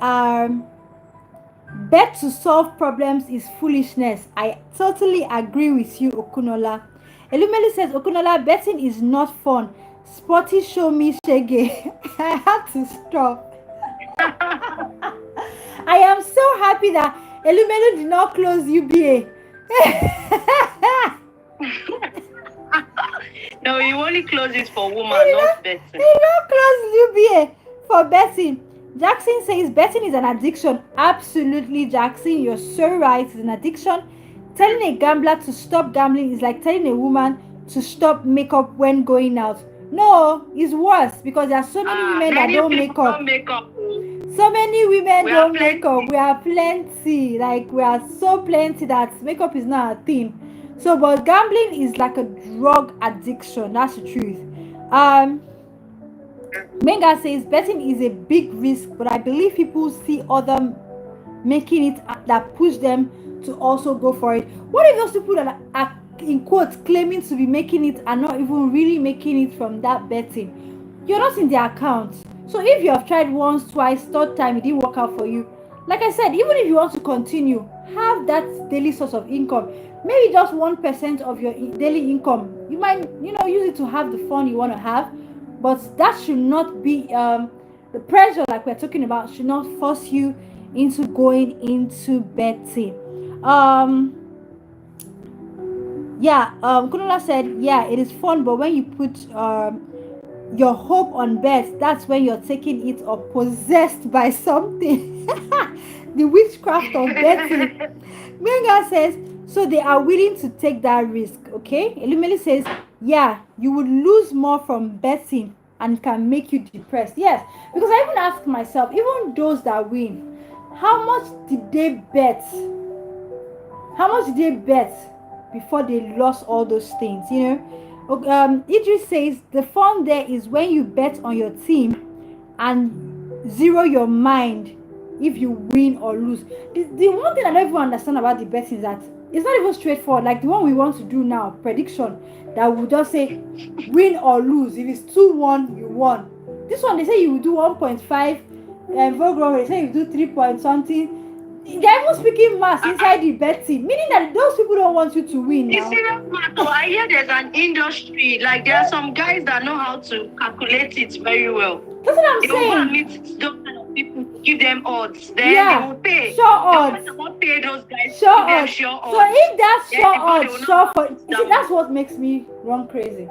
bet to solve problems is foolishness. I totally agree with you, Okunola. Elumelu says, Okunola, betting is not fun. Sporty show me shege. I have to stop. I am so happy that Elumelu did not close UBA. No, you only close it for woman, not betting. He not close UBA for betting. Jackson says betting is an addiction. Absolutely, Jackson, you're so right. It's an addiction. Telling a gambler to stop gambling is like telling a woman to stop makeup when going out. No, it's worse because there are so many women that Many don't people make up. don't make up. So many women We are don't make up. plenty. We are plenty. Like we are so plenty that makeup is not a thing. So, but gambling is like a drug addiction. That's the truth. Menga says betting is a big risk, but I believe people see other making it that push them to also go for it. What if those people that are in quotes claiming to be making it are not even really making it from that betting? You're not in their account. So if you have tried once, twice, third time, it didn't work out for you. Like I said, even if you want to continue, have that daily source of income. Maybe just 1% of your daily income. You might, use it to have the fun you want to have, but that should not be the pressure like we're talking about should not force you into going into betting. Kunola said, yeah, it is fun, but when you put your hope on bet, that's when you're taking it or possessed by something. The witchcraft of betting. Menga says, so they are willing to take that risk, okay? Elumeli says, yeah, you would lose more from betting and can make you depressed. Yes, because I even ask myself, even those that win, how much did they bet? How much did they bet before they lost all those things, Idris says the fun there is when you bet on your team and zero your mind if you win or lose. The one thing I don't even understand about the betting is that it's not even straightforward. Like the one we want to do now, prediction, that will just say win or lose. If it's 2-1, you won. This one they say you will do 1.5, and Vogue they say you do 3 point something. They're even speaking mass inside the betting, meaning that those people don't want you to win now. It's serious matter. I hear there's an industry. Like there are some guys that know how to calculate it very well. That's what I'm They will go and saying. meet those kind of people, give them odds. Then Yeah, they will pay. sure odds. They won't pay those guys. Sure Give them odds. sure odds. So if that's Then sure the people, they odds, will sure not for put you see, down. that's what makes me run crazy.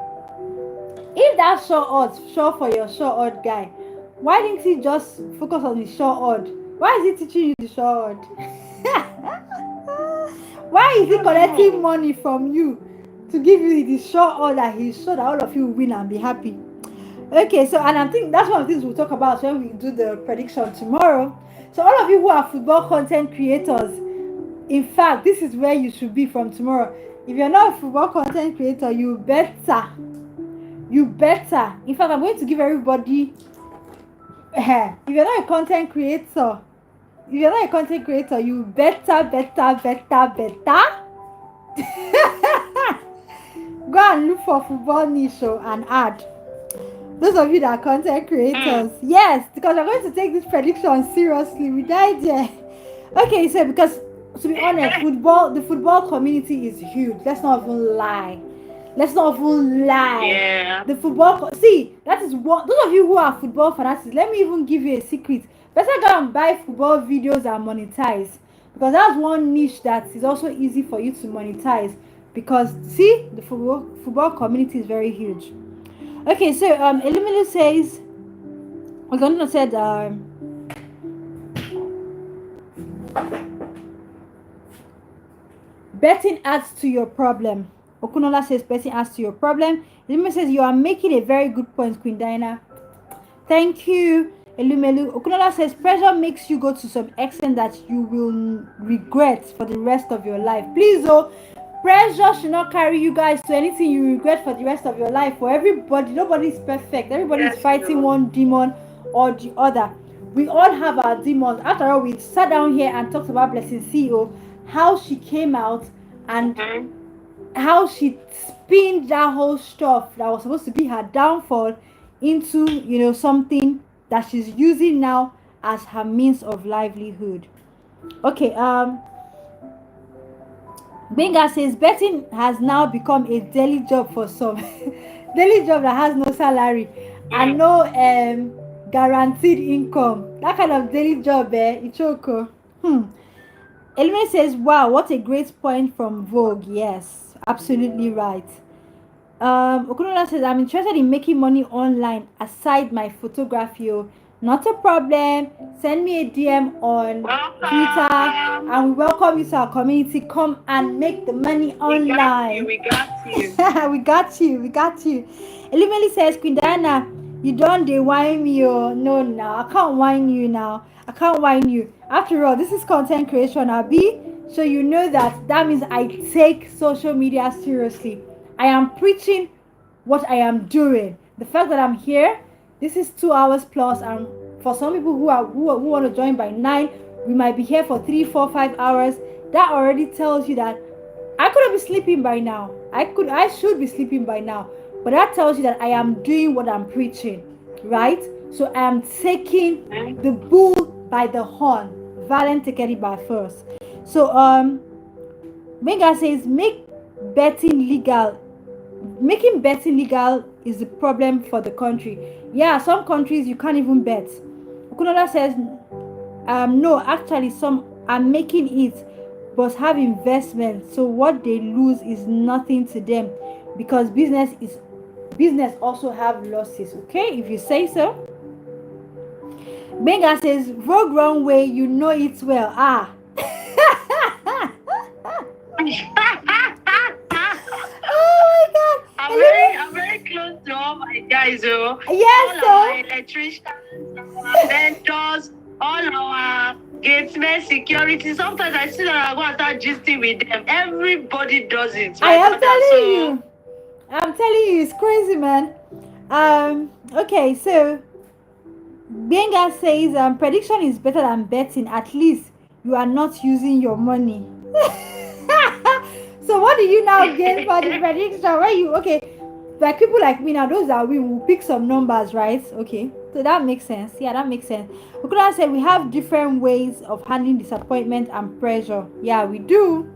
If that's sure odds, sure for your sure odd guy, why didn't he just focus on the sure odd? Why is he teaching you the sure odd? Why is he collecting money from you to give you the sure odd that he's sure that all of you will win and be happy? Okay, so and I think that's one of the things we'll talk about when we do the prediction tomorrow. So all of you who are football content creators, in fact, this is where you should be from tomorrow. If you're not a football content creator, you better. In fact, I'm going to give everybody. If you're not a content creator, you better. Go and look for football niche and add. Those of you that are content creators, yes, because we're going to take this prediction seriously. We died there. Okay, so because to be honest, the football community is huge. Let's not even lie. Yeah. The football, see, that is what those of you who are football fanatics. Let me even give you a secret. Better go and buy football videos and monetize, because that's one niche that is also easy for you to monetize. Because see, the football community is very huge. Okay, so Elumelu says, we're going to say Betting adds to your problem. Okunola says betting adds to your problem. Elime says you are making a very good point, Queen Diana. Thank you, Elumelu. Okunola says pressure makes you go to some extent that you will regret for the rest of your life. Please, oh, pressure should not carry you guys to anything you regret for the rest of your life. For everybody, nobody is perfect. Everybody is fighting one demon or the other. We all have our demons. After all, we sat down here and talked about Blessing CEO, how she came out and how she spinned that whole stuff that was supposed to be her downfall into, you know, something that she's using now as her means of livelihood. Okay, Benga says betting has now become a daily job for some. Daily job that has no salary and no guaranteed income. That kind of daily job, Ichoko. Elime says, wow, what a great point from Vogue. Yes, absolutely right. Okunola says, I'm interested in making money online aside my photography. Not a problem. Send me a DM on Twitter and we welcome you to our community. Come and make the money online. We got you. we got you. We got you. Elimeli says, Queen Diana, you don't whine me. Oh, no, I can't whine you now. I can't whine you. After all, this is content creation, Abi. So you know that means I take social media seriously. I am preaching what I am doing. The fact that I'm here, this is 2 hours plus, and for some people who want to join by 9, we might be here for 3, 4, 5 hours. That already tells you that I could be sleeping by now. I should be sleeping by now. But that tells you that I am doing what I'm preaching, right? So I am taking the bull by the horn. Valen take it by first. So Menga says make betting legal. Making betting legal is the problem for the country. Yeah, some countries you can't even bet. Okunola says no, actually some are making it but have investment, so what they lose is nothing to them because business also have losses. Okay, if you say so. Benga says Vogue runway, you know it well. Oh my God! I'm very close to all my guys, oh. Yes, all our electricians, our vendors, all our gatesmen, security. Sometimes I see that I go and start gisting with them. Everybody does it. I am telling you, it's crazy, man. Okay, so Benga says prediction is better than betting. At least you are not using your money. So what do you now gain for the prediction? Like people like me now, those that we will pick some numbers, right? Okay, so that makes sense. Yeah, that makes sense. We could have said we have different ways of handling disappointment and pressure. Yeah, we do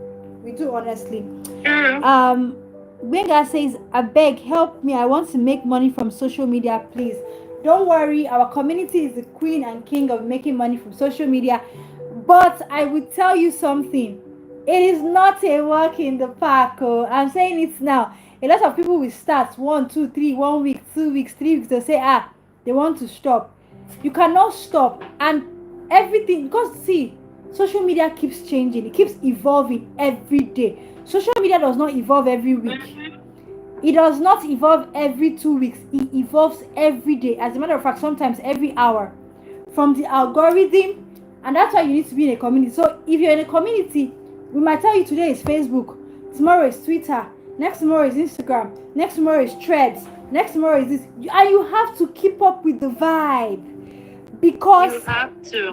honestly. Benga says, I beg, help me. I want to make money from social media, please. Don't worry, our community is the queen and king of making money from social media. But I will tell you something. It is not a walk in the park. Oh, I'm saying it now. A lot of people will start 1, 2, 3, 1 week, 2 weeks, 3 weeks. They'll say, they want to stop. You cannot stop. And everything, because see, social media keeps changing. It keeps evolving every day. Social media does not evolve every week. It does not evolve every 2 weeks. It evolves every day. As a matter of fact, sometimes every hour. From the algorithm, and that's why you need to be in a community. So if you're in a community, we might tell you today is Facebook, tomorrow is Twitter, next tomorrow is Instagram, next tomorrow is Threads, next tomorrow is this. And you have to keep up with the vibe. Because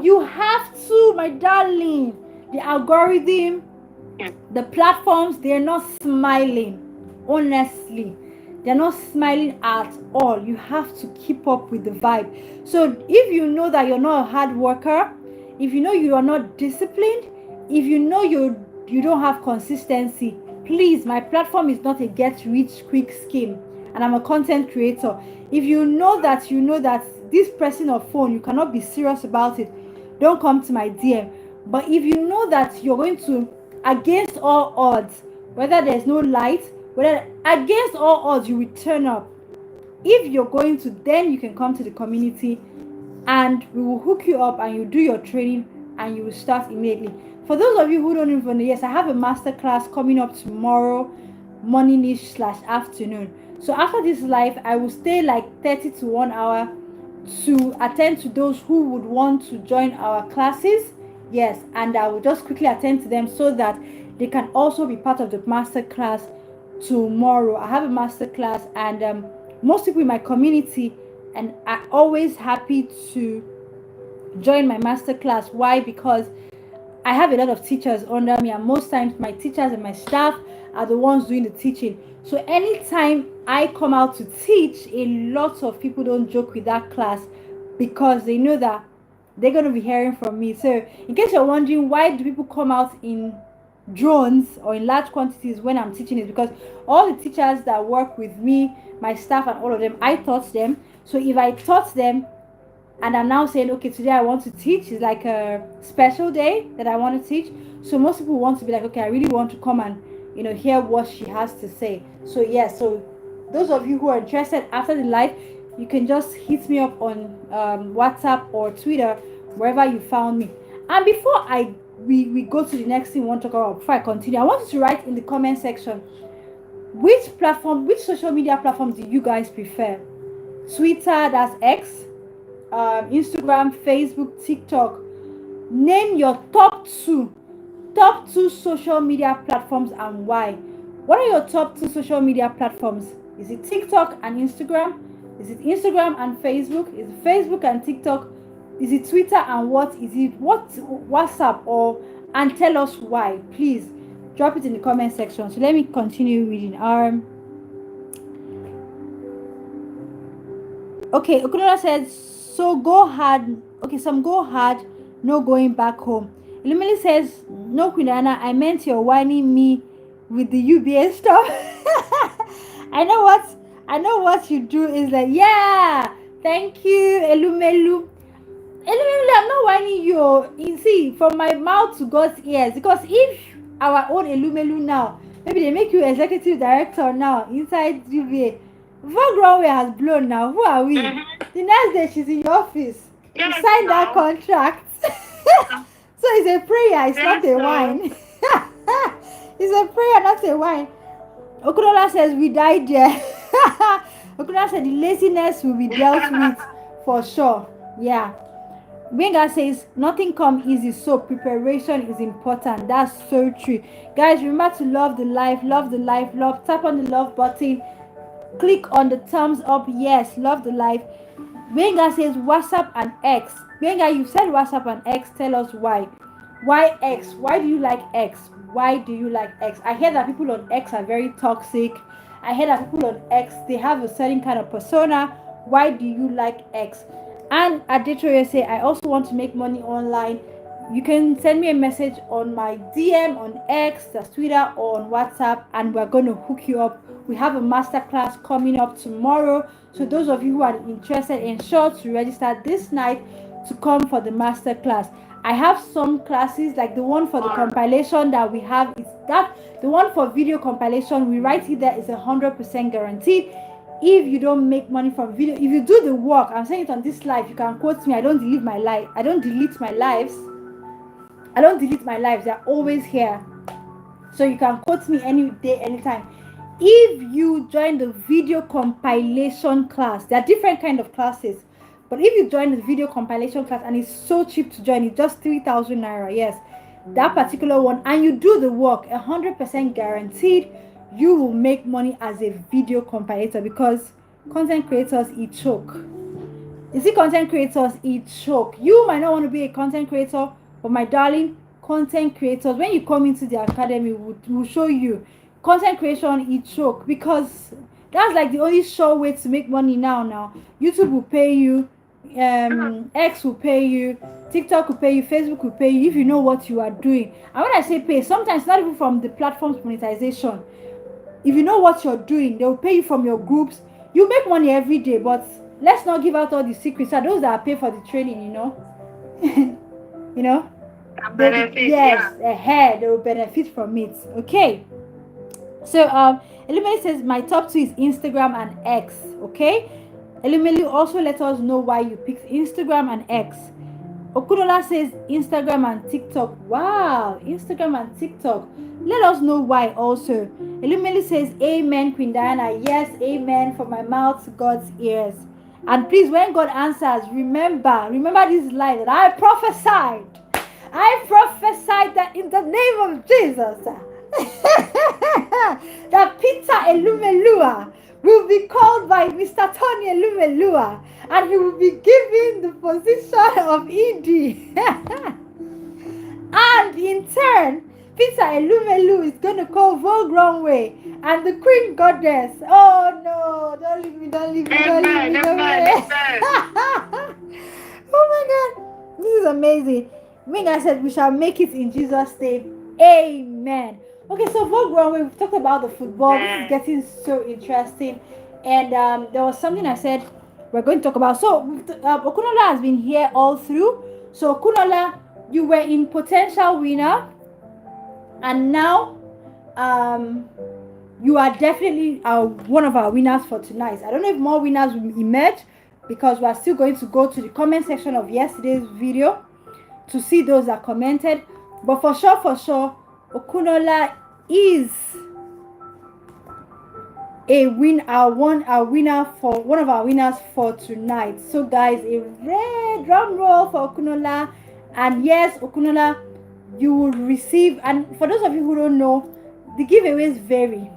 you have to, my darling. The algorithm, the platforms, they're not smiling. Honestly, they're not smiling at all. You have to keep up with the vibe. So if you know that you're not a hard worker, if you know you are not disciplined, if you know you don't have consistency, please, my platform is not a get rich quick scheme, and I'm a content creator. If you know that this pressing of phone, you cannot be serious about it, don't come to my DM. But if you know that you're going to, against all odds, whether there's no light, whether against all odds you will turn up, if you're going to, then you can come to the community and we will hook you up and you do your training and you will start immediately. For those of you who don't even know, yes, I have a master class coming up tomorrow morning/afternoon. So after this live, I will stay like 30 to 1 hour to attend to those who would want to join our classes. Yes, and I will just quickly attend to them so that they can also be part of the master class tomorrow. I have a master class, and most people in my community and are always happy to join my master class. Why? Because I have a lot of teachers under me, and most times my teachers and my staff are the ones doing the teaching. So anytime I come out to teach, a lot of people don't joke with that class because they know that they're going to be hearing from me. So in case you're wondering why do people come out in drones or in large quantities when I'm teaching, is because all the teachers that work with me, my staff and all of them, I taught them. So if I taught them and I'm now saying, okay, today I want to teach, it's like a special day that I want to teach. So most people want to be like, okay, I really want to come and hear what she has to say. So yes, so those of you who are interested after the live, you can just hit me up on WhatsApp or Twitter, wherever you found me. And before we go to the next thing we want to talk about, before I continue, I want you to write in the comment section which social media platforms do you guys prefer? Twitter, that's X, Instagram, Facebook, TikTok. Name your top two social media platforms and why. What are your top two social media platforms? Is it TikTok and Instagram? Is it Instagram and Facebook? Is it Facebook and TikTok? Is it Twitter and what? Is it WhatsApp? Or and tell us why. Please drop it in the comment section. So let me continue reading. Okay, Okunola says, so go hard. Okay, some go hard, no going back home. Ilumili says, no, Queen Anna, I meant you're whining me with the UBA stuff. I know what you do is like, yeah, thank you, Elumelu. Elumelu, I'm not whining you. You see, from my mouth to God's ears. Because if our own Elumelu now, maybe they make you executive director now inside UBA. Vogue runway has blown now. Who are we? The next day she's in your office. You sign that contract. So it's a prayer, it's not a wine. It's a prayer, not a wine. Okunola says we died there. Okunola said the laziness will be dealt with for sure. Yeah. Benga says nothing comes easy, so preparation is important. That's so true. Guys, remember to love the life, love. Tap on the love button. Click on the thumbs up. Yes, love the life. Benga says WhatsApp and X. Benga, you said WhatsApp and X. Tell us why. Why X? Why do you like X? Why do you like X? I hear that people on X are very toxic. I hear that people on X, they have a certain kind of persona. Why do you like X? And Adetoye say, I also want to make money online. You can send me a message on my DM on X, that's Twitter, or on WhatsApp, and we're going to hook you up. We have a masterclass coming up tomorrow. So those of you who are interested, ensure to register this night to come for the masterclass. I have some classes, like the one for the compilation that we have. It's that the one for video compilation, we write it there is 100% guaranteed. If you don't make money from video, if you do the work, I'm saying it on this live, you can quote me. I don't delete my lives. They're always here. So you can quote me any day, anytime. If you join the video compilation class, there are different kind of classes. But if you join the video compilation class, and it's so cheap to join, it's just 3,000 naira, yes, that particular one, and you do the work, 100% guaranteed, you will make money as a video compilator, because content creators eat choke. You see, content creators eat choke. You might not want to be a content creator, but my darling, content creators, when you come into the academy, we'll show you content creation eat choke, because that's like the only sure way to make money now. YouTube will pay you, X will pay you, TikTok will pay you, Facebook will pay you if you know what you are doing. And when I say pay, sometimes not even from the platform's monetization. If you know what you're doing, they will pay you from your groups. You make money every day, but let's not give out all the secrets. So those that pay for the training, they will benefit from it. Okay. So Elumelu says my top two is Instagram and X. Okay. Elumelu, also let us know why you picked Instagram and X. Okunola says Instagram and TikTok. Wow, Instagram and TikTok. Let us know why also. Elumeli says amen, Queen Diana. Yes, amen, from my mouth to God's ears. And please, when God answers, remember this line that I prophesied. I prophesied that in the name of Jesus, that Peter Elumelua will be called by Mr. Tony Elumelua, and he will be given the position of ED. And in turn, Peter Elumelu is going to call Vogue Runway and the Queen Goddess. Oh no, don't leave me, don't leave me, don't leave me, don't leave me. Oh my God, this is amazing. Minga said we shall make it in Jesus' name. Amen. Okay, so Vogue Runway, we've talked about the football. This is getting so interesting. And there was something I said we're going to talk about. So Okunola has been here all through. So Okunola, you were in potential winner, and now you are definitely one of our winners for tonight. I don't know if more winners will emerge, because we are still going to go to the comment section of yesterday's video to see those that commented. But for sure, Okunola is one of our winners for tonight. So guys, a red drum roll for Okunola. And yes, Okunola, you will receive, and for those of you who don't know, the giveaways vary.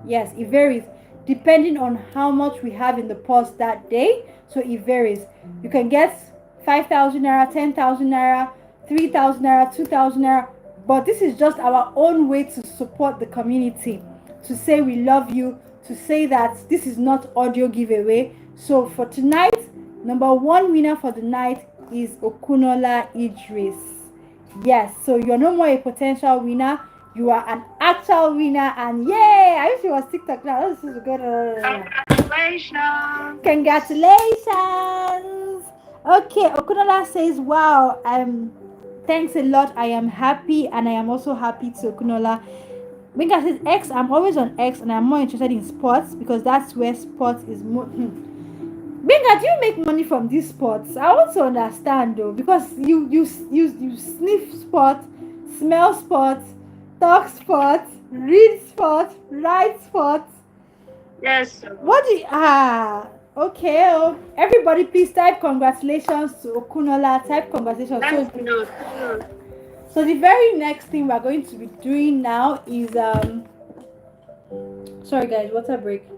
Yes, it varies depending on how much we have in the purse that day. So it varies. You can get 5,000 naira, 10,000 naira, 3,000 naira, 2,000 naira. But this is just our own way to support the community, to say we love you, to say that this is not audio giveaway. So for tonight, number one winner for the night is Okunola Ivd'S. Yes, so you're no more a potential winner, you are an actual winner. And yay, I wish it was TikTok now. This is good. Congratulations. Okay, Okunola says, wow, thanks a lot, I am happy, and I am also happy to Okunola. Binga says, X, I'm always on X, and I'm more interested in sports because that's where sports is more. Binga, do you make money from these sports? I want to understand though, because you sniff sports, smell sports, talk sports, read sports, write sports. Yes. What do you, okay. Oh, everybody please type congratulations to Okunola. Type congratulations. So the very next thing we're going to be doing now is sorry guys, water break.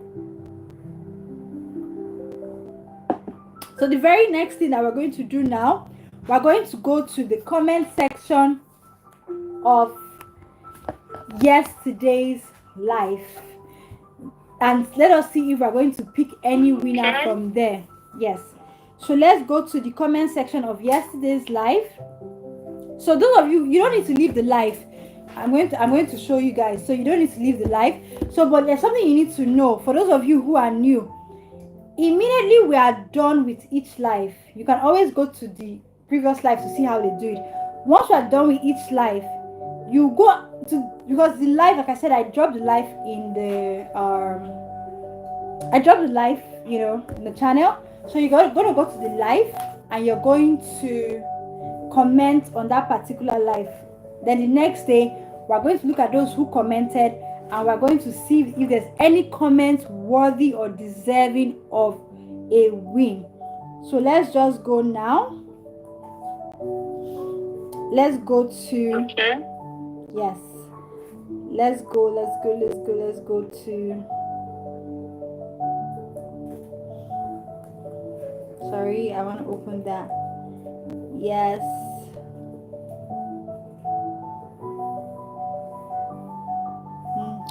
So the very next thing that we're going to do now, we're going to go to the comment section of yesterday's live, and let us see if we're going to pick any winner from there. Yes, so let's go to the comment section of yesterday's live. So those of you don't need to leave the live. I'm going to show you guys, so you don't need to leave the live. So but there's something you need to know for those of you who are new. Immediately we are done with each live, you can always go to the previous live to see how they do it. Once you are done with each live, you go to, because the live, like I said, I dropped the live in the in the channel. So you're going to go to the live and you're going to comment on that particular live. Then the next day we're going to look at those who commented, and we're going to see if there's any comment worthy or deserving of a win. So let's just go now. Let's go to yes, let's go to, sorry, I want to open that. Yes,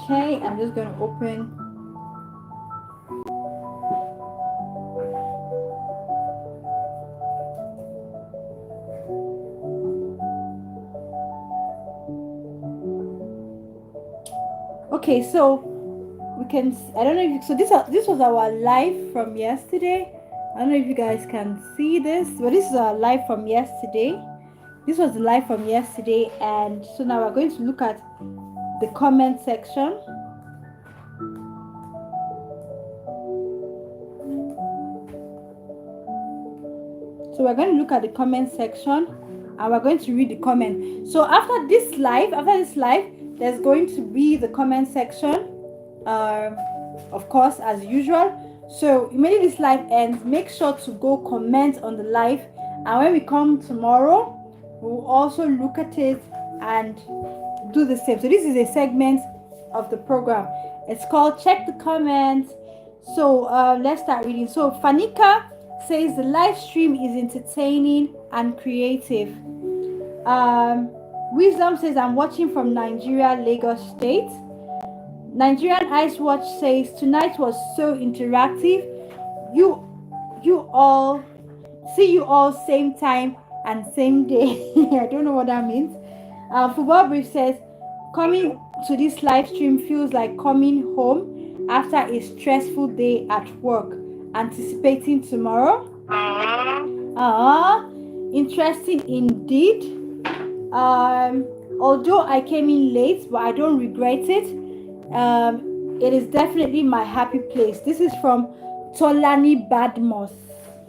okay, I'm just going to open. Okay, so we can, I don't know if you, so this was our live from yesterday. I don't know if you guys can see this, but this is our live from yesterday. This was the live from yesterday, and so now we're going to look at the comment section. So we're going to look at the comment section and we're going to read the comment. So after this live, there's going to be the comment section, of course, as usual. So immediately this live ends, make sure to go comment on the live, and when we come tomorrow, we'll also look at it and do the same. So this is a segment of the program. It's called Check the Comments. So let's start reading. So Fanika says the live stream is entertaining and creative. Wisdom says I'm watching from Nigeria, Lagos State. Nigerian Ice Watch says tonight was so interactive. You all see you all same time and same day. I don't know what that means. Football Brief says coming to this live stream feels like coming home after a stressful day at work, anticipating tomorrow. Interesting indeed. Although I came in late, but I don't regret it. It is definitely my happy place. This is from Tolani Badmos.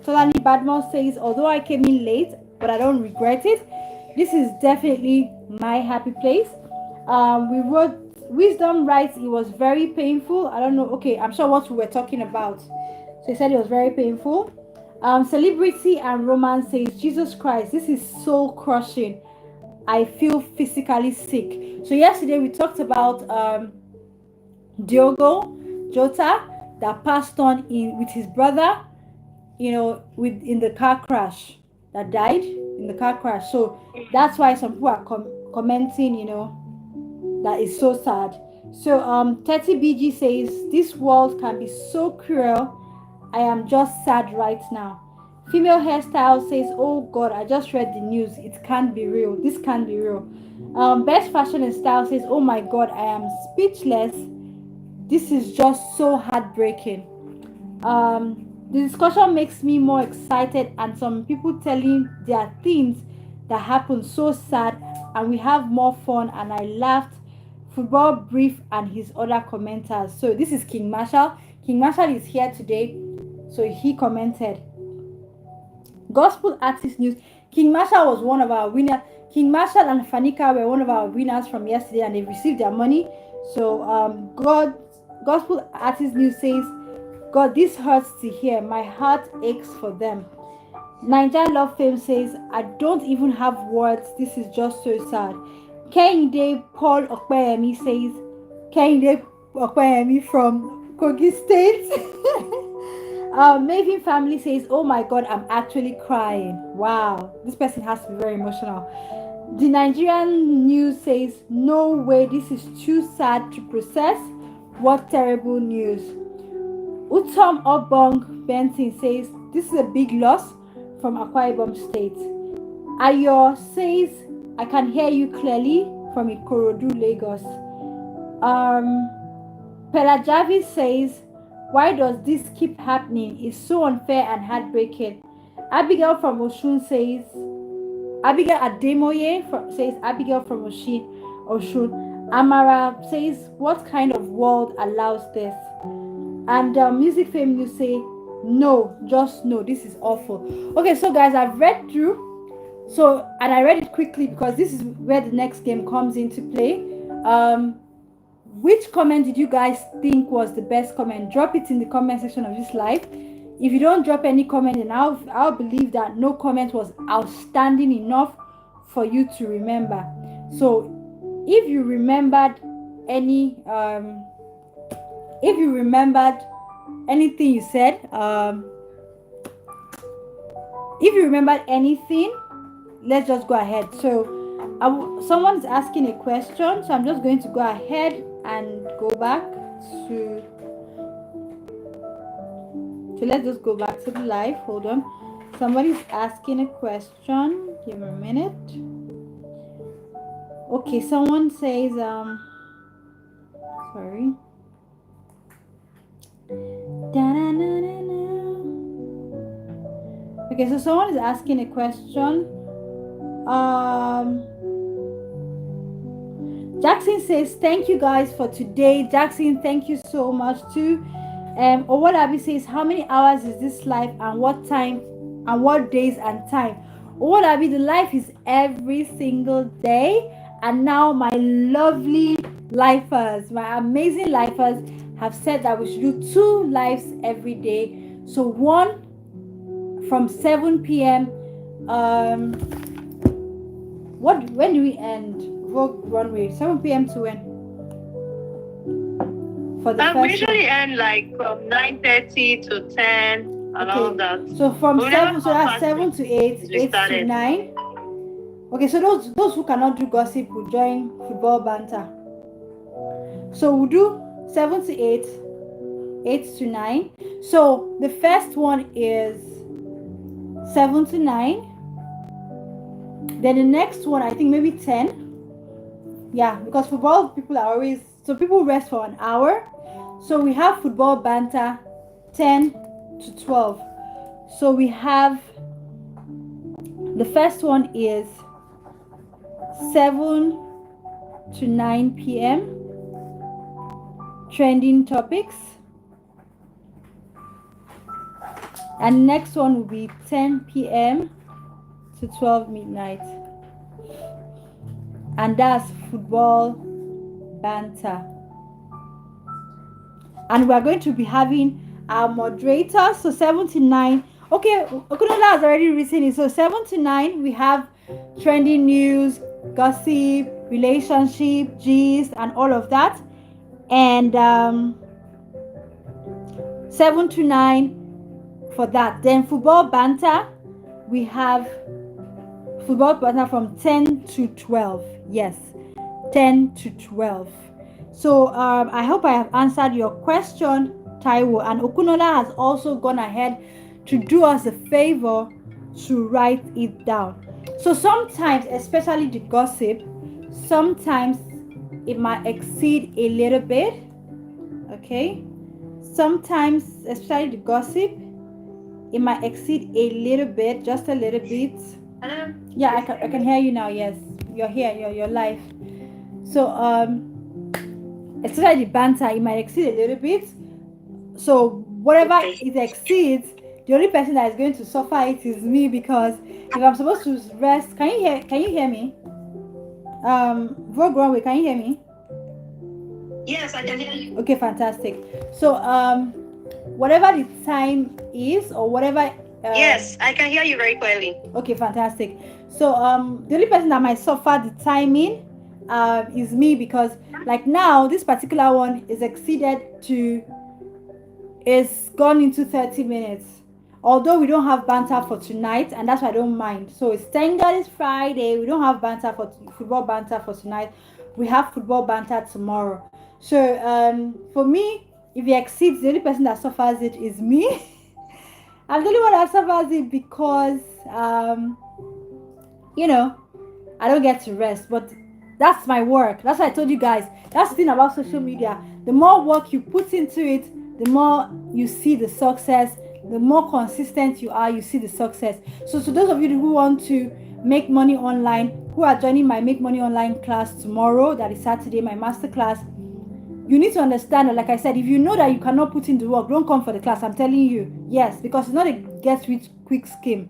Tolani Badmos says, although I came in late, but I don't regret it. This is definitely my happy place. We wrote, Wisdom writes, it was very painful. I don't know. Okay, I'm sure what we were talking about. So he said it was very painful. Celebrity and Romance says, Jesus Christ, this is soul crushing. I feel physically sick. So yesterday we talked about Diogo Jota that passed on with his brother, in the car crash, that died in the car crash. So that's why some people are commenting, that is so sad. So 30BG says this world can be so cruel. I am just sad right now. Female Hairstyle says, oh God, I just read the news. It can't be real. This can't be real. Best Fashion and Style says, oh my God, I am speechless. This is just so heartbreaking. The discussion makes me more excited, and some people telling their things that happen so sad, and we have more fun, and I laughed. Football Brief and his other commenters. So this is King Marshall. King Marshall is here today, so he commented. Gospel Artist News. King Marshall was one of our winners. King Marshall and Fanika were one of our winners from yesterday, and they received their money. So Gospel Artist News says, God, this hurts to hear. My heart aches for them. Naija Love Fame says, I don't even have words. This is just so sad. Kehinde Paul Okpeyemi says, Kehinde Okpeyemi from Kogi State. Maven Family says, oh my God, I'm actually crying. Wow, this person has to be very emotional. The Nigerian News says, no way, this is too sad to process. What terrible news. Utom Obong Benson says, this is a big loss from Akwa Ibom State. Ayo says, I can hear you clearly from Ikorodu, Lagos. Pelajavi says, why does this keep happening? It's so unfair and heartbreaking. Abigail from Oshun says, Abigail Ademoye says, Abigail from Oshun. Amara says, what kind of world allows this? And Music Fame News say, no, just no, this is awful. Okay, so guys, I've read through. So, and I read it quickly because this is where the next game comes into play. Which comment did you guys think was the best comment? Drop it in the comment section of this live. If you don't drop any comment, then I'll believe that no comment was outstanding enough for you to remember. So if you remembered anything you said, if you remembered anything, let's just go ahead. So someone's asking a question, so I'm just going to go ahead and go back to let's just go back to the live. Hold on, somebody's asking a question. Give me a minute. Okay, someone says sorry. Okay, so someone is asking a question. Jackson says, thank you guys for today. Jackson, thank you so much too. Owolabi says, how many hours is this live and what time and what days and time. What I mean, the life is every single day. And now my lovely lifers, my amazing lifers, have said that we should do 2 lives every day. So one from 7 p.m. When do we end Vogue Runway? 7 p.m. to when? For the first we usually end like from 9:30 to 10 and all that. So from 7, so that's 7 to 8, 8 to 9. Okay, so those who cannot do gossip will join football banter. So we'll do 7 to 8, 8 to 9. So the first one is 7 to 9. Then the next one, I think maybe 10. Yeah, because football people are always, so people rest for an hour. So we have football banter 10 to 12. So we have, the first one is 7 to 9 p.m. trending topics, and next one will be 10 p.m. to 12 midnight, and that's football banter. And we're going to be having our moderators. So 7 to 9. Okay, Okunola has already written it. So 7 to 9 we have trending news, gossip, relationship, gist, and all of that. And 7 to 9 for that. Then football banter, we have football banter from 10 to 12. Yes, 10 to 12. So I hope I have answered your question, Taiwo. And Okunola has also gone ahead to do us a favor to write it down. So sometimes, especially the gossip, sometimes it might exceed a little bit. Okay, sometimes, especially the gossip, it might exceed a little bit, just a little bit. Hello? Yeah, I can hear you now. Yes, you're here, you're live. So especially the banter, it might exceed a little bit. So whatever it exceeds, the only person that is going to suffer it is me, because if I'm supposed to rest, can you hear me? Vogue Runway, can you hear me? Yes, I can hear you. Okay, fantastic. So whatever the time is, or whatever. Yes, I can hear you very clearly. Okay, fantastic. So the only person that might suffer the timing is me, because like now this particular one is gone into 30 minutes. Although we don't have banter for tonight, and that's why I don't mind. So it's thank God it's Friday. We don't have banter for football banter for tonight. We have football banter tomorrow. So for me, if it exceeds, the only person that suffers it is me. I'm the only one that suffers it because I don't get to rest. But that's my work. That's why I told you guys. That's the thing about social media. The more work you put into it, the more you see the success. The more consistent you are, you see the success. So to those of you who want to make money online, who are joining my Make Money Online class tomorrow, that is Saturday, my master class, you need to understand that, like I said, if you know that you cannot put in the work, don't come for the class. I'm telling you, yes, because it's not a get rich quick scheme.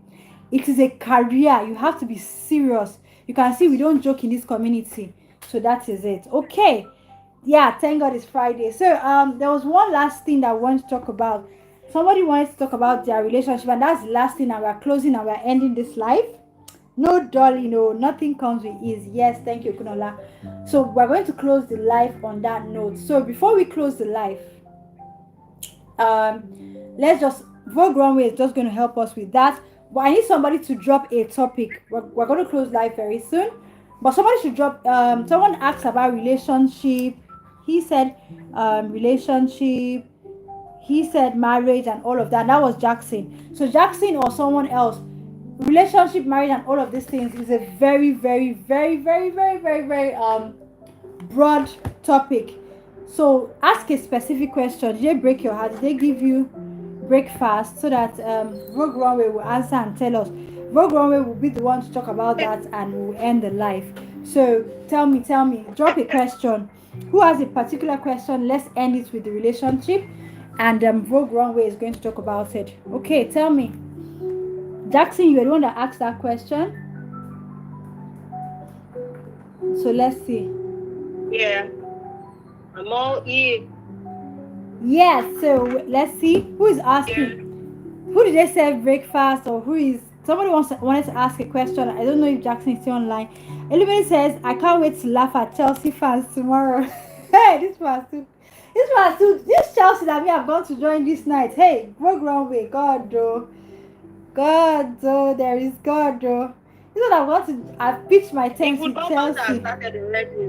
It is a career. You have to be serious. You can see we don't joke in this community. So that is it. Okay. Yeah, thank God it's Friday. So there was one last thing that I want to talk about. Somebody wants to talk about their relationship, and that's the last thing, and we're closing and we're ending this live. No, darling, no, nothing comes with ease. Yes, thank you, Kunola. So we're going to close the live on that note. So before we close the live, let's just, Vogue Runway is just going to help us with that. But I need somebody to drop a topic. We're going to close live very soon. But somebody should drop, someone asked about relationship. He said relationship. He said marriage and all of that. That was Jackson. So Jackson or someone else, relationship, marriage, and all of these things is a very, very, very, very, very, very, very broad topic. So ask a specific question. Did they break your heart? Did they give you breakfast? So that Vogue Runway will answer and tell us. Vogue Runway will be the one to talk about that, and we'll end the live. So tell me, drop a question. Who has a particular question? Let's end it with the relationship. And Vogue Runway is going to talk about it. Okay, tell me. Jackson, you were the one that asked that question. So let's see. Yeah. I'm all ears. Yes, so let's see who is asking. Who did they serve breakfast, or who is somebody wanted to ask a question? I don't know if Jackson is still online. Elubeni says, I can't wait to laugh at Chelsea fans tomorrow. Hey, this Chelsea that me have gone to join this night. Hey, go wrong way. God though, there is God though. You know that I've pitched my The tent with football match has Chelsea. started already.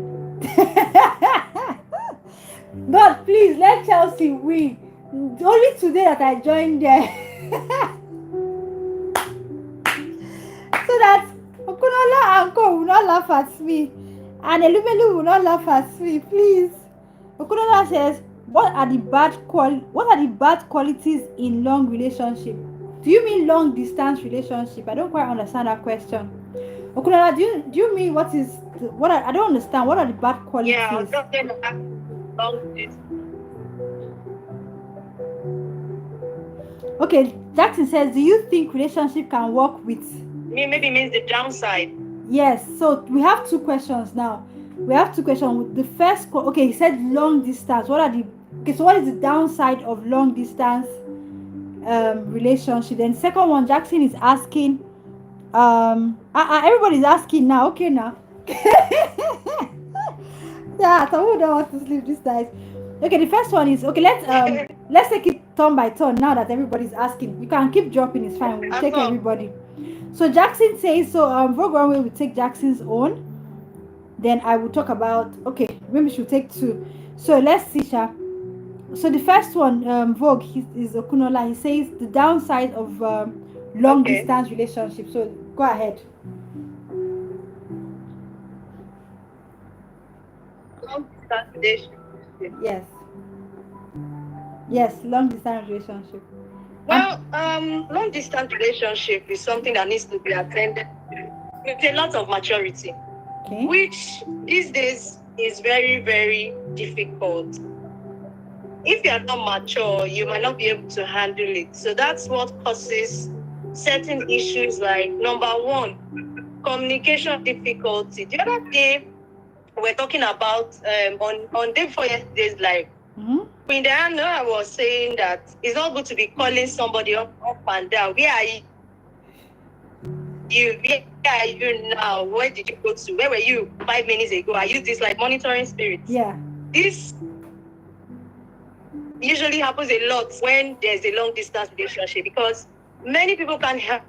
God, please let Chelsea win. Only today that I joined there. So that Okunola and Co will not laugh at me. And Elubelu will not laugh at me, please. Okunola says, what are the bad qualities in long relationship? Do you mean long distance relationship? I don't quite understand that question. Okunola, do you mean I don't understand. What are the bad qualities? Yeah, I was just going to ask long distance. Okay, Jackson says, do you think relationship can work with? Maybe means the downside. Yes, so we have two questions now. The first, okay, he said long distance. So what is the downside of long distance relationship? Then second one, Jackson is asking, everybody's asking now. Okay, now. Yeah, so who don't want to sleep this night? Okay, the first one is okay. Let's take it turn by turn. Now that everybody's asking, you can keep dropping. It's fine. We'll take everybody. So Jackson says so. Vogue Runway will take Jackson's own. Then I will talk about. Okay, maybe she'll take two. So let's see, Sha. So the first one, Vogue, is Okunola. He says the downside of long distance relationship. So go ahead. Long distance relationship. Yes, long distance relationship. Well, long distance relationship is something that needs to be attended with a lot of maturity, which these days is very, very difficult. If you are not mature, you might not be able to handle it. So that's what causes certain issues like, number one, communication difficulty. The other day, we're talking about on day before yesterday's live. In the end, I was saying that it's not good to be calling somebody up and down. Where are you? Where are you now? Where did you go to? Where were you 5 minutes ago? I use this like monitoring spirits. Yeah. This usually happens a lot when there's a long distance relationship because many people can't help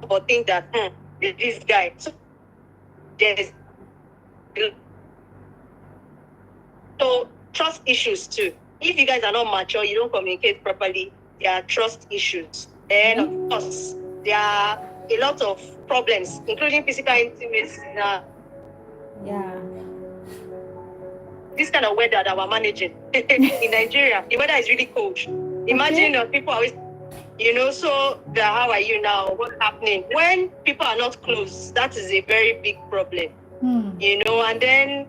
but think that this guy. So trust issues too. If you guys are not mature, you don't communicate properly, there are trust issues. And of course, there are a lot of problems, including physical intimacy. Yeah. This kind of weather that we're managing in Nigeria, the weather is really cold. Imagine people always, so how are you now? What's happening? When people are not close, that is a very big problem. And then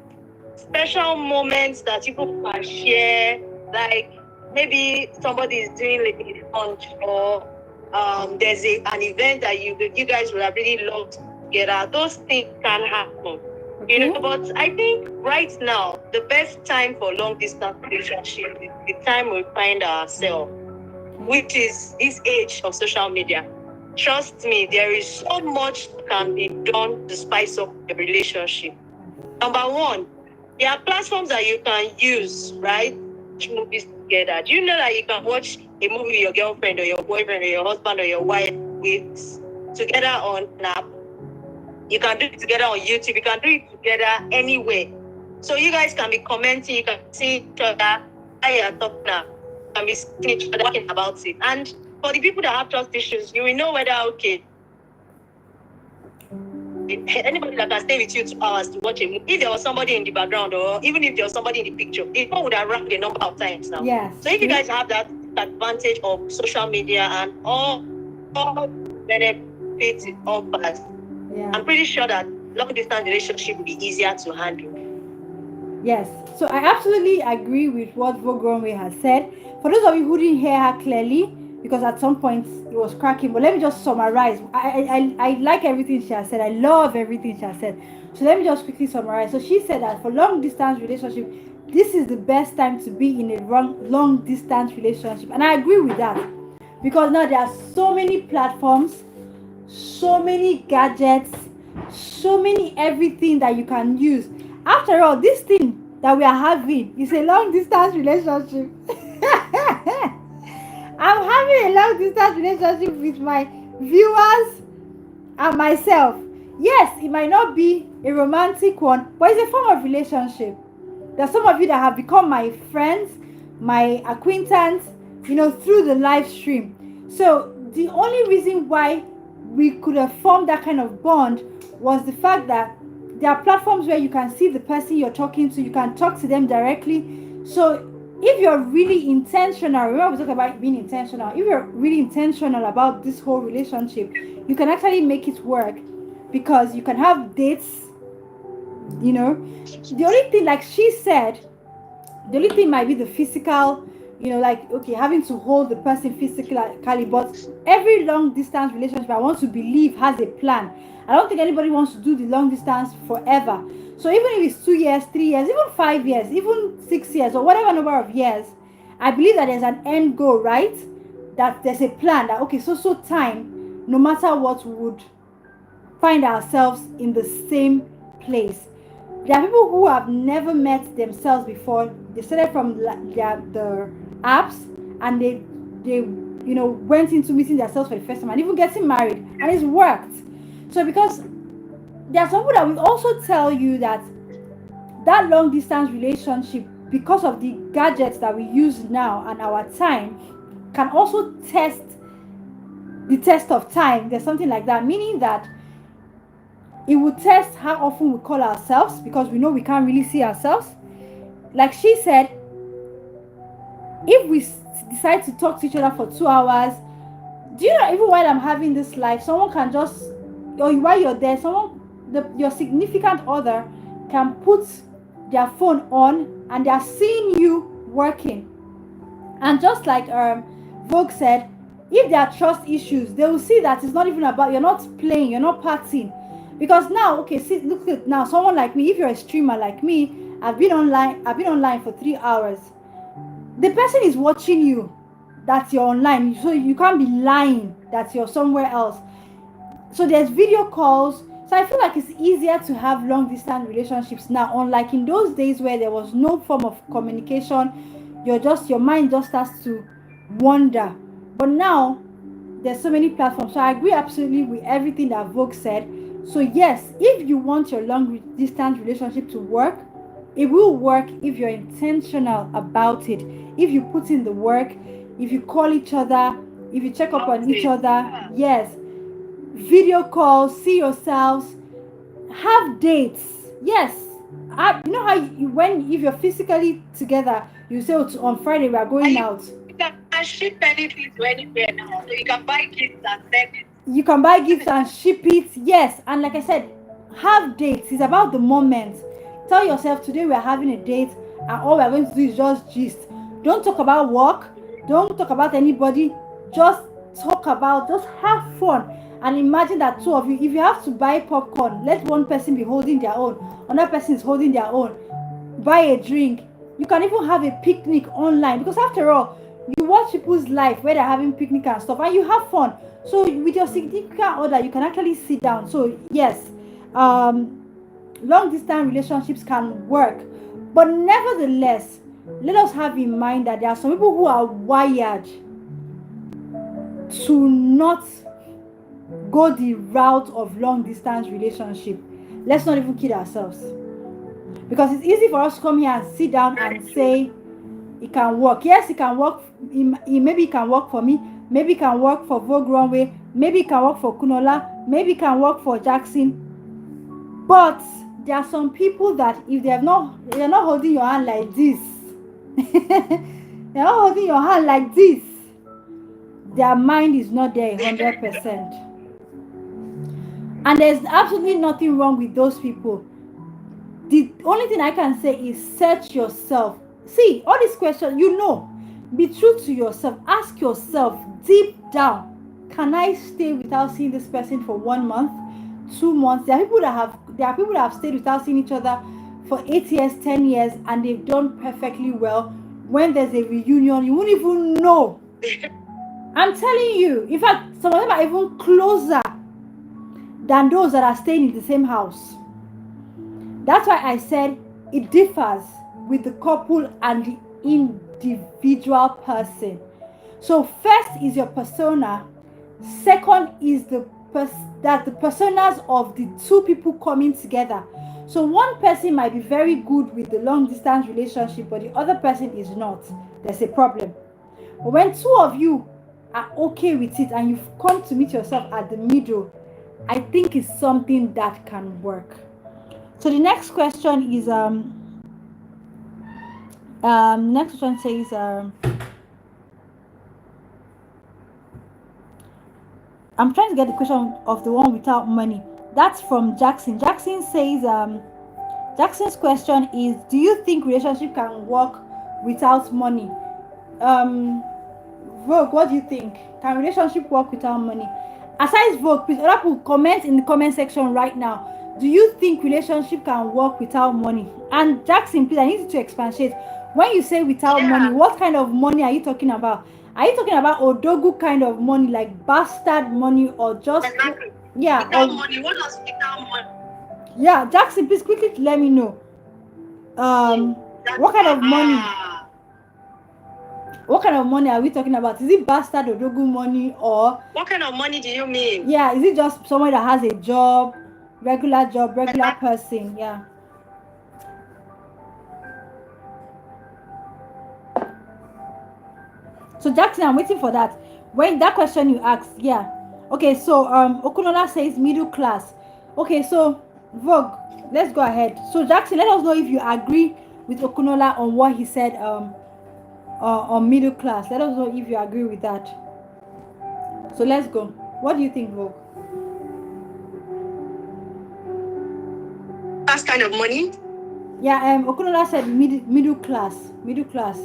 special moments that people can share, like maybe somebody is doing like a lunch or there's an event that you guys would have really loved together. Those things can happen. But I think right now the best time for long distance relationship is the time we find ourselves, which is this age of social media. Trust me, there is so much that can be done to spice up the relationship. Number one, there are platforms that you can use, right? Watch movies together. Do you know that you can watch a movie with your girlfriend or your boyfriend or your husband or your wife together on an app? You can do it together on YouTube. You can do it together anywhere. So you guys can be commenting. You can see each other. How you are talking now. You can be seeing each other talking about it. And for the people that have trust issues, you will know whether anybody that can stay with you 2 hours to watch a movie, if there was somebody in the background or even if there was somebody in the picture, the phone would have rang a number of times now. Yes. So if you guys have that advantage of social media and all benefits it offers, I'm pretty sure that long distance relationship will be easier to handle. Yes. So I absolutely agree with what Vogue Runway has said. For those of you who didn't hear her clearly, because at some point it was cracking. But let me just summarize. I like everything she has said. I love everything she has said. So let me just quickly summarize. So she said that for long distance relationship, this is the best time to be in a long distance relationship, and I agree with that, because now there are so many platforms, so many gadgets, so many everything that you can use. After all, this thing that we are having is a long distance relationship. I'm having a long distance relationship with my viewers and myself. Yes, it might not be a romantic one, but it's a form of relationship. There's some of you that have become my friends, my acquaintance, through the live stream. So the only reason why we could have formed that kind of bond was the fact that there are platforms where you can see the person you're talking to, you can talk to them directly. So if you're really intentional, remember we talked about being intentional. If you're really intentional about this whole relationship, you can actually make it work, because you can have dates. The only thing, like she said, the only thing might be the physical, like, okay, having to hold the person physically. But every long distance relationship, I want to believe, has a plan. I don't think anybody wants to do the long distance forever. So even if it's 2 years, 3 years, even 5 years, even 6 years, or whatever number of years, I believe that there's an end goal, right? That there's a plan that, okay, so time, no matter what, we would find ourselves in the same place. There are people who have never met themselves before. They started from the apps, and they went into meeting themselves for the first time and even getting married, and it's worked. So because there are some people that will also tell you that long distance relationship, because of the gadgets that we use now and our time, can also test the test of time. There's something like that, meaning that it will test how often we call ourselves, because we know we can't really see ourselves. Like she said, if we decide to talk to each other for 2 hours, do you know, even while I'm having this live, someone can just, or while you're there, your significant other can put their phone on and they're seeing you working. And just like Vogue said, if there are trust issues, they will see that it's not even about, you're not playing, you're not partying. Because now, okay, see, look at now, someone like me, if you're a streamer like me, I've been online for 3 hours. The person is watching you that you're online, so you can't be lying that you're somewhere else. So there's video calls. So I feel like it's easier to have long distance relationships now, unlike in those days where there was no form of communication. Your mind just starts to wander. But now there's so many platforms. So I agree absolutely with everything that Vogue said. So yes, if you want your long distance relationship to work, it will work if you're intentional about it. If you put in the work, if you call each other, if you check up on each other, yes. Video calls, see yourselves, have dates. Yes. You know how if you're physically together, you say, on Friday we are going out. You can ship anything to anywhere now. So you can buy gifts and send it. You can buy gifts and ship it. Yes. And like I said, have dates. It's about the moment. Tell yourself, today we are having a date, and all we are going to do is just gist. Don't talk about work. Don't talk about anybody. Just have fun. And imagine that two of you, if you have to buy popcorn, let one person be holding their own, another person is holding their own. Buy a drink. You can even have a picnic online, because after all, you watch people's life where they're having picnic and stuff, and you have fun. So with your significant other, you can actually sit down. So yes, long distance relationships can work, but nevertheless, let us have in mind that there are some people who are wired to not go the route of long distance relationship. Let's not even kid ourselves, because it's easy for us to come here and sit down and say it can work. Yes, it can work. Maybe it can work for me. Maybe it can work for Vogue Runway. Maybe it can work for Kunola. Maybe it can work for Jackson. But there are some people that if they're not holding your hand like this, they're not holding your hand like this, their mind is not there 100%. And there's absolutely nothing wrong with those people. The only thing I can say is search yourself. See, all these questions, Be true to yourself. Ask yourself deep down, can I stay without seeing this person for 1 month, 2 months? There are people that have stayed without seeing each other for 8 years, 10 years, and they've done perfectly well. When there's a reunion, you won't even know. I'm telling you. In fact, some of them are even closer than those that are staying in the same house. That's why I said it differs with the couple and the individual person. So first is your persona. Second is the personas of the two people coming together. So one person might be very good with the long distance relationship, but the other person is not. There's a problem. But when two of you are okay with it and you've come to meet yourself at the middle, I think it's something that can work. So the next question is next one says I'm trying to get the question of the one without money. That's from Jackson. Jackson says Jackson's question is, do you think relationship can work without money? Vogue, what do you think? Can relationship work without money? Aside Vogue, please, other people comment in the comment section right now. Do you think relationship can work without money? And Jackson, please, I need you to expatiate. When you say without money, what kind of money are you talking about? Are you talking about Odogu kind of money, like bastard money, or just without money? What does without money? Yeah, Jackson, please quickly let me know. What kind of money? What kind of money are we talking about? Is it bastard Odogu money, or what kind of money do you mean? Yeah, is it just someone that has a job, regular person? Yeah. So Jackson, I'm waiting for that. When that question you asked, yeah. Okay, so Okunola says middle class. Okay, so Vogue, let's go ahead. So Jackson, let us know if you agree with Okunola on what he said on middle class. Let us know if you agree with that. So let's go. What do you think, Vogue? That kind of money? Yeah, Okunola said middle class. Middle class.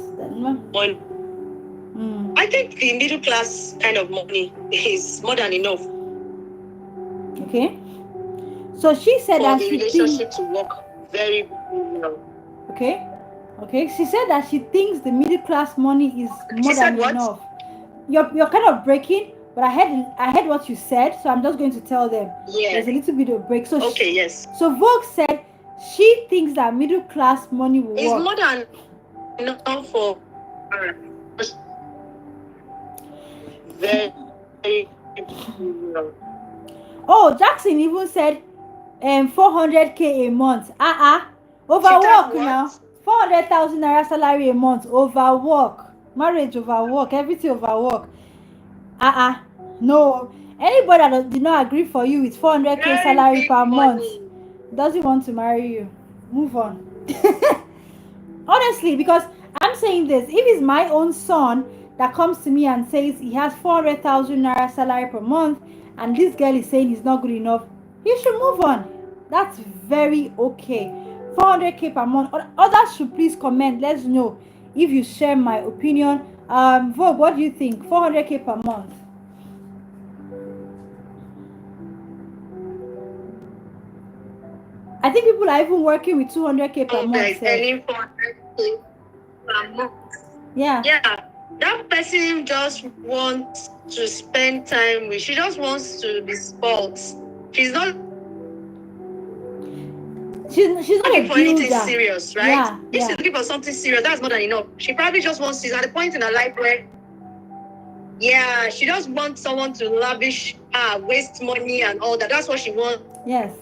I think the middle class kind of money is more than enough. Okay. So she said for that the she relationship to work very well. Okay. She said that she thinks the middle class money is more than enough. You're kind of breaking, but I heard what you said, so I'm just going to tell them. Yeah. There's a little bit of break. So okay, yes. So Vogue said she thinks that middle class money will work. It's more than enough for very. Oh, Jackson even said 400k a month. Overwork now. 400,000 naira salary a month. Overwork. Marriage overwork. Everything overwork. No. Anybody that did not agree for you with 400k salary per month doesn't want to marry you. Move on. Honestly, because I'm saying this, if it's my own son that comes to me and says he has 400,000 naira salary per month, and this girl is saying he's not good enough, you should move on. That's very okay. 400k per month. Others should please comment. Let's know if you share my opinion. Vogue, what do you think? 400k per month. I think people are even working with 200k per month. Yeah. That person just wants to spend time with. She just wants to be spoiled. She's not looking for anything serious, right? Yeah. If she's looking for something serious, that's more than enough. She probably just wants. She's at a point in her life where, she just wants someone to lavish, waste money and all that. That's what she wants. Yes.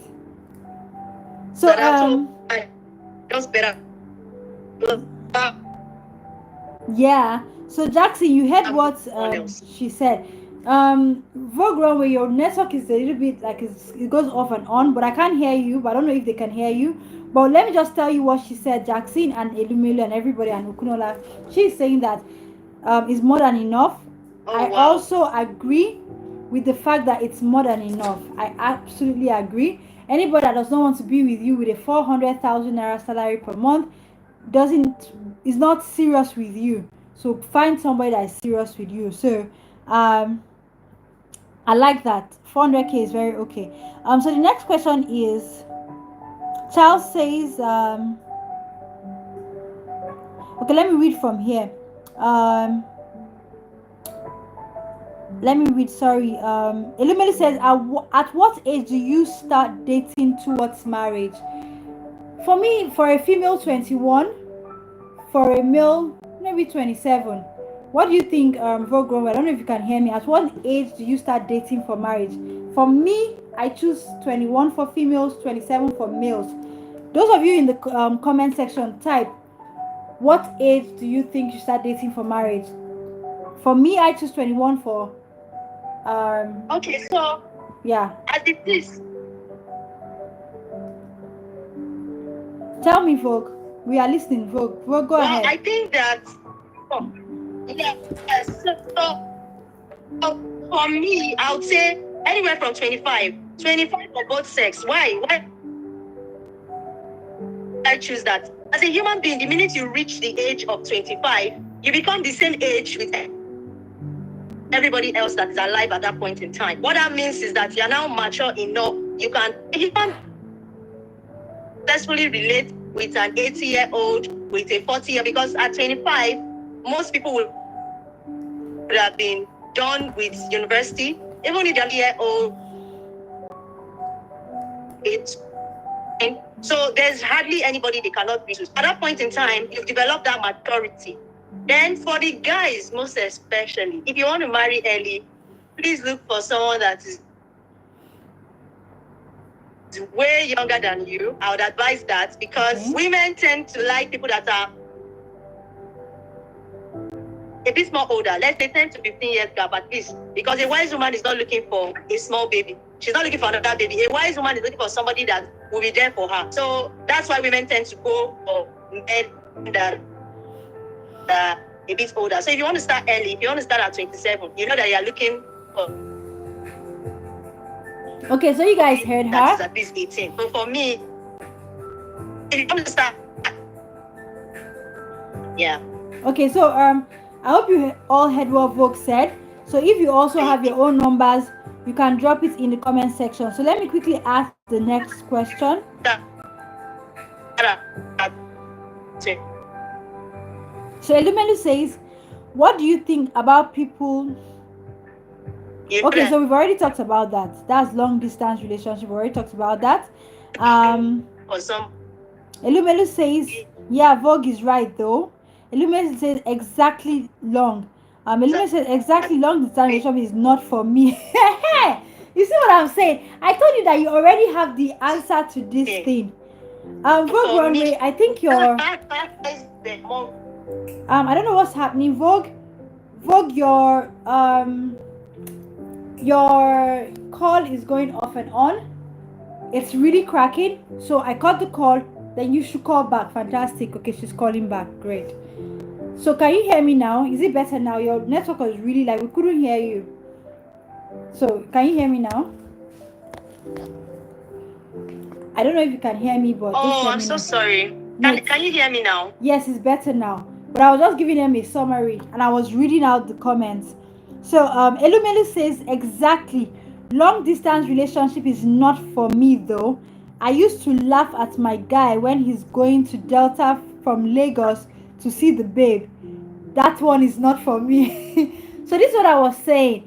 So just better. Yeah. So Jackson, you heard what she said. Vogue Runway, your network is a little bit like it goes off and on, but I can't hear you. But I don't know if they can hear you. But let me just tell you what she said, Jackson and Elumelu and everybody and Okunola. She's saying that it's more than enough. I also agree with the fact that it's more than enough. I absolutely agree. Anybody that does not want to be with you with a 400,000 naira salary per month is not serious with you. So find somebody that is serious with you. So I like that. 400k is very okay. So the next question is, Charles says, okay, let me read from here. Let me read. Sorry. Elumeli says, at what age do you start dating towards marriage? For me, for a female, 21. For a male, maybe 27. What do you think, Vogue? I don't know if you can hear me. At what age do you start dating for marriage? For me, I choose 21 for females, 27 for males. Those of you in the comment section, type, what age do you think you start dating for marriage? For me, I choose 21 for okay, so yeah. as it is, Tell me, Vogue. We are listening, Vogue. Vogue, go ahead. I think that yes. So for me, I would say anywhere from 25. 25 for both sex. Why? Why I choose that? As a human being, the minute you reach the age of 25, you become the same age with everybody else that is alive at that point in time. What that means is that you are now mature enough. You can successfully relate with an 80-year-old, with a 40-year, because at 25, most people would have been done with university, even if they're year old. So there's hardly anybody they cannot be. At that point in time, you've developed that maturity. Then for the guys, most especially, if you want to marry early, please look for someone that is way younger than you. I would advise that, because women tend to like people that are a bit more older. Let's say 10 to 15 years gap at least. Because a wise woman is not looking for a small baby. She's not looking for another baby. A wise woman is looking for somebody that will be there for her. So that's why women tend to go for men that are a bit older. So if you want to start early, if you want to start at 27, you know that you're looking for... Okay, so you guys heard her. That is at least 18. So for me, if you want to start... Yeah. Okay, so I hope you all heard what Vogue said. So if you also have your own numbers, you can drop it in the comment section. So let me quickly ask the next question. So Elumelu says, what do you think about people... Okay, so we've already talked about that. That's long distance relationship. We already talked about that. Elumelu says, yeah, Vogue is right though. Elumelu says exactly long. Elumelu says exactly long distance relationship is not for me. You see what I'm saying? I told you that you already have the answer to this thing. Vogue Runway, I think you're... I don't know what's happening. Vogue, your call is going off and on. It's really cracking. So I cut the call. Then you should call back. Fantastic. Okay, she's calling back. Great. So can you hear me now? Is it better now? Your network was really like we couldn't hear you. So can you hear me now? I don't know if you can hear me, but I'm so sorry. Can you hear me now? Yes, it's better now. But I was just giving them a summary and I was reading out the comments. So Elumelu says exactly, long distance relationship is not for me though. I used to laugh at my guy when he's going to Delta from Lagos to see the babe. That one is not for me. So this is what I was saying.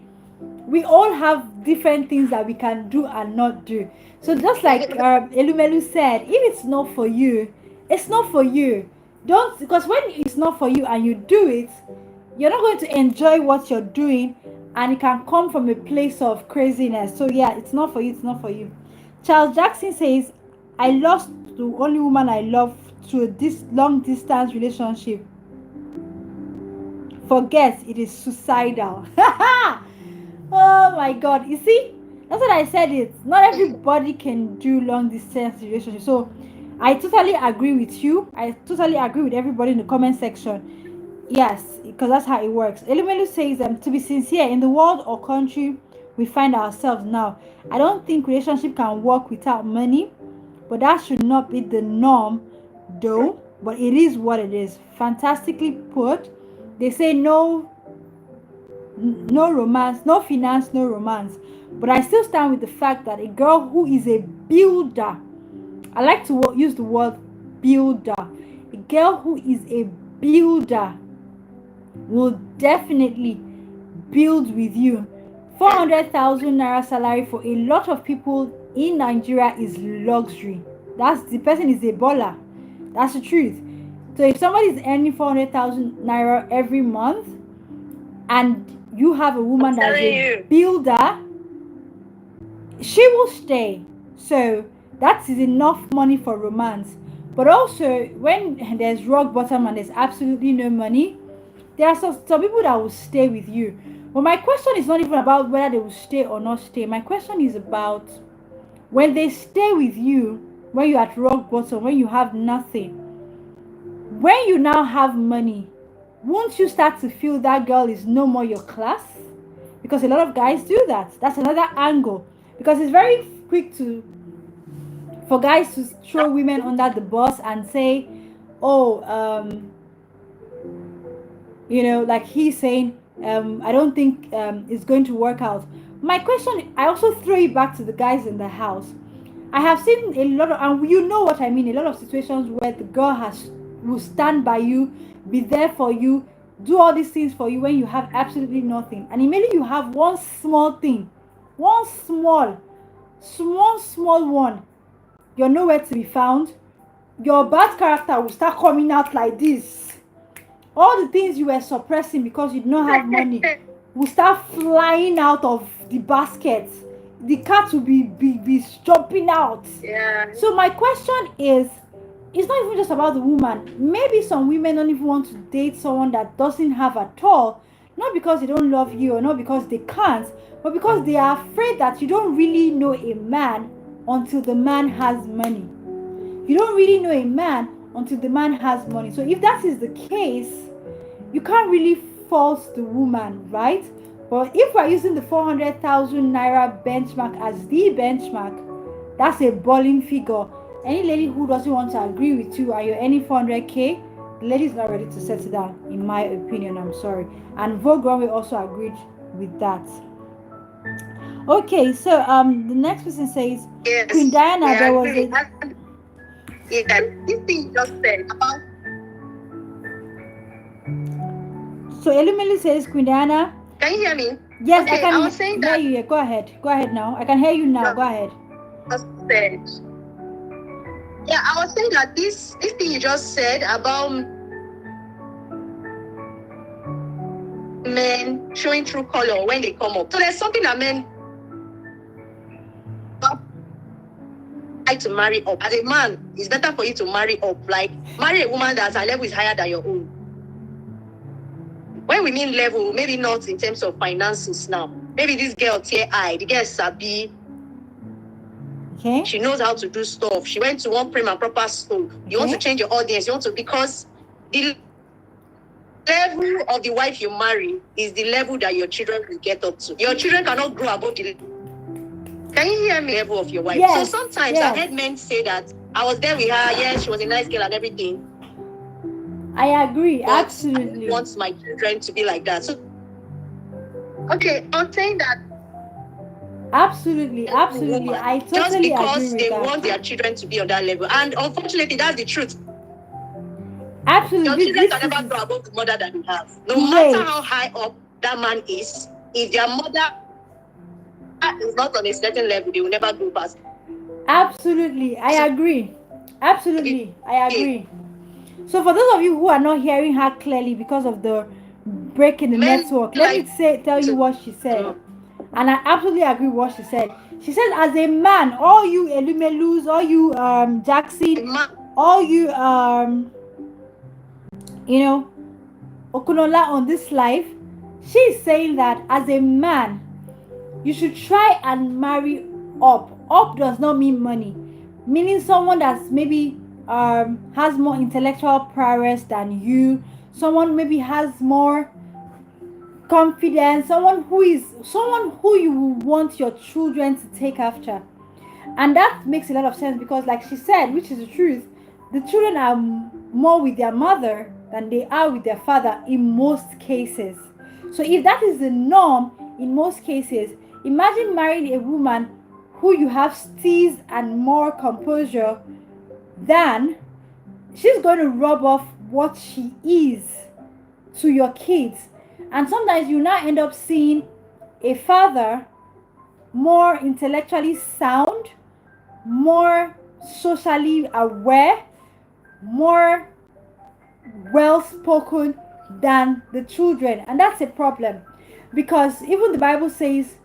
We all have different things that we can do and not do. So just like Elumelu said, if it's not for you, it's not for you. Don't, because when it's not for you and you do it, you're not going to enjoy what you're doing, and it can come from a place of craziness. So yeah, it's not for you. It's not for you. Charles Jackson says, I lost the only woman I love to this long distance relationship. Forget it is suicidal. Oh my God. You see, that's what I said. It not everybody can do long distance relationship. So I totally agree with you. I totally agree with everybody in the comment section. Yes, because that's how it works. Elumelu says, to be sincere, in the world or country we find ourselves now, I don't think relationship can work without money, but that should not be the norm though. But it is what it is. Fantastically put. they say no romance, no finance, no romance. But I still stand with the fact that a girl who is a builder, I like to use the word builder, a girl who is a builder will definitely build with you. 400,000 naira salary for a lot of people in Nigeria is luxury. That's the person is a baller. That's the truth. So if somebody is earning 400,000 naira every month, and you have a woman that's a builder, she will stay. So that is enough money for romance. But also, when there's rock bottom and there's absolutely no money, there are some people that will stay with you. But my question is not even about whether they will stay or not stay. My question is about when they stay with you, when you're at rock bottom, when you have nothing, when you now have money, won't you start to feel that girl is no more your class? Because a lot of guys do that. That's another angle. Because it's very quick for guys to throw women under the bus and say, oh, like he's saying, I don't think it's going to work out. My question, I also throw it back to the guys in the house. I have seen a lot of, and you know what I mean, a lot of situations where the girl will stand by you, be there for you, do all these things for you when you have absolutely nothing. And immediately you have one small thing, one small one, you're nowhere to be found. Your bad character will start coming out like this. All the things you were suppressing because you did not have money will start flying out of the basket. The cat will be jumping out. Yeah. So my question is, it's not even just about the woman. Maybe some women don't even want to date someone that doesn't have at all. Not because they don't love you or not because they can't, but because they are afraid that you don't really know a man until the man has money. You don't really know a man until the man has money. So if that is the case, you can't really fault the woman, right? But if we're using the 400,000 naira benchmark as the benchmark, that's a balling figure. Any lady who doesn't want to agree with you and you're earning 400k, the lady's not ready to settle down, in my opinion. I'm sorry. And Vogue Runway also agreed with that. Okay, so the next person says, yes, Queen Diana, there was a... Yeah, this thing you just said about... So Elumelu says, Queen Diana. Can you hear me? Yes, okay, I can I was saying hear you. Go ahead. Go ahead now. I can hear you now. Go ahead. Yeah, I was saying that this thing you just said about men showing true color when they come up. So there's something that men like to marry up. As a man, it's better for you to marry up. Like, marry a woman that's her level is higher than your own. When we mean level, maybe not in terms of finances now. Maybe this girl tier I, the girl sabi. Okay. She knows how to do stuff. She went to one prim and proper school. You want to change your audience. You want to, because the level of the wife you marry is the level that your children will get up to. Your children cannot grow above the... Can you hear me? Level of your wife. Yes. So sometimes I've heard men say that I was there with her. Yes, she was a nice girl and everything. I agree. But absolutely. I want my children to be like that. So, okay, I'm saying that. Absolutely. I totally just agree because with they that. want their children to be on that level, and unfortunately, that's the truth. Absolutely. Your children can never grow above the mother that you have. No matter how high up that man is, if their mother is not on a certain level, they will never go past. Absolutely. I agree. Absolutely. I agree. So for those of you who are not hearing her clearly because of the break in the network, let me tell you what she said. And I absolutely agree with what she said. She said, as a man, all you Elumelus, all you Jackson, all you Okunola on this life, she's saying that as a man, you should try and marry up. Up does not mean money, meaning someone that's maybe has more intellectual prowess than you, someone maybe has more confidence, someone who you want your children to take after. And that makes a lot of sense because, like she said, which is the truth, the children are more with their mother than they are with their father in most cases. So if that is the norm in most cases, imagine marrying a woman who you have steez and more composure than she's going to rub off what she is to your kids. And sometimes you now end up seeing a father more intellectually sound, more socially aware, more well spoken than the children. And that's a problem, because even the Bible says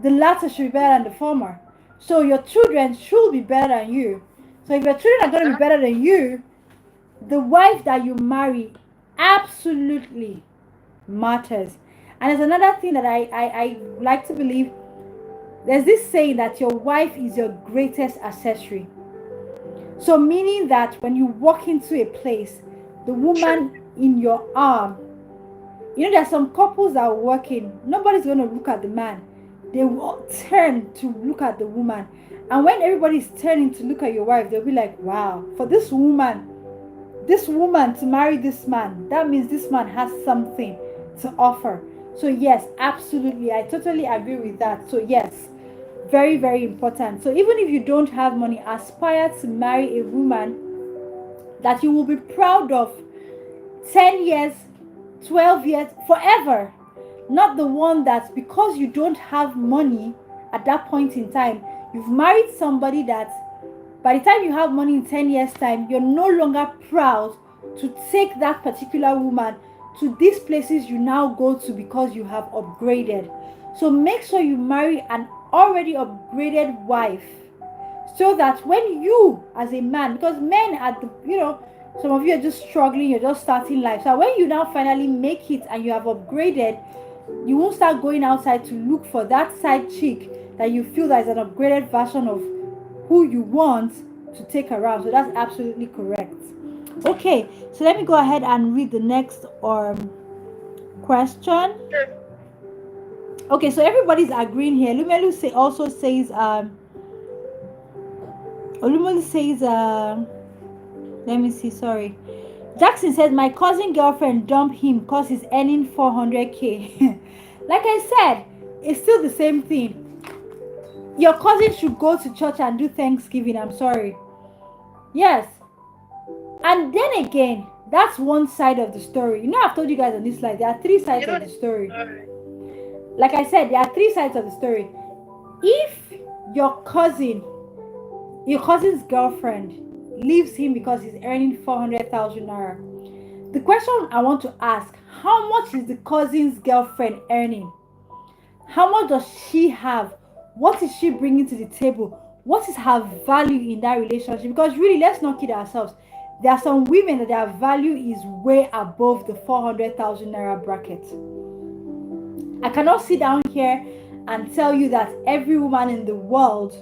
the latter should be better than the former. So your children should be better than you. So if your children are going to be better than you, the wife that you marry absolutely matters. And there's another thing that I like to believe. There's this saying that your wife is your greatest accessory. So meaning that when you walk into a place, the woman in your arm, there's some couples that are working, nobody's going to look at the man. They will turn to look at the woman. And when everybody's turning to look at your wife, they'll be like, wow, for this woman to marry this man, that means this man has something to offer. So yes, absolutely, I totally agree with that. So yes, very, very important. So even if you don't have money, aspire to marry a woman that you will be proud of 10 years, 12 years, forever. Not the one that because you don't have money at that point in time, you've married somebody that by the time you have money in 10 years time, you're no longer proud to take that particular woman to these places you now go to because you have upgraded. So make sure you marry an already upgraded wife, so that when you as a man, because men at the, some of you are just struggling, you're just starting life. So when you now finally make it and you have upgraded, you won't start going outside to look for that side chick that you feel that is an upgraded version of who you want to take around. So that's absolutely correct. Okay, so let me go ahead and read the next question. Okay, so everybody's agreeing here. Lumelu also says Olumelu says let me see, sorry. Jackson says my cousin girlfriend dumped him because he's earning 400k. Like I said, it's still the same thing. Your cousin should go to church and do Thanksgiving. I'm sorry. Yes. And then again, that's one side of the story. I've told you guys on this slide, there are three sides of the story. Like I said, there are three sides of the story. If your cousin's girlfriend leaves him because he's earning 400,000 naira, the question I want to ask, how much is the cousin's girlfriend earning? How much does she have? What is she bringing to the table? What is her value in that relationship? Because really, let's not kid ourselves. There are some women that their value is way above the 400,000 naira bracket. I cannot sit down here and tell you that every woman in the world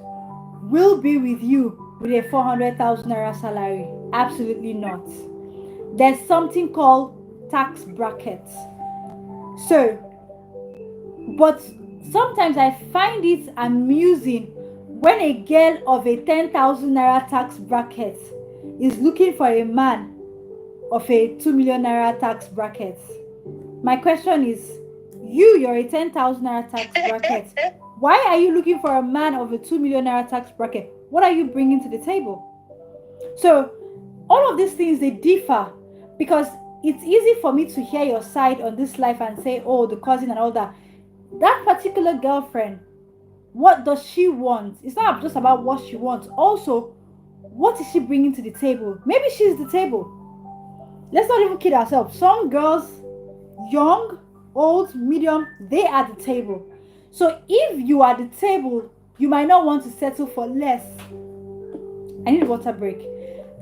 will be with you with a 400,000 naira salary. Absolutely not. There's something called tax brackets. So, but sometimes I find it amusing when a girl of a 10,000 naira tax bracket is looking for a man of a 2 million naira tax bracket. My question is, you're a 10,000 naira tax bracket. Why are you looking for a man of a 2 million naira tax bracket? What are you bringing to the table? So all of these things, they differ, because it's easy for me to hear your side on this life and say, oh, the cousin and all that. That particular girlfriend, what does she want? It's not just about what she wants. Also, what is she bringing to the table? Maybe she's the table. Let's not even kid ourselves. Some girls, young, old, medium, they are the table. So if you are the table, you might not want to settle for less. I need a water break.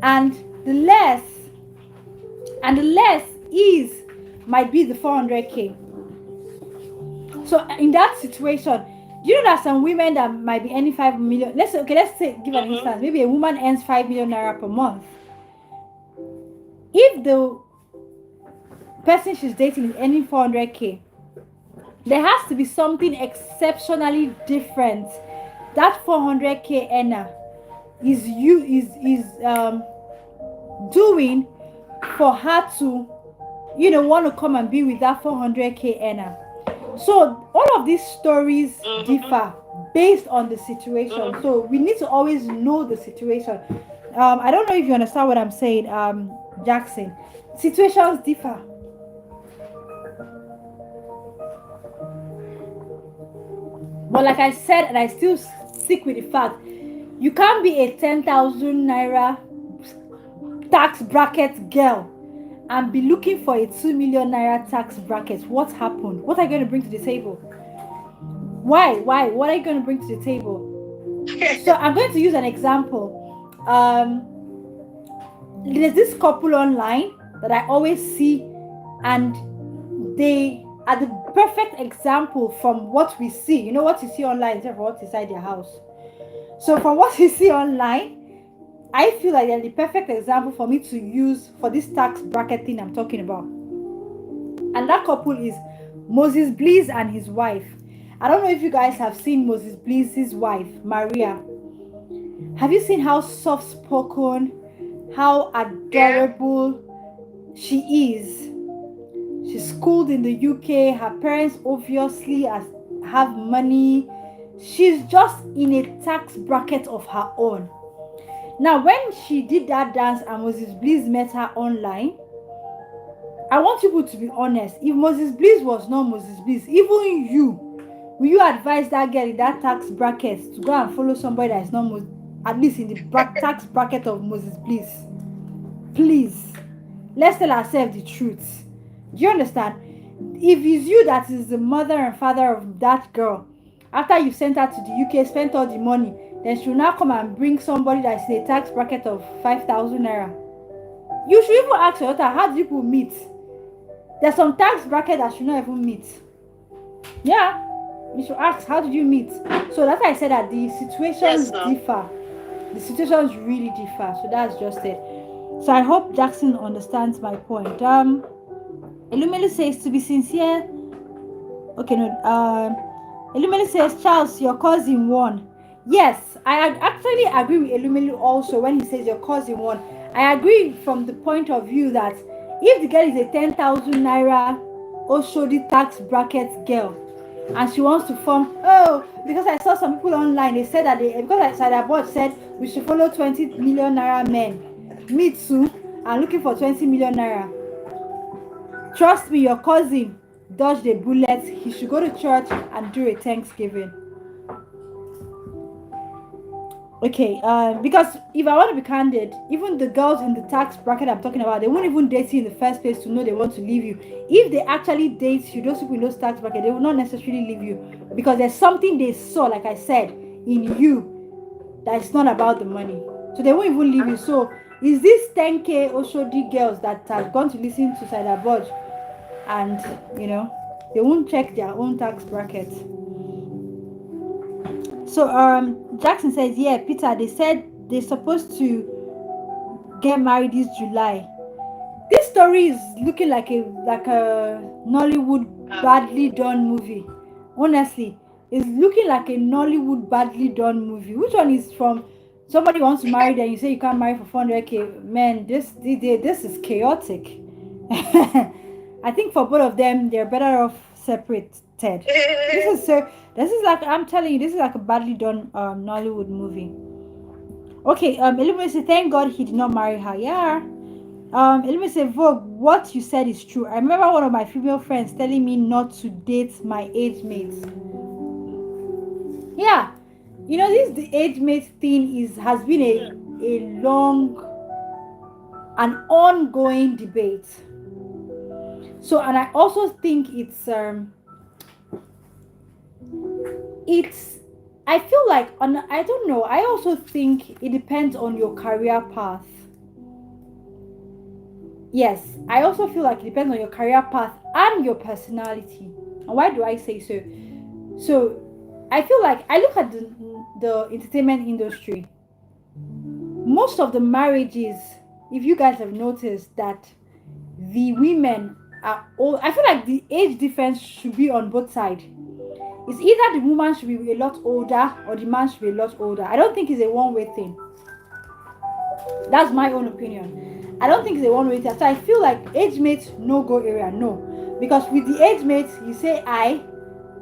And the less is might be the 400k. So in that situation, do you know that some women that might be earning 5 million? Let's say, give an instance. Maybe a woman earns 5 million naira per month. If the person she's dating is earning 400k, there has to be something exceptionally different that 400k earner is doing for her to, want to come and be with that 400k earner. So all of these stories differ based on the situation. So we need to always know the situation. I don't know if you understand what I'm saying, Jackson. Situations differ. But like I said, and I still stick with the fact, you can't be a 10,000 naira tax bracket girl and be looking for a 2 million naira tax bracket. What happened? What are you going to bring to the table? Why? What are you going to bring to the table? So I'm going to use an example. There's this couple online that I always see, and they are the perfect example from what we see. You know what you see online instead of what's inside their house. So from what you see online, I feel like they're the perfect example for me to use for this tax bracket thing I'm talking about. And that couple is Moses Bliss and his wife. I don't know if you guys have seen Moses Bliss's wife, Maria. Have you seen how soft-spoken, how adorable she is? She's schooled in the UK. Her parents obviously have money. She's just in a tax bracket of her own. Now, when she did that dance and Moses Bliss met her online, I want people to be honest. If Moses Bliss was not Moses Bliss, even you, will you advise that girl in that tax bracket to go and follow somebody that is not at least in the tax bracket of Moses Bliss? Please, let's tell ourselves the truth. Do you understand? If it's you that is the mother and father of that girl, after you sent her to the UK, spent all the money, then she'll now come and bring somebody that's in a tax bracket of 5,000 naira. You should even ask your daughter, how do people meet? There's some tax bracket that should not even meet. Yeah, you should ask, how did you meet? So that's why I said that the situations differ. The situations really differ. So that's just it. So I hope Jackson understands my point. Elumelu says, to be sincere. Okay, no. Elumelu says, Charles, your cousin won. Yes, I actually agree with Elumelu also when he says your cousin won. I agree from the point of view that if the girl is a 10,000 naira Oshodi tax bracket girl and she wants to form, because I saw some people online, they said that because Sadabot said we should follow 20 million naira men. Me too, I'm looking for 20 million naira. Trust me, your cousin dodged a bullet. He should go to church and do a Thanksgiving. Okay, because if I want to be candid, even the girls in the tax bracket I'm talking about, they won't even date you in the first place to know they want to leave you. If they actually date you, those people in those tax bracket, they will not necessarily leave you because there's something they saw, like I said, in you that is not about the money. So they won't even leave you. So is this 10k Oshodi girls that have gone to listen to Saida Bodge and they won't check their own tax bracket. So Jackson says, yeah, Peter, they said they're supposed to get married this July. This story is looking like a Nollywood badly done movie. Honestly, it's looking like a Nollywood badly done movie. Which one is from somebody wants to marry then you say you can't marry for 400k? Man, this is chaotic. I think for both of them, they're better off separated. This is like, I'm telling you, this is like a badly done Nollywood movie. Okay, Elumi said, thank God he did not marry her. Yeah. Elumi said, Vogue, what you said is true. I remember one of my female friends telling me not to date my age mates. Yeah. The age mate thing has been a long and ongoing debate. So, and I also think I feel like, I don't know, I also think it depends on your career path. Yes, I also feel like it depends on your career path and your personality. And why do I say so? So, I feel like, I look at the entertainment industry. Most of the marriages, if you guys have noticed that the women are old, I feel like the age difference should be on both sides. It's either the woman should be a lot older or the man should be a lot older. I don't think it's a one-way thing. That's my own opinion. I don't think it's a one-way test. So I feel like age mates no go area, no. Because with the age mates, you say I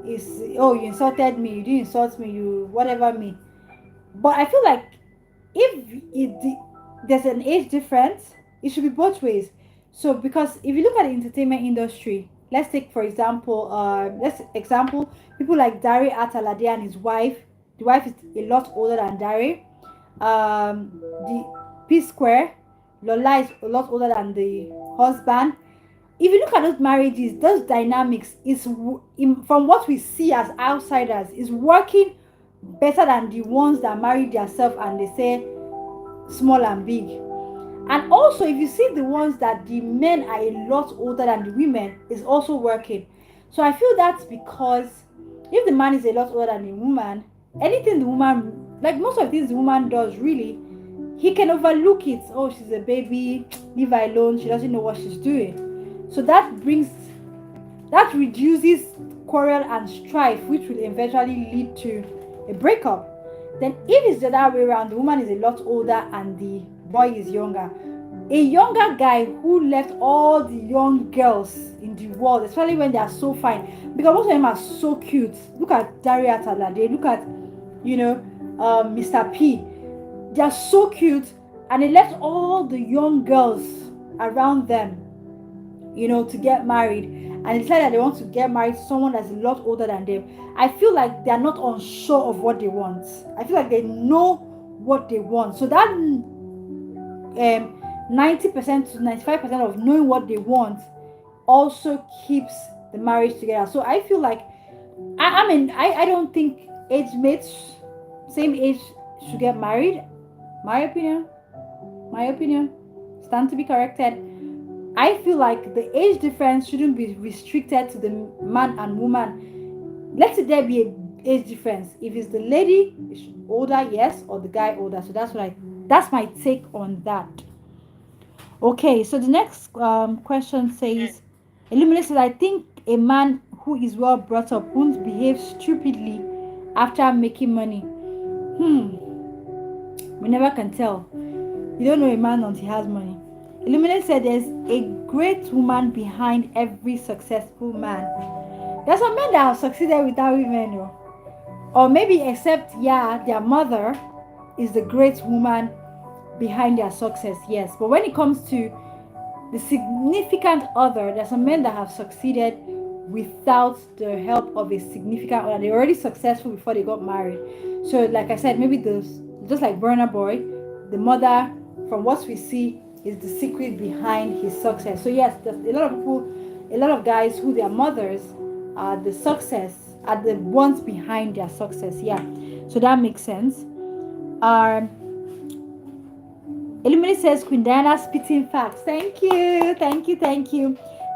is, oh, you insulted me, you didn't insult me, you whatever me. But I feel like if there's an age difference, it should be both ways. So because if you look at the entertainment industry, let's take for example, people like Dari Atalade and his wife. The wife is a lot older than Dari. The P Square, Lola is a lot older than the husband. If you look at those marriages, those dynamics from what we see as outsiders is working better than the ones that married themselves and they say small and big. And also, if you see the ones that the men are a lot older than the women, is also working. So I feel that's because if the man is a lot older than the woman, anything the woman, like most of the things the woman does, really, he can overlook it. Oh, she's a baby, leave her alone, she doesn't know what she's doing. So that reduces quarrel and strife, which will eventually lead to a breakup. Then if it's the other way around, the woman is a lot older and the boy is younger, a younger guy who left all the young girls in the world, especially when they are so fine, because most of them are so cute. Look at Daria Talade, look at Mr. P. They are so cute, and they left all the young girls around them, to get married, and they decided that they want to get married to someone that's a lot older than them. I feel like they are not unsure of what they want. I feel like they know what they want. So that 90% to 95% of knowing what they want also keeps the marriage together. So I feel like I don't think age mates, same age, should get married. My opinion, stand to be corrected. I feel like the age difference shouldn't be restricted to the man and woman. Let there be an age difference. If it's the lady older, yes, or the guy older. So that's my take on that. Okay, so the next question says, Illuminate says, I think a man who is well brought up won't behave stupidly after making money. We never can tell. You don't know a man until he has money. Illuminate said there's a great woman behind every successful man. There's some men that have succeeded without women, or maybe except their mother is the great woman behind their success, yes. But when it comes to the significant other, there's some men that have succeeded without the help of a significant other. They're already successful before they got married. So like I said, maybe just like Burna Boy, the mother, from what we see, is the secret behind his success. So yes, there's a lot of guys who their mothers are the ones behind their success. Yeah, so that makes sense. Illuminate says Queen Diana spitting facts. Thank you.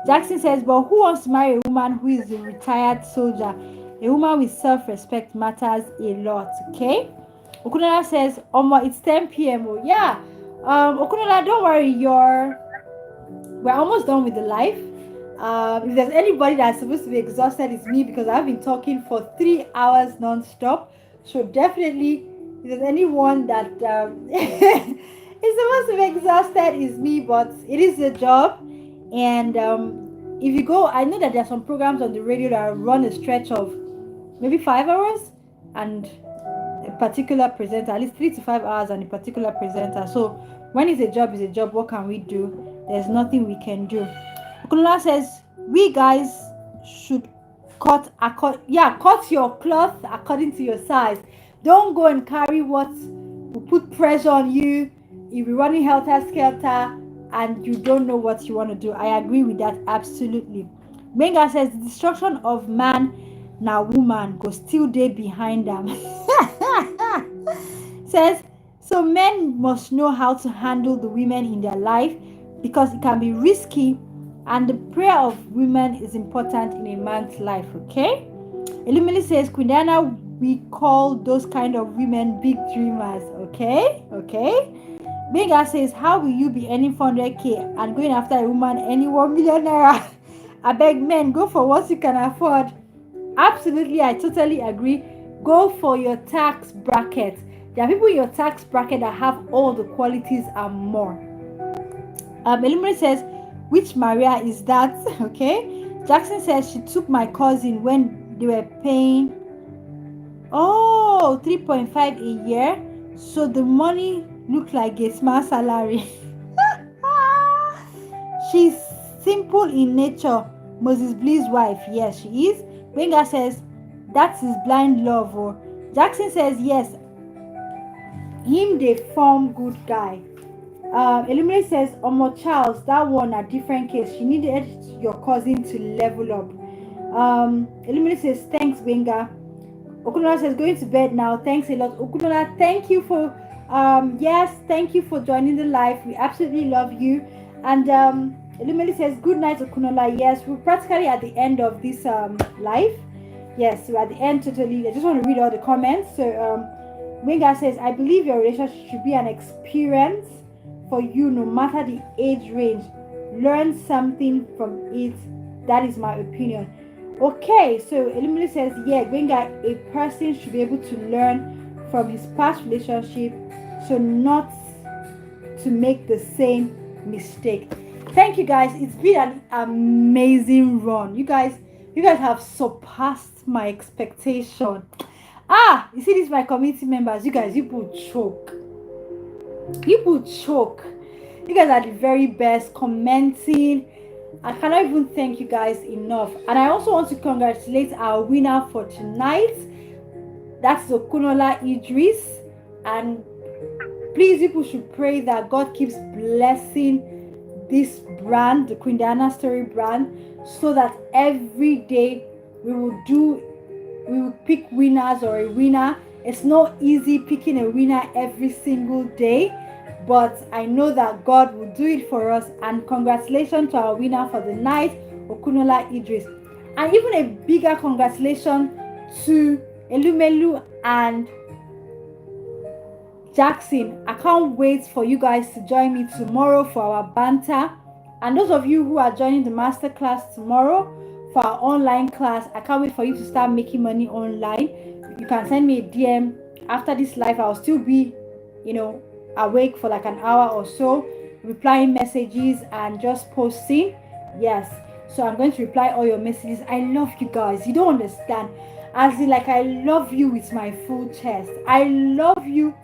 Jackson says, but who wants to marry a woman who is a retired soldier? A woman with self-respect matters a lot. Okay. Okunola says, it's 10 p.m. Oh, yeah. Okunola, don't worry, we're almost done with the live. If there's anybody that's supposed to be exhausted, it's me, because I've been talking for 3 hours non-stop. So definitely, if there's anyone that is supposed to be exhausted, it's me, but it is a job. And if you go, I know that there are some programs on the radio that run a stretch of maybe 5 hours and a particular presenter, at least 3 to 5 hours and a particular presenter. So when it's a job, what can we do? There's nothing we can do. Okunola says, we guys should cut your cloth according to your size. Don't go and carry what will put pressure on you. You'll be running helter-skelter and you don't know what you want to do. I agree with that, absolutely. Benga says, the destruction of man, now woman, go still day behind them. Says, so men must know how to handle the women in their life, because it can be risky, and the prayer of women is important in a man's life, okay? Illumini says, Queen Diana, we call those kind of women big dreamers, okay? Benga says, how will you be earning 400k and going after a woman any 1 million naira? I beg, men, go for what you can afford. Absolutely, I totally agree. Go for your tax bracket. There are people in your tax bracket that have all the qualities and more. Elimere says, which Maria is that? Okay. Jackson says she took my cousin when they were paying 3.5 a year. So the money looked like a small salary. She's simple in nature. Moses Blee's wife. Yes, she is. Benga says, that's his blind love. Oh. Jackson says, yes, him they form good guy. Elimere says, Omo Charles, that one a different case. She needed your cousin to level up. Elimere says, thanks, Benga. Okunola says, going to bed now. Thanks a lot. Okunola, thank you for yes, thank you for joining the live. We absolutely love you. And Elimele says, good night, Okunola. Yes, we're practically at the end of this live. Yes, we're at the end totally. I just want to read all the comments. So Wenga says, I believe your relationship should be an experience for you no matter the age range. Learn something from it. That is my opinion. Okay, so Elimele says, yeah, Gwenga, a person should be able to learn from his past relationship, so not to make the same mistake. Thank you guys. It's been an amazing run. You guys have surpassed my expectation. You see this, my community members. You guys, you people choke. You guys are the very best commenting. I cannot even thank you guys enough. And I also want to congratulate our winner for tonight. That's Okunola Ivd'S. And please, people should pray that God keeps blessing this brand, the Queen Diana Story brand, so that every day we will pick winners or a winner. It's not easy picking a winner every single day, but I know that God will do it for us. And congratulations to our winner for the night, Okunola Ivd'S. And even a bigger congratulations to Elumelu and Jackson. I can't wait for you guys to join me tomorrow for our banter. And those of you who are joining the masterclass tomorrow for our online class, I can't wait for you to start making money online. You can send me a DM after this live. I'll still be, awake for like an hour or so, replying messages and just posting. Yes, so I'm going to reply all your messages. I love you guys. You don't understand. As in, like, I love you with my full chest. I love you,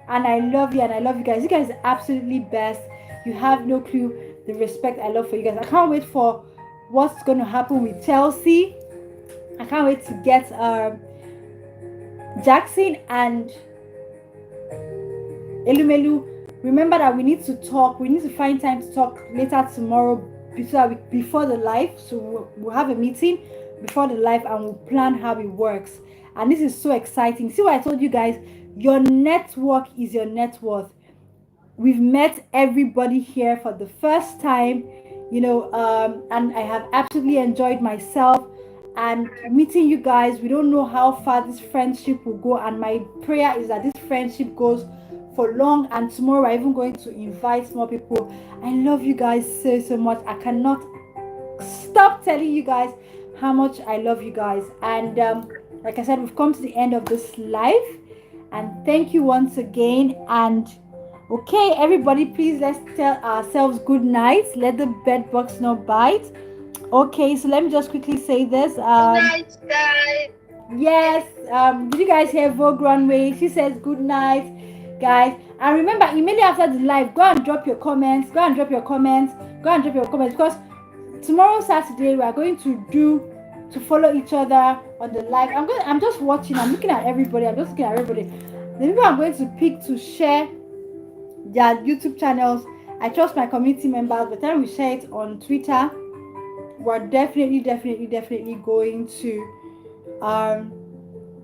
and I love you, and I love you guys. You guys are absolutely best. You have no clue the respect I love for you guys. I can't wait for what's going to happen with Chelsea. I can't wait to get Jackson and Elumelu. Remember that we need to talk. We need to find time to talk later tomorrow before the live. So we'll have a meeting before the live and we'll plan how it works. And this is so exciting. See what I told you guys? Your network is your net worth. We've met everybody here for the first time, and I have absolutely enjoyed myself and meeting you guys. We don't know how far this friendship will go, and my prayer is that this friendship goes for long, and tomorrow we're even going to invite more people. I love you guys so much. I cannot stop telling you guys how much I love you guys. And like I said, we've come to the end of this live, and thank you once again. And okay, everybody, please let's tell ourselves good night. Let the bed bugs not bite. Okay, so let me just quickly say this. Good night, guys. Yes, did you guys hear Vogue Runway? She says good night, guys. And remember, immediately after the live, go and drop your comments. Because tomorrow, Saturday, we are going to follow each other on the live. I'm just watching. I'm looking at everybody. The people I'm going to pick to share their YouTube channels. I trust my community members. By the time we share it on Twitter, we're definitely going to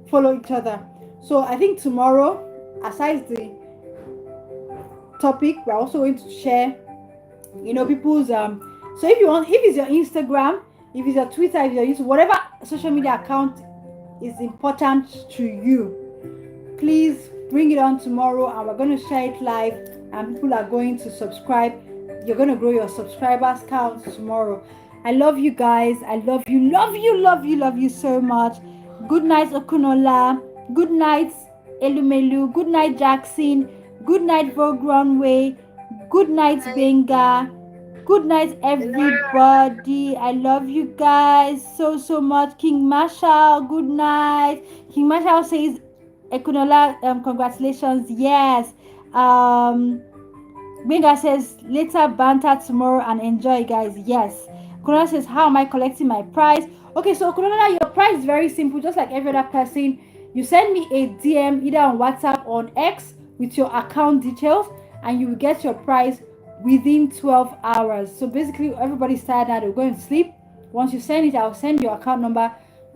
follow each other. So I think tomorrow, aside the topic, we're also going to share, people's so if it's your Instagram, if it's your Twitter, if it's your YouTube, whatever social media account is important to you, please bring it on tomorrow, and we're going to share it live, and people are going to subscribe. You're going to grow your subscribers count tomorrow. I love you guys. I love you so much. Good night, Okunola. Good night, Elumelu. Good night, Jackson. Good night, Vogue Runway. Good night, Benga. Good night, everybody. I love you guys so much. King Marshall, good night. King Marshall says, Ekunola, congratulations. Yes. Benga says, later banter tomorrow and enjoy, guys. Yes. Kunola says, how am I collecting my prize? Okay, so Kunola, your prize is very simple, just like every other person. You send me a DM either on WhatsApp or on X with your account details, and you will get your prize within 12 hours. So basically, everybody's tired now, they're going to sleep. Once you send it, I'll send your account number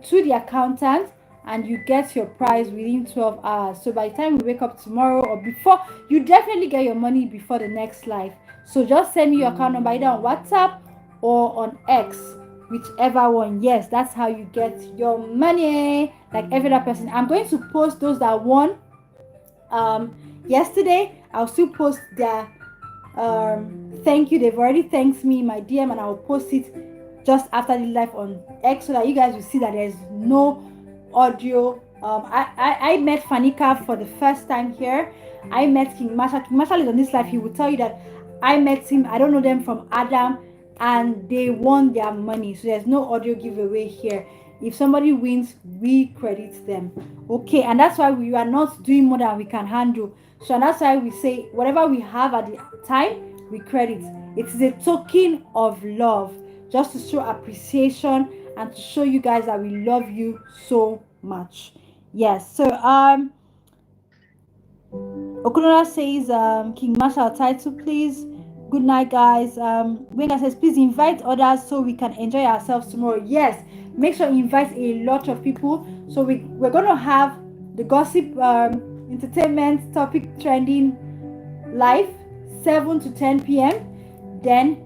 to the accountant, and you get your prize within 12 hours. So by the time we wake up tomorrow or before, you definitely get your money before the next live. So just send me your account number either on WhatsApp or on X, whichever one. Yes, that's how you get your money, like every other person. I'm going to post those that won yesterday. I'll still post their thank you. They've already thanked me in my DM, and I'll post it just after the live on X so that you guys will see that there's no audio. I met Fanika for the first time here. I met King Marshall. King Marshall is on this live. He will tell you that I met him. I don't know them from Adam, and they won their money. So there's no audio giveaway here. If somebody wins, we credit them. Okay, and that's why we are not doing more than we can handle. So that's why we say whatever we have at the time, we credit. It is a token of love, just to show appreciation and to show you guys that we love you so much. Yes. So Okunola says King Marshall title, please. Good night, guys. Wenga says please invite others so we can enjoy ourselves tomorrow. Yes, make sure you invite a lot of people. So we're gonna have the gossip entertainment topic trending live 7 to 10 p.m. Then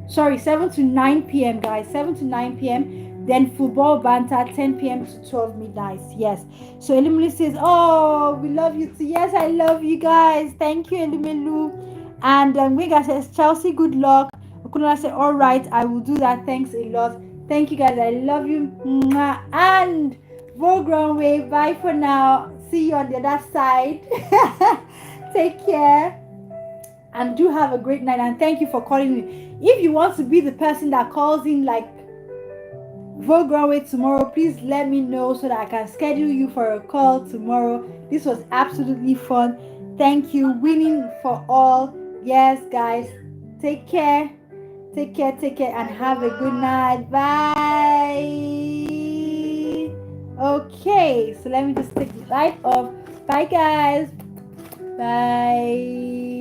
7 to 9 p.m. guys, 7 to 9 p.m. Then football banter 10 p.m. to 12 midnight. Yes. So Elimelu says, oh, we love you too. Yes, I love you guys. Thank you, Elimelu. And Wiga says, Chelsea, good luck. Okunola said, all right, I will do that. Thanks a lot. Thank you guys. I love you. And Vogue Runway, bye for now. See you on the other side. Take care. And do have a great night. And thank you for calling me. If you want to be the person that calls in like Vogue Runway tomorrow, please let me know so that I can schedule you for a call tomorrow. This was absolutely fun. Thank you. Winning for all. Yes, guys. Take care. Take care, and have a good night. Bye. Okay, so let me just take the light off. Bye, guys. Bye.